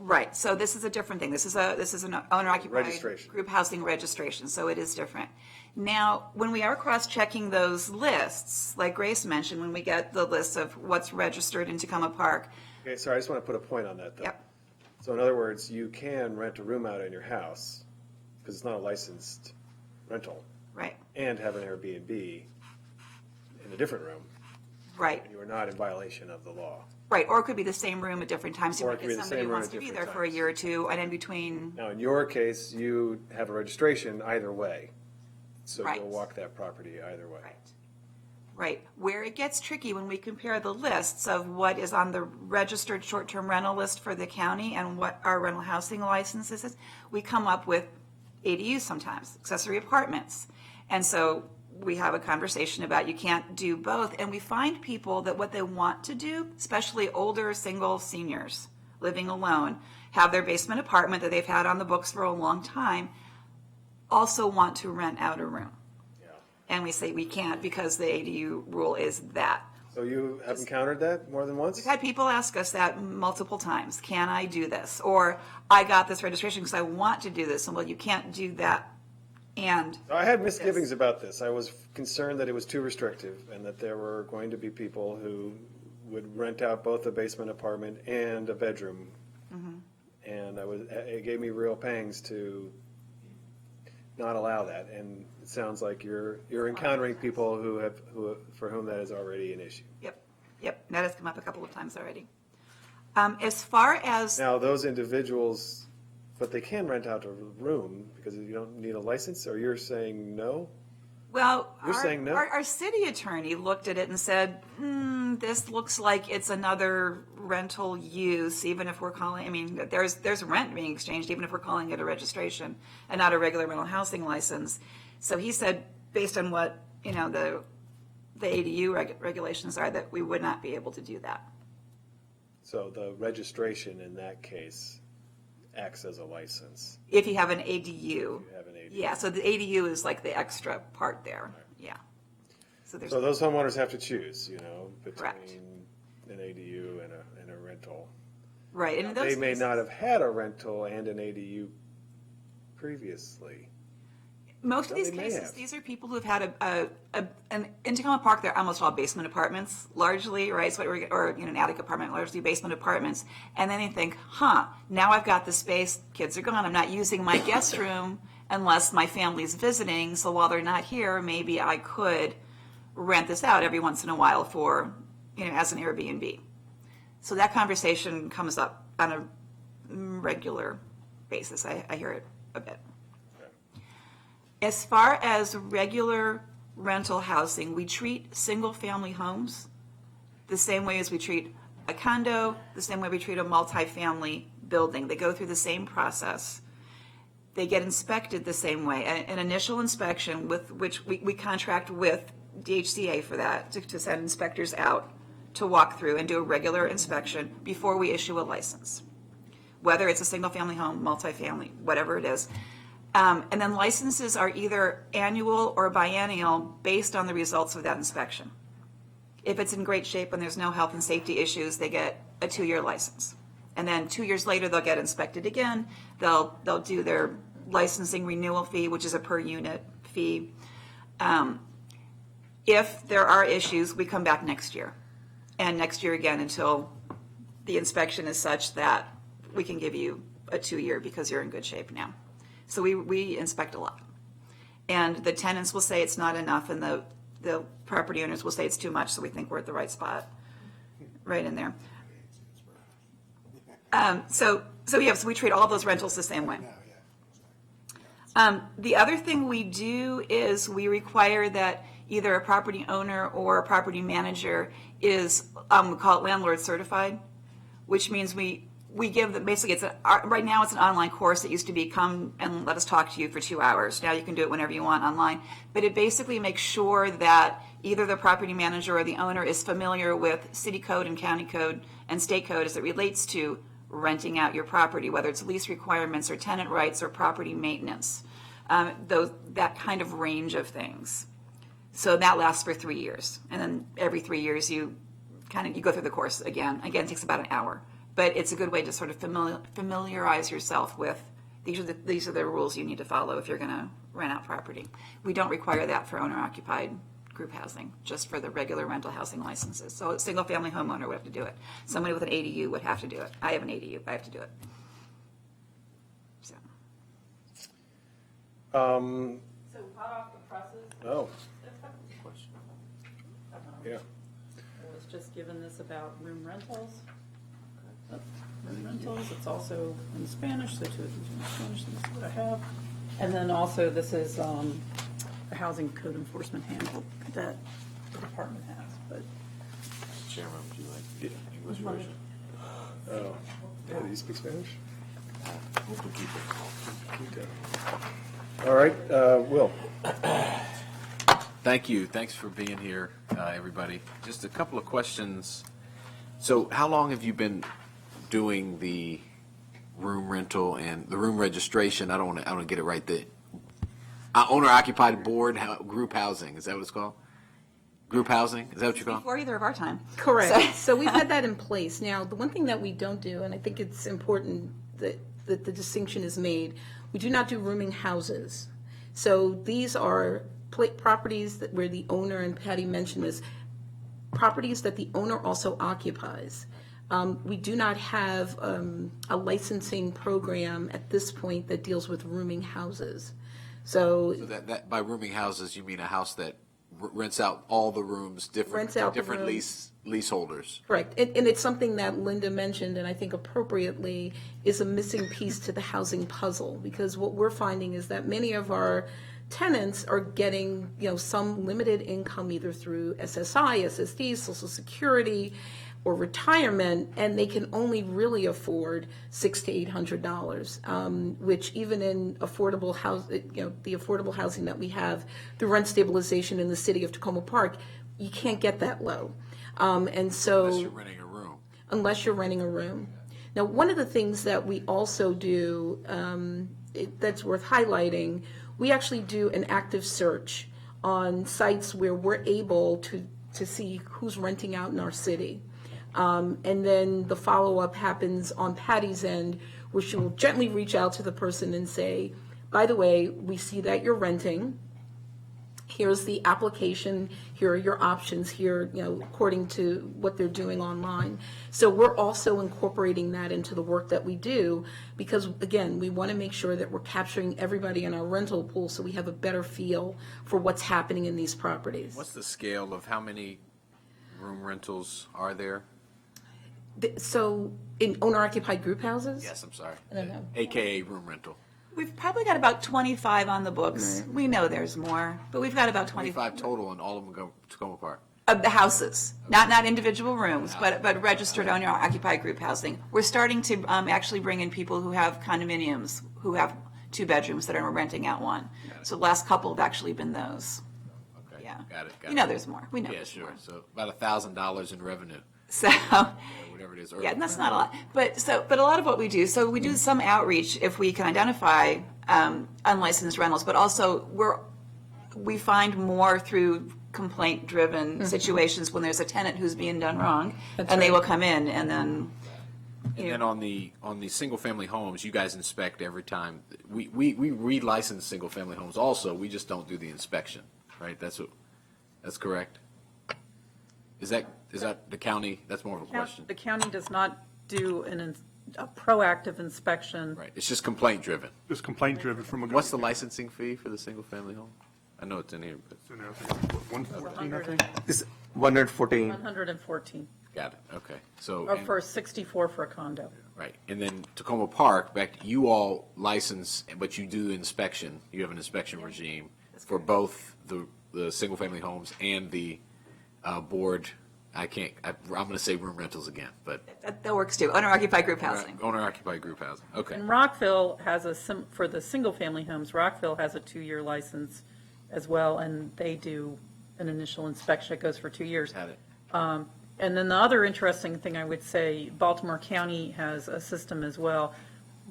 Right. So this is a different thing. This is an owner-occupied group housing registration. So it is different. Now, when we are cross-checking those lists, like Grace mentioned, when we get the list of what's registered in Tacoma Park. Okay. Sorry, I just want to put a point on that, though. Yep. So in other words, you can rent a room out in your house because it's not a licensed rental. Right. And have an Airbnb in a different room. Right. And you are not in violation of the law. Right, or it could be the same room at different times. You Or might it could get be the somebody same who room wants at to be there different for a times. year or 2, and in between. Now, in your case, you have a registration either way. So Right. you'll walk that property either way. Right. Where it gets tricky when we compare the lists of what is on the registered short-term rental list for the county and what our rental housing licenses is, we come up with ADUs sometimes, accessory apartments. And so we have a conversation about you can't do both. And we find people that what they want to do, especially older single seniors living alone, have their basement apartment that they've had on the books for a long time, also want to rent out a room. And we say we can't because the ADU rule is that. So you have encountered that more than once? We've had people ask us that multiple times. Can I do this? Or I got this registration because I want to do this. And well, you can't do that. And I had misgivings about this. I was concerned that it was too restrictive and that there were going to be people who would rent out both a basement apartment and a bedroom. Mm-hmm. And it gave me real pangs to not allow that. And it sounds like you're encountering people for whom that is already an issue. Yep, that has come up a couple of times already. As far as now, those individuals, but they can rent out a room because you don't need a license. Or you're saying no? Well, You're saying no? Our city attorney looked at it and said, this looks like it's another rental use, even if we're calling, I mean, there's rent being exchanged, even if we're calling it a registration and not a regular rental housing license. So he said, based on what, the ADU regulations are, that we would not be able to do that. So the registration in that case acts as a license. If you have an ADU. If you have an ADU. Yeah, so the ADU is like the extra part there. Right. Yeah. So those homeowners have to choose, between Correct. an ADU and a rental. Right. And they may not have had a rental and an ADU previously. Most of these cases, these are people who have had in Tacoma Park, they're almost all basement apartments, largely, right? So or an attic apartment, largely basement apartments. And then they think, now I've got the space, kids are gone, I'm not using my guest room unless my family's visiting. So while they're not here, maybe I could rent this out every once in a while for, as an Airbnb. So that conversation comes up on a regular basis. I hear it a bit. As far as regular rental housing, we treat single-family homes the same way as we treat a condo, the same way we treat a multifamily building. They go through the same process. They get inspected the same way. An initial inspection, with which we contract with DHCA for that, to send inspectors out to walk through and do a regular inspection before we issue a license, whether it's a single-family home, multifamily, whatever it is. And then licenses are either annual or biennial based on the results of that inspection. If it's in great shape and there's no health and safety issues, they get a 2-year license. And then 2 years later, they'll get inspected again. They'll do their licensing renewal fee, which is a per unit fee. If there are issues, we come back next year. And next year again until the inspection is such that we can give you a 2-year because you're in good shape now. So we inspect a lot. And the tenants will say it's not enough, and the property owners will say it's too much, so we think we're at the right spot, right in there. So we treat all those rentals the same way. The other thing we do is we require that either a property owner or a property manager is, we call it landlord certified, which means we give them, basically right now it's an online course. It used to be come and let us talk to you for 2 hours. Now you can do it whenever you want online. But it basically makes sure that either the property manager or the owner is familiar with city code and county code and state code as it relates to renting out your property, whether it's lease requirements or tenant rights or property maintenance, that kind of range of things. So that lasts for 3 years. And then every 3 years you go through the course again. Again, it takes about an hour. But it's a good way to sort of familiarize yourself with these are the rules you need to follow if you're going to rent out property. We don't require that for owner-occupied group housing, just for the regular rental housing licenses. So a single-family homeowner would have to do it. Somebody with an ADU would have to do it. I have an ADU. I have to do it. So hot off the presses. Oh. Yeah. I was just given this about room rentals. Room rentals, it's also in Spanish, so two of these are in Spanish, this is what I have. And then also this is the housing code enforcement handbook that the department has, but. Chairman, would you like the English version? Oh, yeah, do you speak Spanish? All right, Will. Thank you. Thanks for being here, everybody. Just a couple of questions. So how long have you been doing the room rental and the room registration? I don't want to get it right. The owner-occupied board group housing, is that what it's called? Group housing? Is that what you call it? before either of our time. Correct. So we've had that in place. Now, the one thing that we don't do, and I think it's important that the distinction is made, we do not do rooming houses. So these are properties where the owner, and Patty mentioned this, properties that the owner also occupies. We do not have a licensing program at this point that deals with rooming houses. So that by rooming houses, you mean a house that rents out all the rooms, different leaseholders. Correct. And it's something that Linda mentioned, and I think appropriately, is a missing piece to the housing puzzle, because what we're finding is that many of our tenants are getting, some limited income either through SSI, SSD, Social Security, or retirement, and they can only really afford $600 to $800, which even in affordable house, the affordable housing that we have, the rent stabilization in the city of Tacoma Park, you can't get that low. And so Unless you're renting a room. Unless you're renting a room. Now, one of the things that we also do that's worth highlighting, we actually do an active search on sites where we're able to see who's renting out in our city. And then the follow-up happens on Patty's end, where she will gently reach out to the person and say, by the way, we see that you're renting, here's the application, here are your options, here, according to what they're doing online. So we're also incorporating that into the work that we do, because again, we want to make sure that we're capturing everybody in our rental pool so we have a better feel for what's happening in these properties. What's the scale of how many room rentals are there? So in owner-occupied group houses? Yes, I'm sorry. I don't know. AKA room rental. We've probably got about 25 on the books. We know there's more, but we've got about 25 total, and all of them go to Tacoma Park. of the houses, not individual rooms, but registered owner-occupied group housing. We're starting to actually bring in people who have condominiums, who have 2 bedrooms that are renting out 1. So the last couple have actually been those. Okay, Yeah. got it. You know there's more. We know Yeah, there's sure. more. So about $1,000 in revenue, So, whatever it is. yeah, that's not a lot. But a lot of what we do, so we do some outreach if we can identify unlicensed rentals, but also we find more through complaint-driven situations when there's a tenant who's being done wrong, and they will come in and then. And then on the single-family homes, you guys inspect every time. We relicense single-family homes also, we just don't do the inspection, right? That's correct? Is that the county, that's more of a question? The county does not do a proactive inspection. Right, it's just complaint-driven. Just complaint-driven from a. What's the licensing fee for the single-family home? I know it's in here, but, 114, I think? It's 114. 114, got it, okay. So, or for 64 for a condo. right, and then Tacoma Park, you all license, but you do inspection, you have an inspection regime for both the single-family homes and the board, I'm going to say room rentals again, but. That works too, owner-occupied group housing. Owner-occupied group housing, okay. And Rockville has for the single-family homes, Rockville has a 2-year license as well, and they do an initial inspection. It goes for 2 years. Had it. And then the other interesting thing I would say, Baltimore County has a system as well.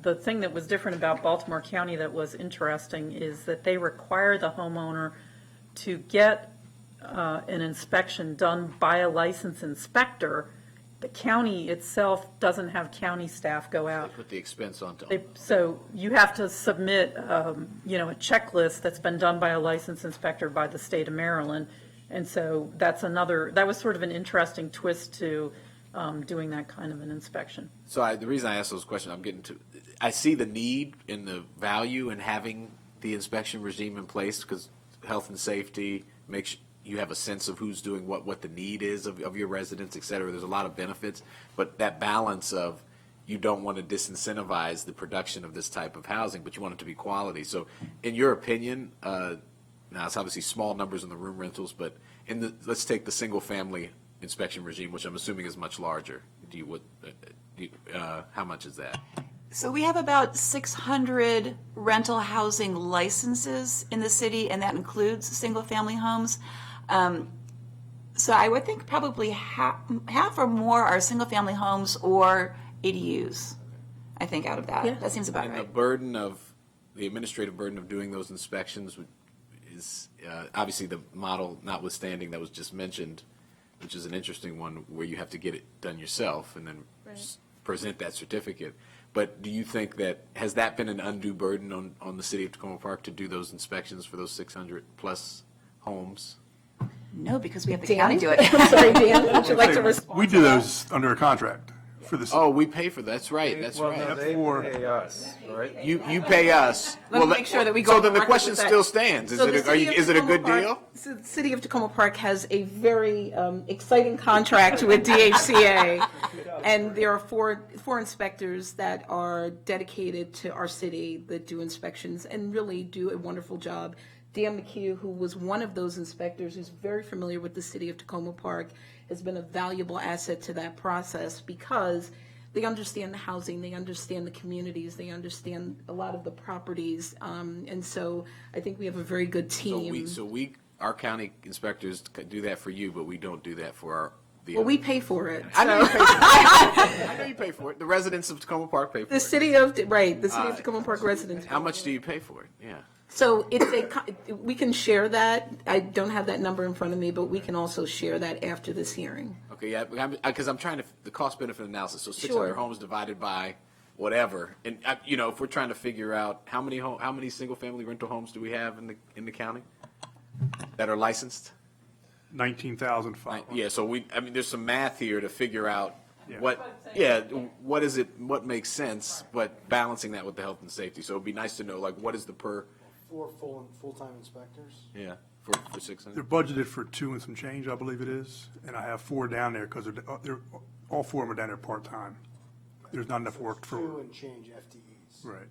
The thing that was different about Baltimore County that was interesting is that they require the homeowner to get an inspection done by a licensed inspector. The county itself doesn't have county staff go out. They put the expense onto. So you have to submit, a checklist that's been done by a licensed inspector by the state of Maryland. And so that was sort of an interesting twist to doing that kind of an inspection. So the reason I ask those questions, I see the need and the value in having the inspection regime in place, because health and safety makes you have a sense of who's doing what the need is of your residents, et cetera. There's a lot of benefits, but that balance of you don't want to disincentivize the production of this type of housing, but you want it to be quality. So in your opinion, now it's obviously small numbers in the room rentals, but let's take the single family inspection regime, which I'm assuming is much larger. How much is that? So we have about 600 rental housing licenses in the city, and that includes single-family homes. So I would think probably half or more are single-family homes or ADUs, I think, out of that. Yeah. That seems about And right. the administrative burden of doing those inspections is obviously the model notwithstanding that was just mentioned, which is an interesting one where you have to get it done yourself and then present that certificate. But do you think has that been an undue burden on the city of Tacoma Park to do those inspections for those 600 plus homes? No, because we have the Dan? county do it. I'm sorry, Dan, would you like to respond? We do those under a contract for the. Oh, we pay for that. That's right. That's Well, right. no, they For- pay us, right? You pay us. Let me make sure that we go So on then the record question with that. still stands. Is So the city of is it a Tacoma good Park- deal? So the city of Tacoma Park has a very exciting contract with DHCA, and there are four inspectors that are dedicated to our city that do inspections and really do a wonderful job. Dan McHugh, who was one of those inspectors, who's very familiar with the city of Tacoma Park, has been a valuable asset to that process because they understand the housing, they understand the communities, they understand a lot of the properties, and so I think we have a very good team. Our county inspectors do that for you, but we don't do that for Well, we pay for it. I know you pay for it. I know you pay for it. The residents of Tacoma Park pay for The it. city of Tacoma Park residents. How much do you pay for it? Yeah. So we can share that. I don't have that number in front of me, but we can also share that after this hearing. Okay, yeah, because I'm trying the cost-benefit analysis, so 600 Sure. homes divided by whatever. And, if we're trying to figure out how many single-family rental homes do we have in the county? that are licensed? 19,500. Yeah, so there's some math here to figure out Yeah. what is it, what makes sense, but balancing that with the health and safety. So it'd be nice to know, like, what is the per, 4 full-time inspectors. yeah, for 600? They're budgeted for 2 and some change, I believe it is, and I have 4 down there because they're all 4 of them are down there part-time. There's not enough work 2 for, and change FTEs. right.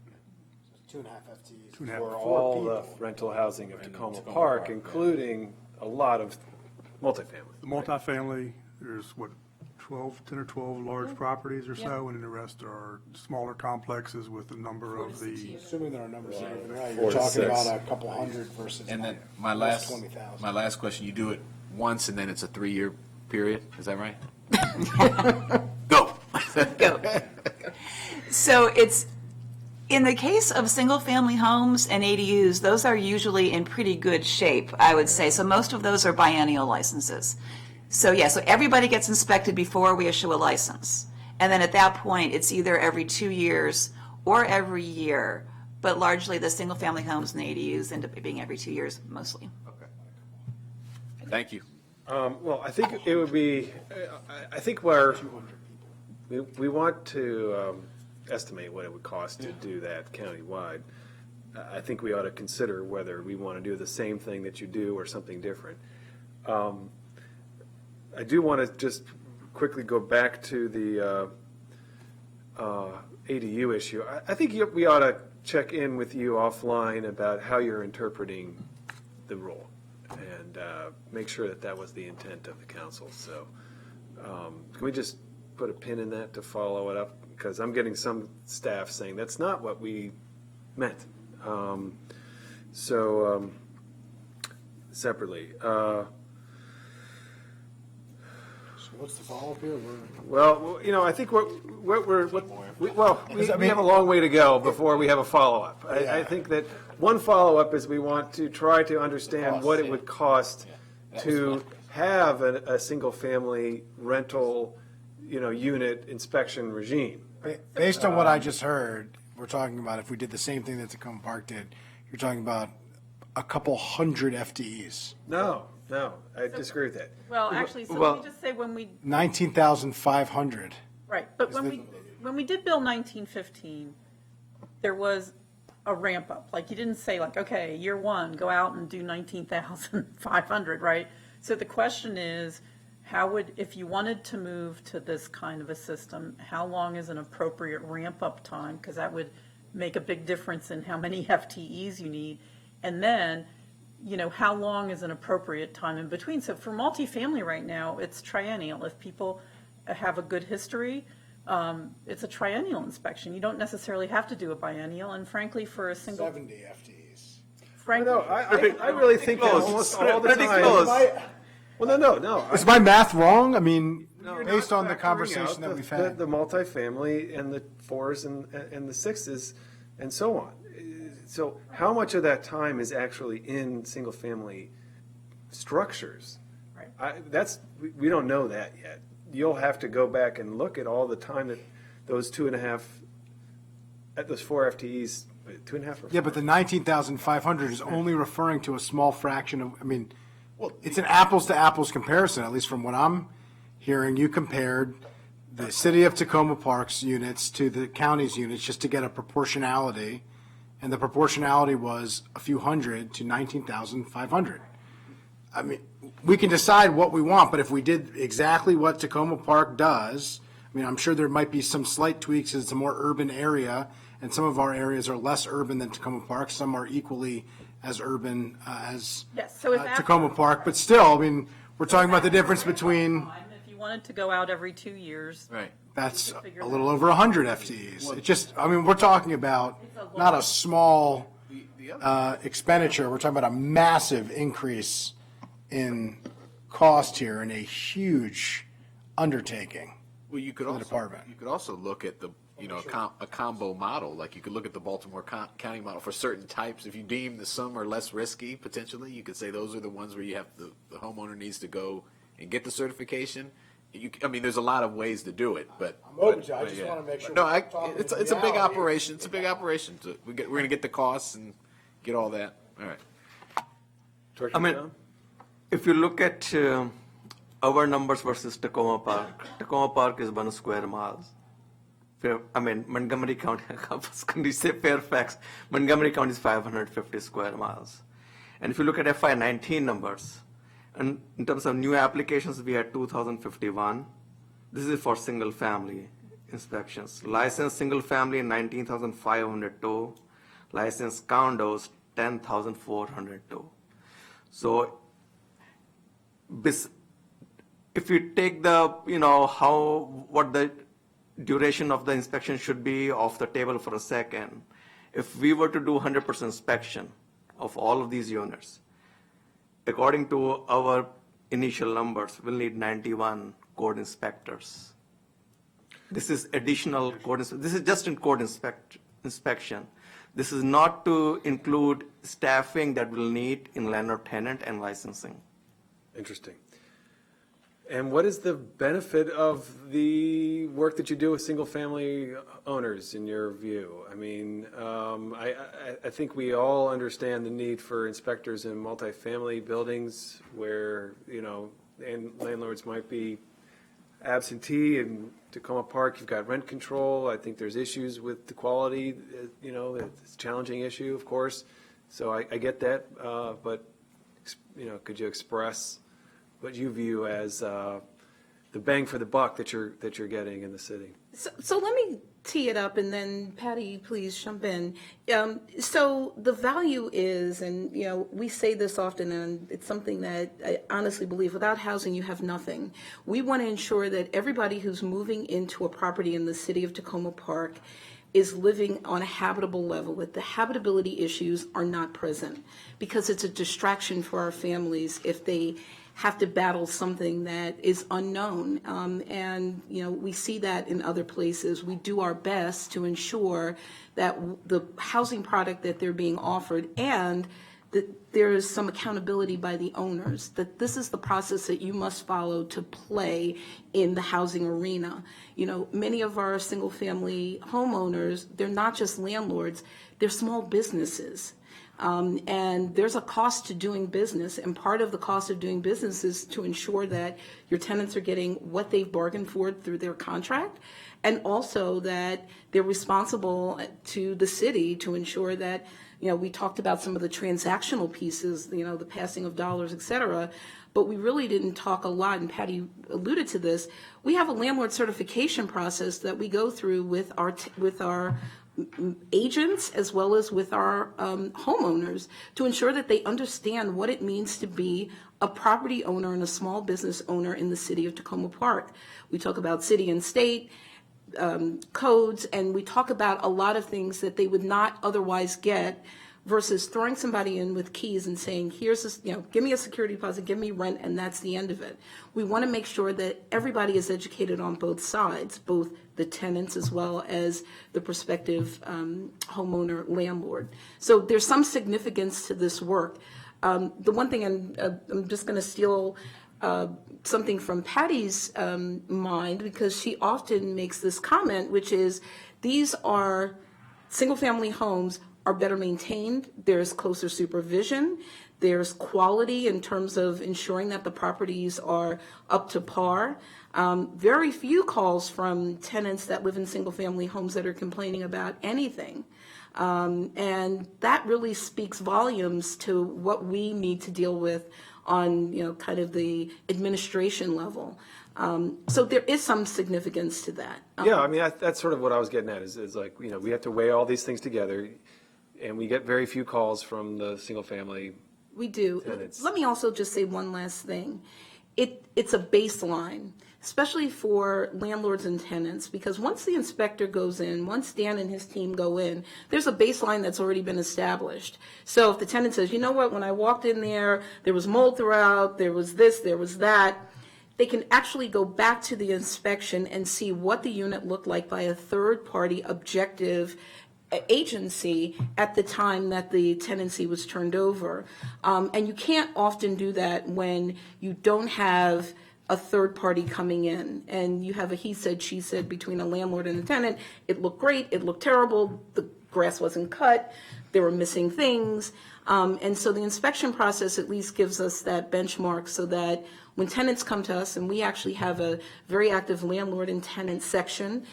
2.5 FTEs. 2.5. For Four all the people. rental housing of Tacoma Tacoma Park, Park, yeah. including a lot of multifamily. The multifamily, there's 10 or 12 large properties or so, and then the rest are smaller complexes with a number of the, Assuming there are numbers that are even right, 4 you're to talking 6. about a couple hundred versus. And then my almost last 20,000. my last question, you do it once and then it's a 3-year period, is that right? Go. Go. So it's, in the case of single-family homes and ADUs, those are usually in pretty good shape, I would say. So most of those are biennial licenses. So yeah, so everybody gets inspected before we issue a license. And then at that point, it's either every 2 years or every year. But largely, the single-family homes and the ADUs end up being every 2 years, mostly. Thank you. Well, I think it would be, I think where we want to estimate what it would cost to do that countywide. I think we ought to consider whether we want to do the same thing that you do or something different. I do want to just quickly go back to the ADU issue. I think we ought to check in with you offline about how you're interpreting the rule and make sure that that was the intent of the council. So can we just put a pin in that to follow it up? Because I'm getting some staff saying that's not what we meant. Separately. So what's the follow-up here? Well, I think we have a long way to go before we have a follow-up. I think that one follow-up is we want to try to understand what it would cost to have a single-family rental, unit inspection regime. Based on what I just heard, we're talking about if we did the same thing that Tacoma Park did, you're talking about a couple hundred FTEs. No, I disagree with that. Well, actually, so let me just say when we, 19,500. right, but when we did Bill 1915, there was a ramp up. Like, you didn't say like, okay, year 1, go out and do 19,500, right? So the question is, if you wanted to move to this kind of a system, how long is an appropriate ramp up time? Because that would make a big difference in how many FTEs you need. And then, how long is an appropriate time in between? So for multifamily right now, it's triennial. If people have a good history, it's a triennial inspection. You don't necessarily have to do a biennial. And frankly, for a single. 70 FTEs. Frankly, No, I really think that almost all the time. Well, no. Is my math wrong? I mean, You're based not on the factoring conversation out that we've had. The multifamily and the 4s and the 6s and so on. So how much of that time is actually in single-family structures? Right. We don't know that yet. You'll have to go back and look at all the time that those 2.5, at those 4 FTEs, 2.5 or 4? Yeah, but the 19,500 is only referring to a small fraction of, it's an apples to apples comparison, at least from what I'm hearing. You compared the city of Tacoma Park's units to the county's units just to get a proportionality, and the proportionality was a few hundred to 19,500. We can decide what we want, but if we did exactly what Tacoma Park does, I'm sure there might be some slight tweaks as it's a more urban area, and some of our areas are less urban than Tacoma Park. Some are equally as urban as Yes, so if Tacoma Park, but still, we're talking about the difference between, if you wanted to go out every 2 years, Right. that's a little over 100 FTEs. It just, we're talking about not a small expenditure, we're talking about a massive increase in cost here and a huge undertaking. Well, you could the department. also look at the a combo model. Like you could look at the Baltimore County model for certain types. If you deem that some are less risky, potentially, you could say those are the ones where you have the homeowner needs to go and get the certification. There's a lot of ways to do it, but I'm open to it. I just want to make sure. No, we're talking it's a big reality. operation. It's a big operation. We're going to get the costs and get all that. All right. Director Brown? If you look at our numbers versus Tacoma Park is 1 square miles. Montgomery County, I was going to say Fairfax, Montgomery County is 550 square miles. And if you look at FY19 numbers, and in terms of new applications, we had 2,051. This is for single family inspections. Licensed single family, 19,502. Licensed condos, 10,402. So if you take what the duration of the inspection should be off the table for a second, if we were to do 100% inspection of all of these units, according to our initial numbers, we'll need 91 code inspectors. This is additional code. This is just in code inspection. This is not to include staffing that we'll need in landlord tenant and licensing. Interesting. And what is the benefit of the work that you do with single-family owners, in your view? I mean, I think we all understand the need for inspectors in multifamily buildings where, and landlords might be absentee. In Tacoma Park, you've got rent control. I think there's issues with the quality. It's a challenging issue, of course. So I get that. But could you express what you view as the bang for the buck that you're getting in the city? So let me tee it up, and then Patty, please jump in. So the value is, and we say this often, and it's something that I honestly believe, without housing, you have nothing. We want to ensure that everybody who's moving into a property in the city of Tacoma Park is living on a habitable level, that the habitability issues are not present, because it's a distraction for our families if they have to battle something that is unknown. And we see that in other places. We do our best to ensure that the housing product that they're being offered, and that there is some accountability by the owners, that this is the process that you must follow to play in the housing arena. Many of our single family homeowners, they're not just landlords, they're small businesses. And there's a cost to doing business, and part of the cost of doing business is to ensure that your tenants are getting what they've bargained for through their contract, and also that they're responsible to the city to ensure that, we talked about some of the transactional pieces, the passing of dollars, et cetera, but we really didn't talk a lot, and Patty alluded to this. We have a landlord certification process that we go through with our agents as well as with our homeowners to ensure that they understand what it means to be a property owner and a small business owner in the city of Tacoma Park. We talk about city and state codes, and we talk about a lot of things that they would not otherwise get, versus throwing somebody in with keys and saying, here's this, give me a security deposit, give me rent, and that's the end of it. We want to make sure that everybody is educated on both sides, both the tenants as well as the prospective homeowner landlord. So there's some significance to this work. The one thing, I'm just going to steal something from Patty's mind, because she often makes this comment, which is these are single-family homes are better maintained, there's closer supervision, there's quality in terms of ensuring that the properties are up to par. Very few calls from tenants that live in single-family homes that are complaining about anything. And that really speaks volumes to what we need to deal with on, kind of the administration level. So there is some significance to that. Yeah, I mean, that's sort of what I was getting at, is like, we have to weigh all these things together, and we get very few calls from the single-family. We do. tenants. Let me also just say one last thing. It's a baseline, especially for landlords and tenants, because once the inspector goes in, once Dan and his team go in, there's a baseline that's already been established. So if the tenant says, you know what, when I walked in there was mold throughout, there was this, there was that, they can actually go back to the inspection and see what the unit looked like by a third-party objective agency at the time that the tenancy was turned over. And you can't often do that when you don't have a third party coming in and you have a he said, she said between a landlord and a tenant. It looked great, it looked terrible, the grass wasn't cut, there were missing things. And so the inspection process at least gives us that benchmark so that when tenants come to us, and we actually have a very active landlord and tenant section,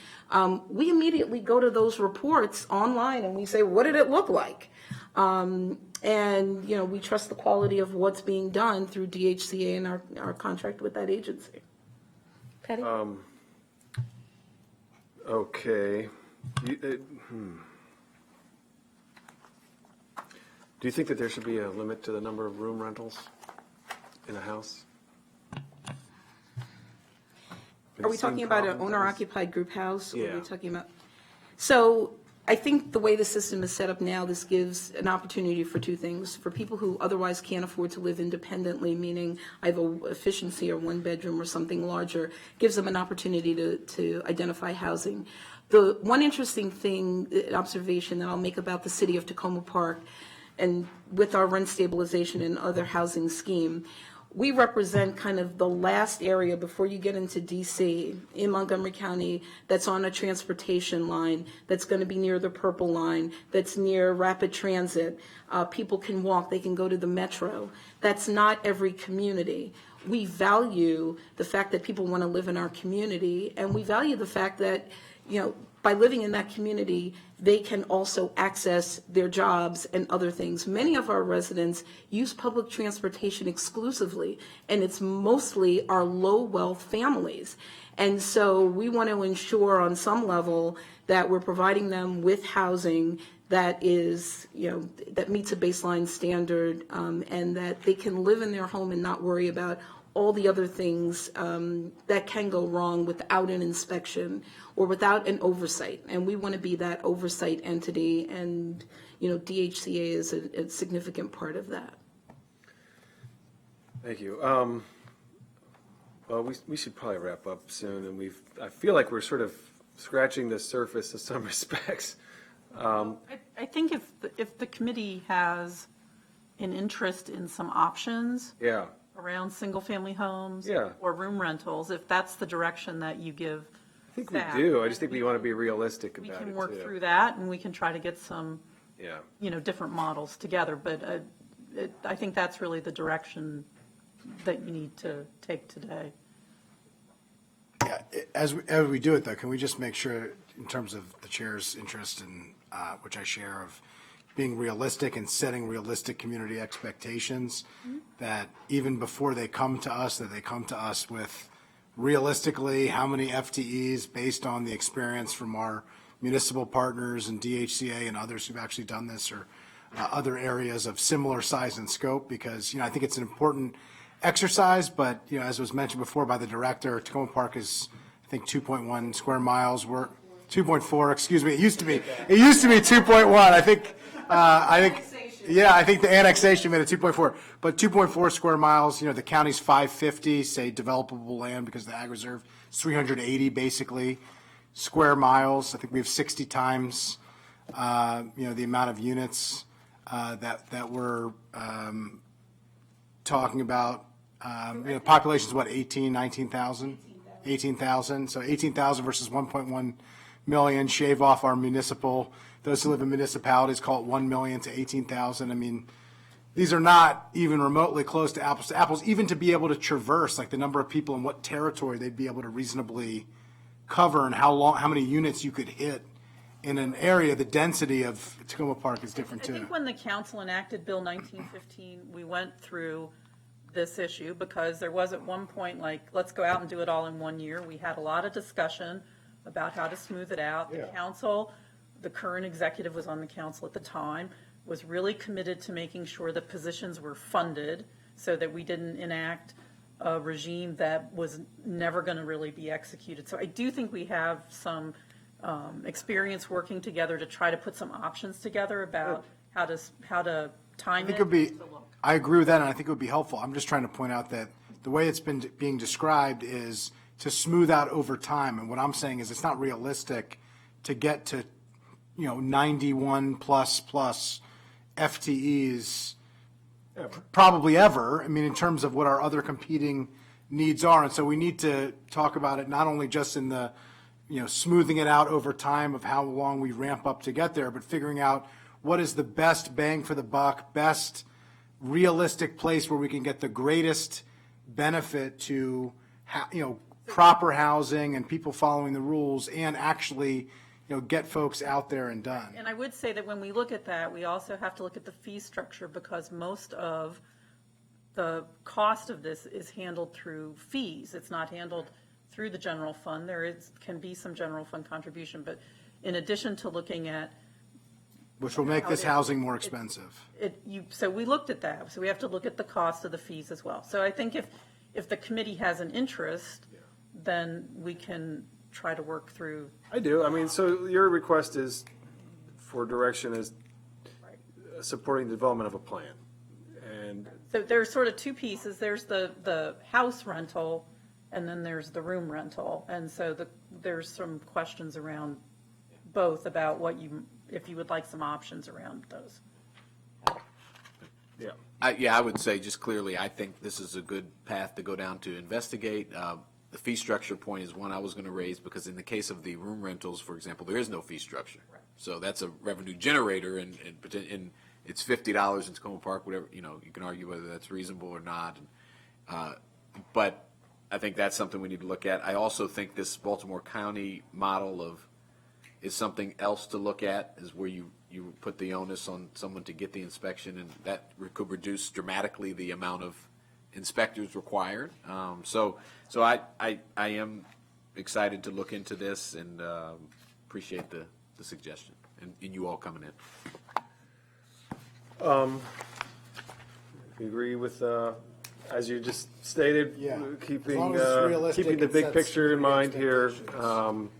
we immediately go to those reports online and we say, what did it look like? And, you know, we trust the quality of what's being done through DHCA and our contract with that agency. Patty? Okay. Do you think that there should be a limit to the number of room rentals in a house? Are we talking about an owner-occupied group house? Or are Yeah. we talking about? So I think the way the system is set up now, this gives an opportunity for two things. For people who otherwise can't afford to live independently, meaning I have a efficiency or one bedroom or something larger, gives them an opportunity to identify housing. The one interesting thing, observation that I'll make about the city of Tacoma Park, and with our rent stabilization and other housing scheme, we represent kind of the last area before you get into DC in Montgomery County that's on a transportation line, that's going to be near the Purple Line, that's near rapid transit. People can walk, they can go to the metro. That's not every community. We value the fact that people want to live in our community, and we value the fact that, you know, by living in that community, they can also access their jobs and other things. Many of our residents use public transportation exclusively, and it's mostly our low-wealth families. And so we want to ensure on some level that we're providing them with housing that is, you know, that meets a baseline standard, and that they can live in their home and not worry about all the other things that can go wrong without an inspection or without an oversight. And we want to be that oversight entity, and, you know, DHCA is a significant part of that. Thank you. Well, we should probably wrap up soon, and I feel like we're sort of scratching the surface in some respects. I think if the committee has an interest in some options. Yeah. Around single-family homes. Yeah. Or room rentals, if that's the direction that you give I think staff, we do. I just think we want to be realistic about it, we can work too. through that, and we can try to get some, Yeah. you know, different models together. But I think that's really the direction that you need to take today. Yeah, as we do it, though, can we just make sure, in terms of the chair's interest in, which I share, of being realistic and setting realistic community expectations, that even before they come to us, that they come to us with realistically how many FTEs based on the experience from our municipal partners and DHCA and others who've actually done this, or other areas of similar size and scope, because, you know, I think it's an important exercise, but, you know, as was mentioned before by the director, Tacoma Park is, I think, 2.1 square miles. We're 2.4, excuse me. It used to be 2.1. I think the annexation made it 2.4, but 2.4 square miles. You know, the county's 550, say, developable land, because the ag reserve is 380 basically square miles. I think we have 60 times, you know, the amount of units that we're talking about. You know, population's what, 19,000? 18,000. So 18,000 versus 1.1 million. Shave off our municipal. Those who live in municipalities, call it 1 million to 18,000. I mean, these are not even remotely close to apples, even to be able to traverse, like the number of people and what territory they'd be able to reasonably cover, and how many units you could hit in an area. The density of Tacoma Park is different too. I think when the council enacted Bill 1915, we went through this issue because there was at one point, like, let's go out and do it all in 1 year. We had a lot of discussion about how to smooth it out. The council, the current executive was on the council at the time, was really committed to making sure that positions were funded so that we didn't enact a regime that was never going to really be executed. So I do think we have some experience working together to try to put some options together about how to time it. I agree with that, and I think it would be helpful. I'm just trying to point out that the way it's been being described is to smooth out over time. And what I'm saying is it's not realistic to get to, you know, 91 plus FTEs probably ever. I mean, in terms of what our other competing needs are. And so we need to talk about it not only just in the, you know, smoothing it out over time of how long we ramp up to get there, but figuring out what is the best bang for the buck, best realistic place where we can get the greatest benefit to, proper housing and people following the rules, and actually, get folks out there and done. And I would say that when we look at that, we also have to look at the fee structure, because most of the cost of this is handled through fees. It's not handled through the general fund. Can be some general fund contribution, but in addition to looking at Which will make this housing more expensive. so we looked at that. So we have to look at the cost of the fees as well. So I think if the committee has an interest, then we can try to work through. I do. I mean, so your request is for direction is supporting the development of a plan. And So there's sort of two pieces. There's the house rental, and then there's the room rental. And so there's some questions around both about if you would like some options around those. yeah. I would say just clearly, I think this is a good path to go down to investigate. The fee structure point is one I was going to raise, because in the case of the room rentals, for example, there is no fee structure. So that's a revenue generator, and it's $50 in Tacoma Park, whatever, you can argue whether that's reasonable or not. But I think that's something we need to look at. I also think this Baltimore County model is something else to look at, is where you put the onus on someone to get the inspection, and that could reduce dramatically the amount of inspectors required. So I am excited to look into this, and appreciate the suggestion and you all coming in. We agree with, as you just stated, Yeah. keeping As long as it's realistic keeping the and big sets picture in mind here. expectations.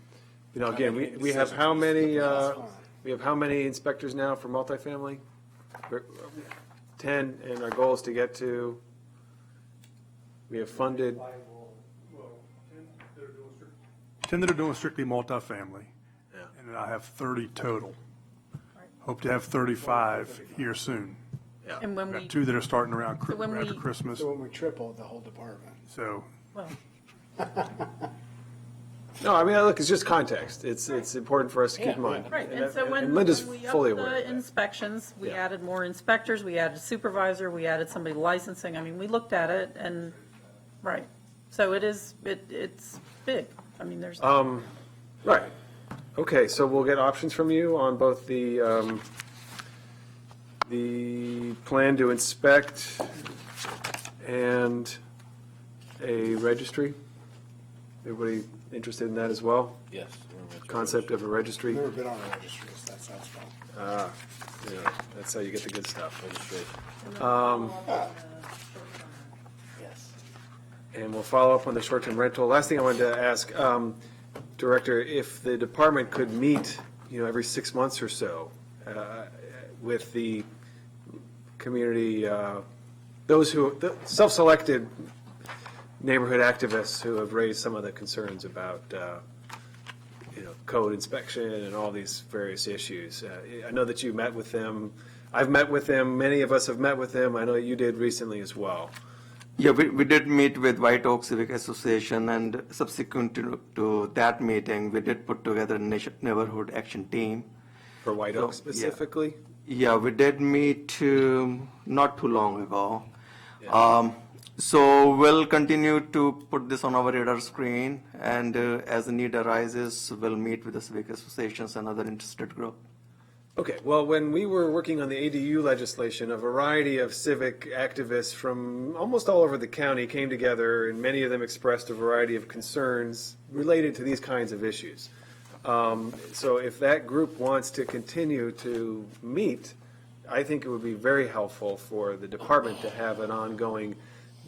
Again, we have how many, inspectors now for multifamily? 10, and our goal is to get to, we have funded, 10 that are doing strictly multifamily. Yeah. And then I have 30 total. Hope to have 35 here soon. And when we, Got 2 that are starting around So when after we- Christmas, So when we triple the whole department. so. well, no, I mean, look, it's just context. It's important for us to keep in mind. right, and so when Linda's we fully upped aware of the that. inspections, we Yeah. added more inspectors, we added a supervisor, we added somebody licensing. I mean, we looked at it, and, right. So it's big. I mean, there's. Right. Okay, so we'll get options from you on both the plan to inspect and a registry. Everybody interested in that as well? Yes. Concept of a registry? Never been on a registry, so that sounds fun. Yeah, that's how you get the good stuff. Yes. And we'll follow up on the short-term rental. Last thing I wanted to ask, Director, if the department could meet, every 6 months or so with the community, the self-selected neighborhood activists who have raised some of the concerns about, code inspection and all these various issues. I know that you met with them. I've met with them. Many of us have met with them. I know you did recently as well. Yeah, we did meet with White Oak Civic Association, and subsequent to that meeting, we did put together a neighborhood action team. For White Oak specifically? Yeah, we did meet not too long ago. So we'll continue to put this on our radar screen, and as the need arises, we'll meet with the civic associations and other interested groups. Okay, well, when we were working on the ADU legislation, a variety of civic activists from almost all over the county came together, and many of them expressed a variety of concerns related to these kinds of issues. So if that group wants to continue to meet, I think it would be very helpful for the department to have an ongoing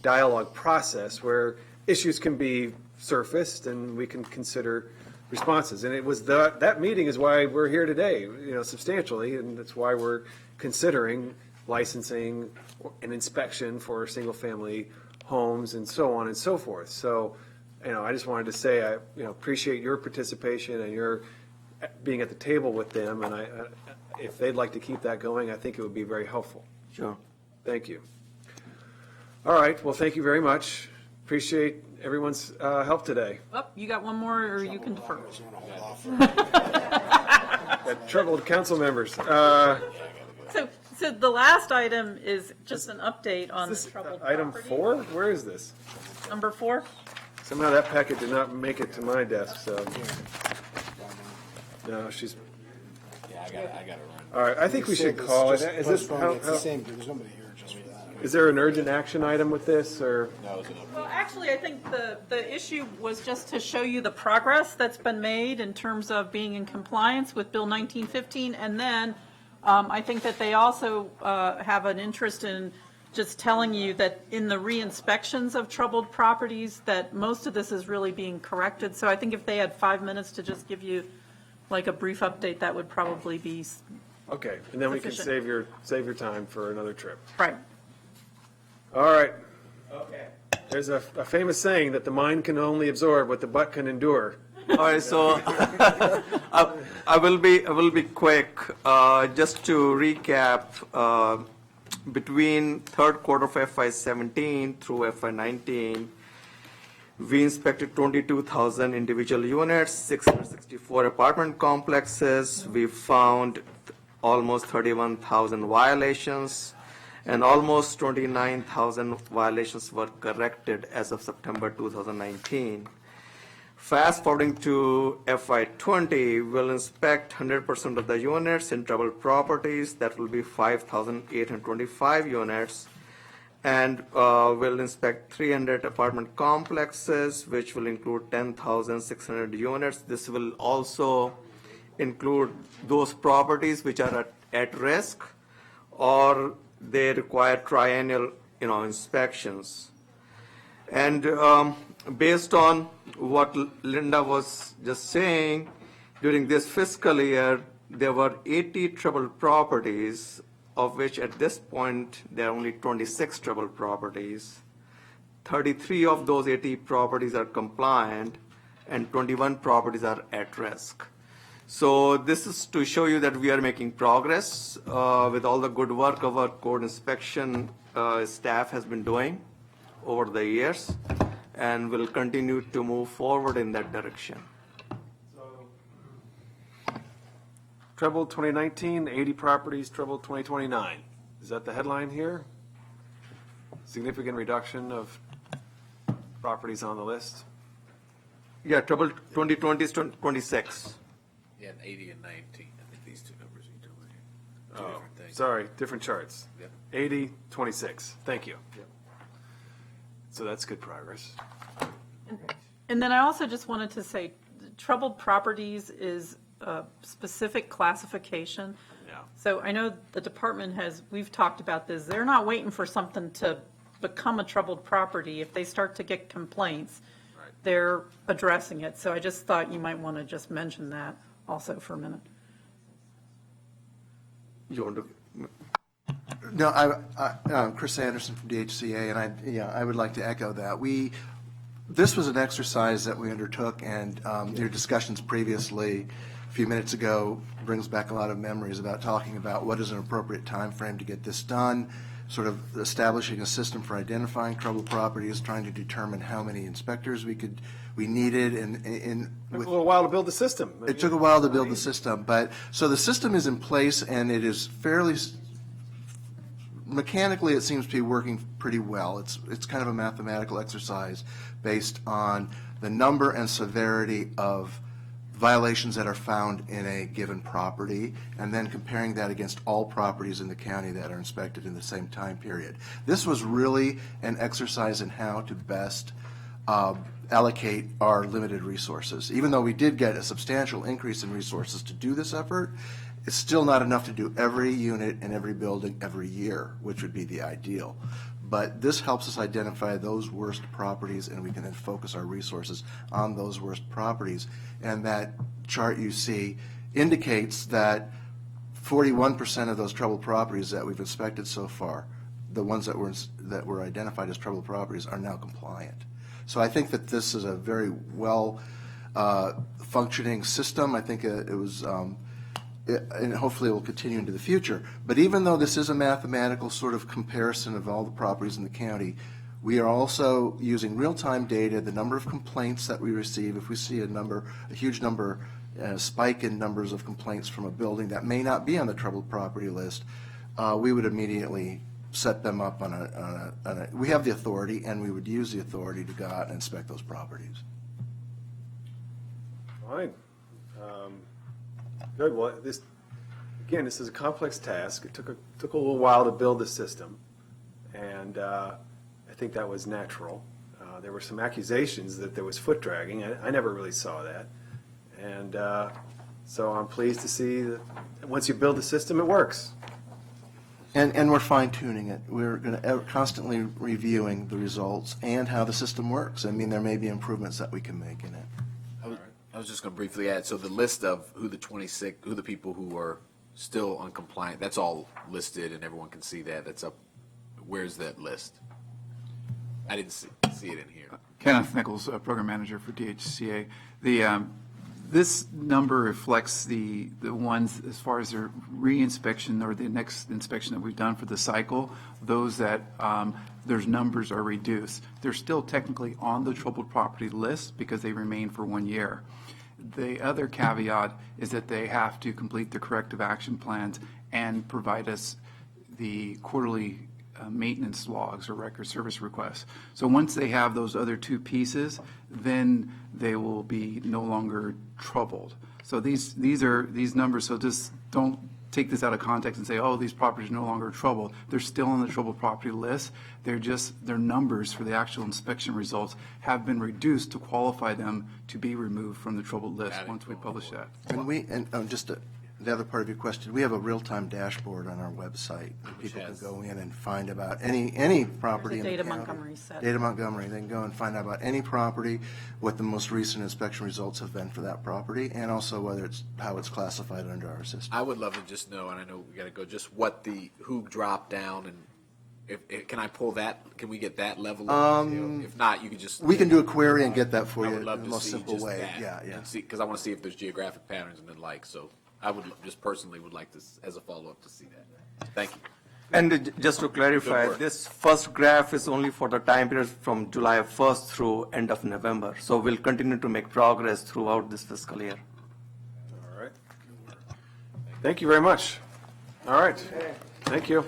dialogue process where issues can be surfaced and we can consider responses. And it was that meeting is why we're here today, substantially, and that's why we're considering licensing and inspection for single-family homes and so on and so forth. So, I just wanted to say I appreciate your participation and your being at the table with them, and if they'd like to keep that going, I think it would be very helpful. Sure. Thank you. All right, well, thank you very much. Appreciate everyone's help today. Oh, you got one more, or you can defer. Got troubled council members. So the last item is just an update on the troubled Item property. 4? Where is this? Number 4? Somehow that packet did not make it to my desk, so. No, she's, Yeah, I gotta run. all right, I think we should call it. Is this, It's the same, there's nobody here just for that. is there an urgent action item with this, or? No, it's enough. Well, actually, I think the issue was just to show you the progress that's been made in terms of being in compliance with Bill 1915. And then I think that they also have an interest in just telling you that in the re-inspections of troubled properties, that most of this is really being corrected. So I think if they had 5 minutes to just give you like a brief update, that would probably be Okay, and then we can Sufficient. save your time for another trip. right. All right. Okay. There's a famous saying that the mind can only absorb what the butt can endure. All right, so I will be quick. Just to recap, between third quarter of FY17 through FY19, we inspected 22,000 individual units, 664 apartment complexes. We found almost 31,000 violations, and almost 29,000 violations were corrected as of September 2019. Fast forwarding to FY20, we'll inspect 100% of the units in troubled properties. That will be 5,825 units. And we'll inspect 300 apartment complexes, which will include 10,600 units. This will also include those properties which are at risk, or they require triennial, inspections. And based on what Linda was just saying, during this fiscal year, there were 80 troubled properties, of which at this point, there are only 26 troubled properties. 33 of those 80 properties are compliant, and 21 properties are at risk. So this is to show you that we are making progress with all the good work our code inspection staff has been doing over the years, and will continue to move forward in that direction. Troubled 2019, 80 properties, troubled 2029. Is that the headline here? Significant reduction of properties on the list? Yeah, trouble 2020 is 26. Yeah, 80 and 19. I think these two numbers you told me. Two Oh, different things. sorry, different charts. Yep. 80, 26. Thank you. So that's good progress. And then I also just wanted to say, troubled properties is a specific classification. Yeah. So I know the department we've talked about this, they're not waiting for something to become a troubled property. If they start to get complaints, they're addressing it. So I just thought you might want to just mention that also for a minute. You want to? No, I'm Chris Anderson from DHCA, and I would like to echo that. This was an exercise that we undertook, and your discussions previously, a few minutes ago, brings back a lot of memories about talking about what is an appropriate time frame to get this done, sort of establishing a system for identifying troubled properties, trying to determine how many inspectors we needed, and Took a little while to build the system. it took a while to build the system, but so the system is in place, and it is fairly mechanically, it seems to be working pretty well. It's kind of a mathematical exercise based on the number and severity of violations that are found in a given property, and then comparing that against all properties in the county that are inspected in the same time period. This was really an exercise in how to best allocate our limited resources. Even though we did get a substantial increase in resources to do this effort, it's still not enough to do every unit in every building every year, which would be the ideal. But this helps us identify those worst properties, and we can then focus our resources on those worst properties. And that chart you see indicates that 41% of those troubled properties that we've inspected so far, the ones that were identified as troubled properties, are now compliant. So I think that this is a very well functioning system. I think it was and hopefully it will continue into the future. But even though this is a mathematical sort of comparison of all the properties in the county, we are also using real-time data, the number of complaints that we receive. If we see a huge number, spike in numbers of complaints from a building that may not be on the troubled property list, we would immediately set them up on a, we have the authority, and we would use the authority to go out and inspect those properties. Fine. Good. Well, this is a complex task. It took a little while to build the system, and I think that was natural. There were some accusations that there was foot dragging. I never really saw that, and so I'm pleased to see that once you build the system, it works. And we're fine tuning it. We're going to constantly reviewing the results and how the system works. I mean, there may be improvements that we can make in it. I was just going to briefly add, so the list of who the people who are still uncompliant, that's all listed and everyone can see that. That's up. Where's that list? I didn't see it in here. Kenneth Nichols, Program Manager for DHCA. This number reflects the ones as far as their re-inspection or the next inspection that we've done for the cycle, those that their numbers are reduced. They're still technically on the troubled property list because they remain for 1 year. The other caveat is that they have to complete the corrective action plans and provide us the quarterly maintenance logs or record service requests. So once they have those other two pieces, then they will be no longer troubled. So these numbers, so just don't take this out of context and say, oh, these properties are no longer troubled. They're still on the troubled property list. Their numbers for the actual inspection results have been reduced to qualify them to be removed from the troubled list once we publish that. And just the other part of your question, we have a real-time dashboard on our website where people can go in and find about any property in the Data county. Montgomery set. Data Montgomery. They can go and find out about any property, what the most recent inspection results have been for that property, and also how it's classified under our system. I would love to just know, and I know we got to go, just who dropped down, and if can I pull that? Can we get that level of detail? If not, you can just. We can do a query and get that for I you would love in the to most see simple just way. that, Yeah. because I want to see if there's geographic patterns and the like. So I would just personally would like to, as a follow-up, to see that. Thank you. And just to clarify, Good work. this first graph is only for the time period from July 1st through end of November. So we'll continue to make progress throughout this fiscal year. All right. Thank you very much. All right. Thank you.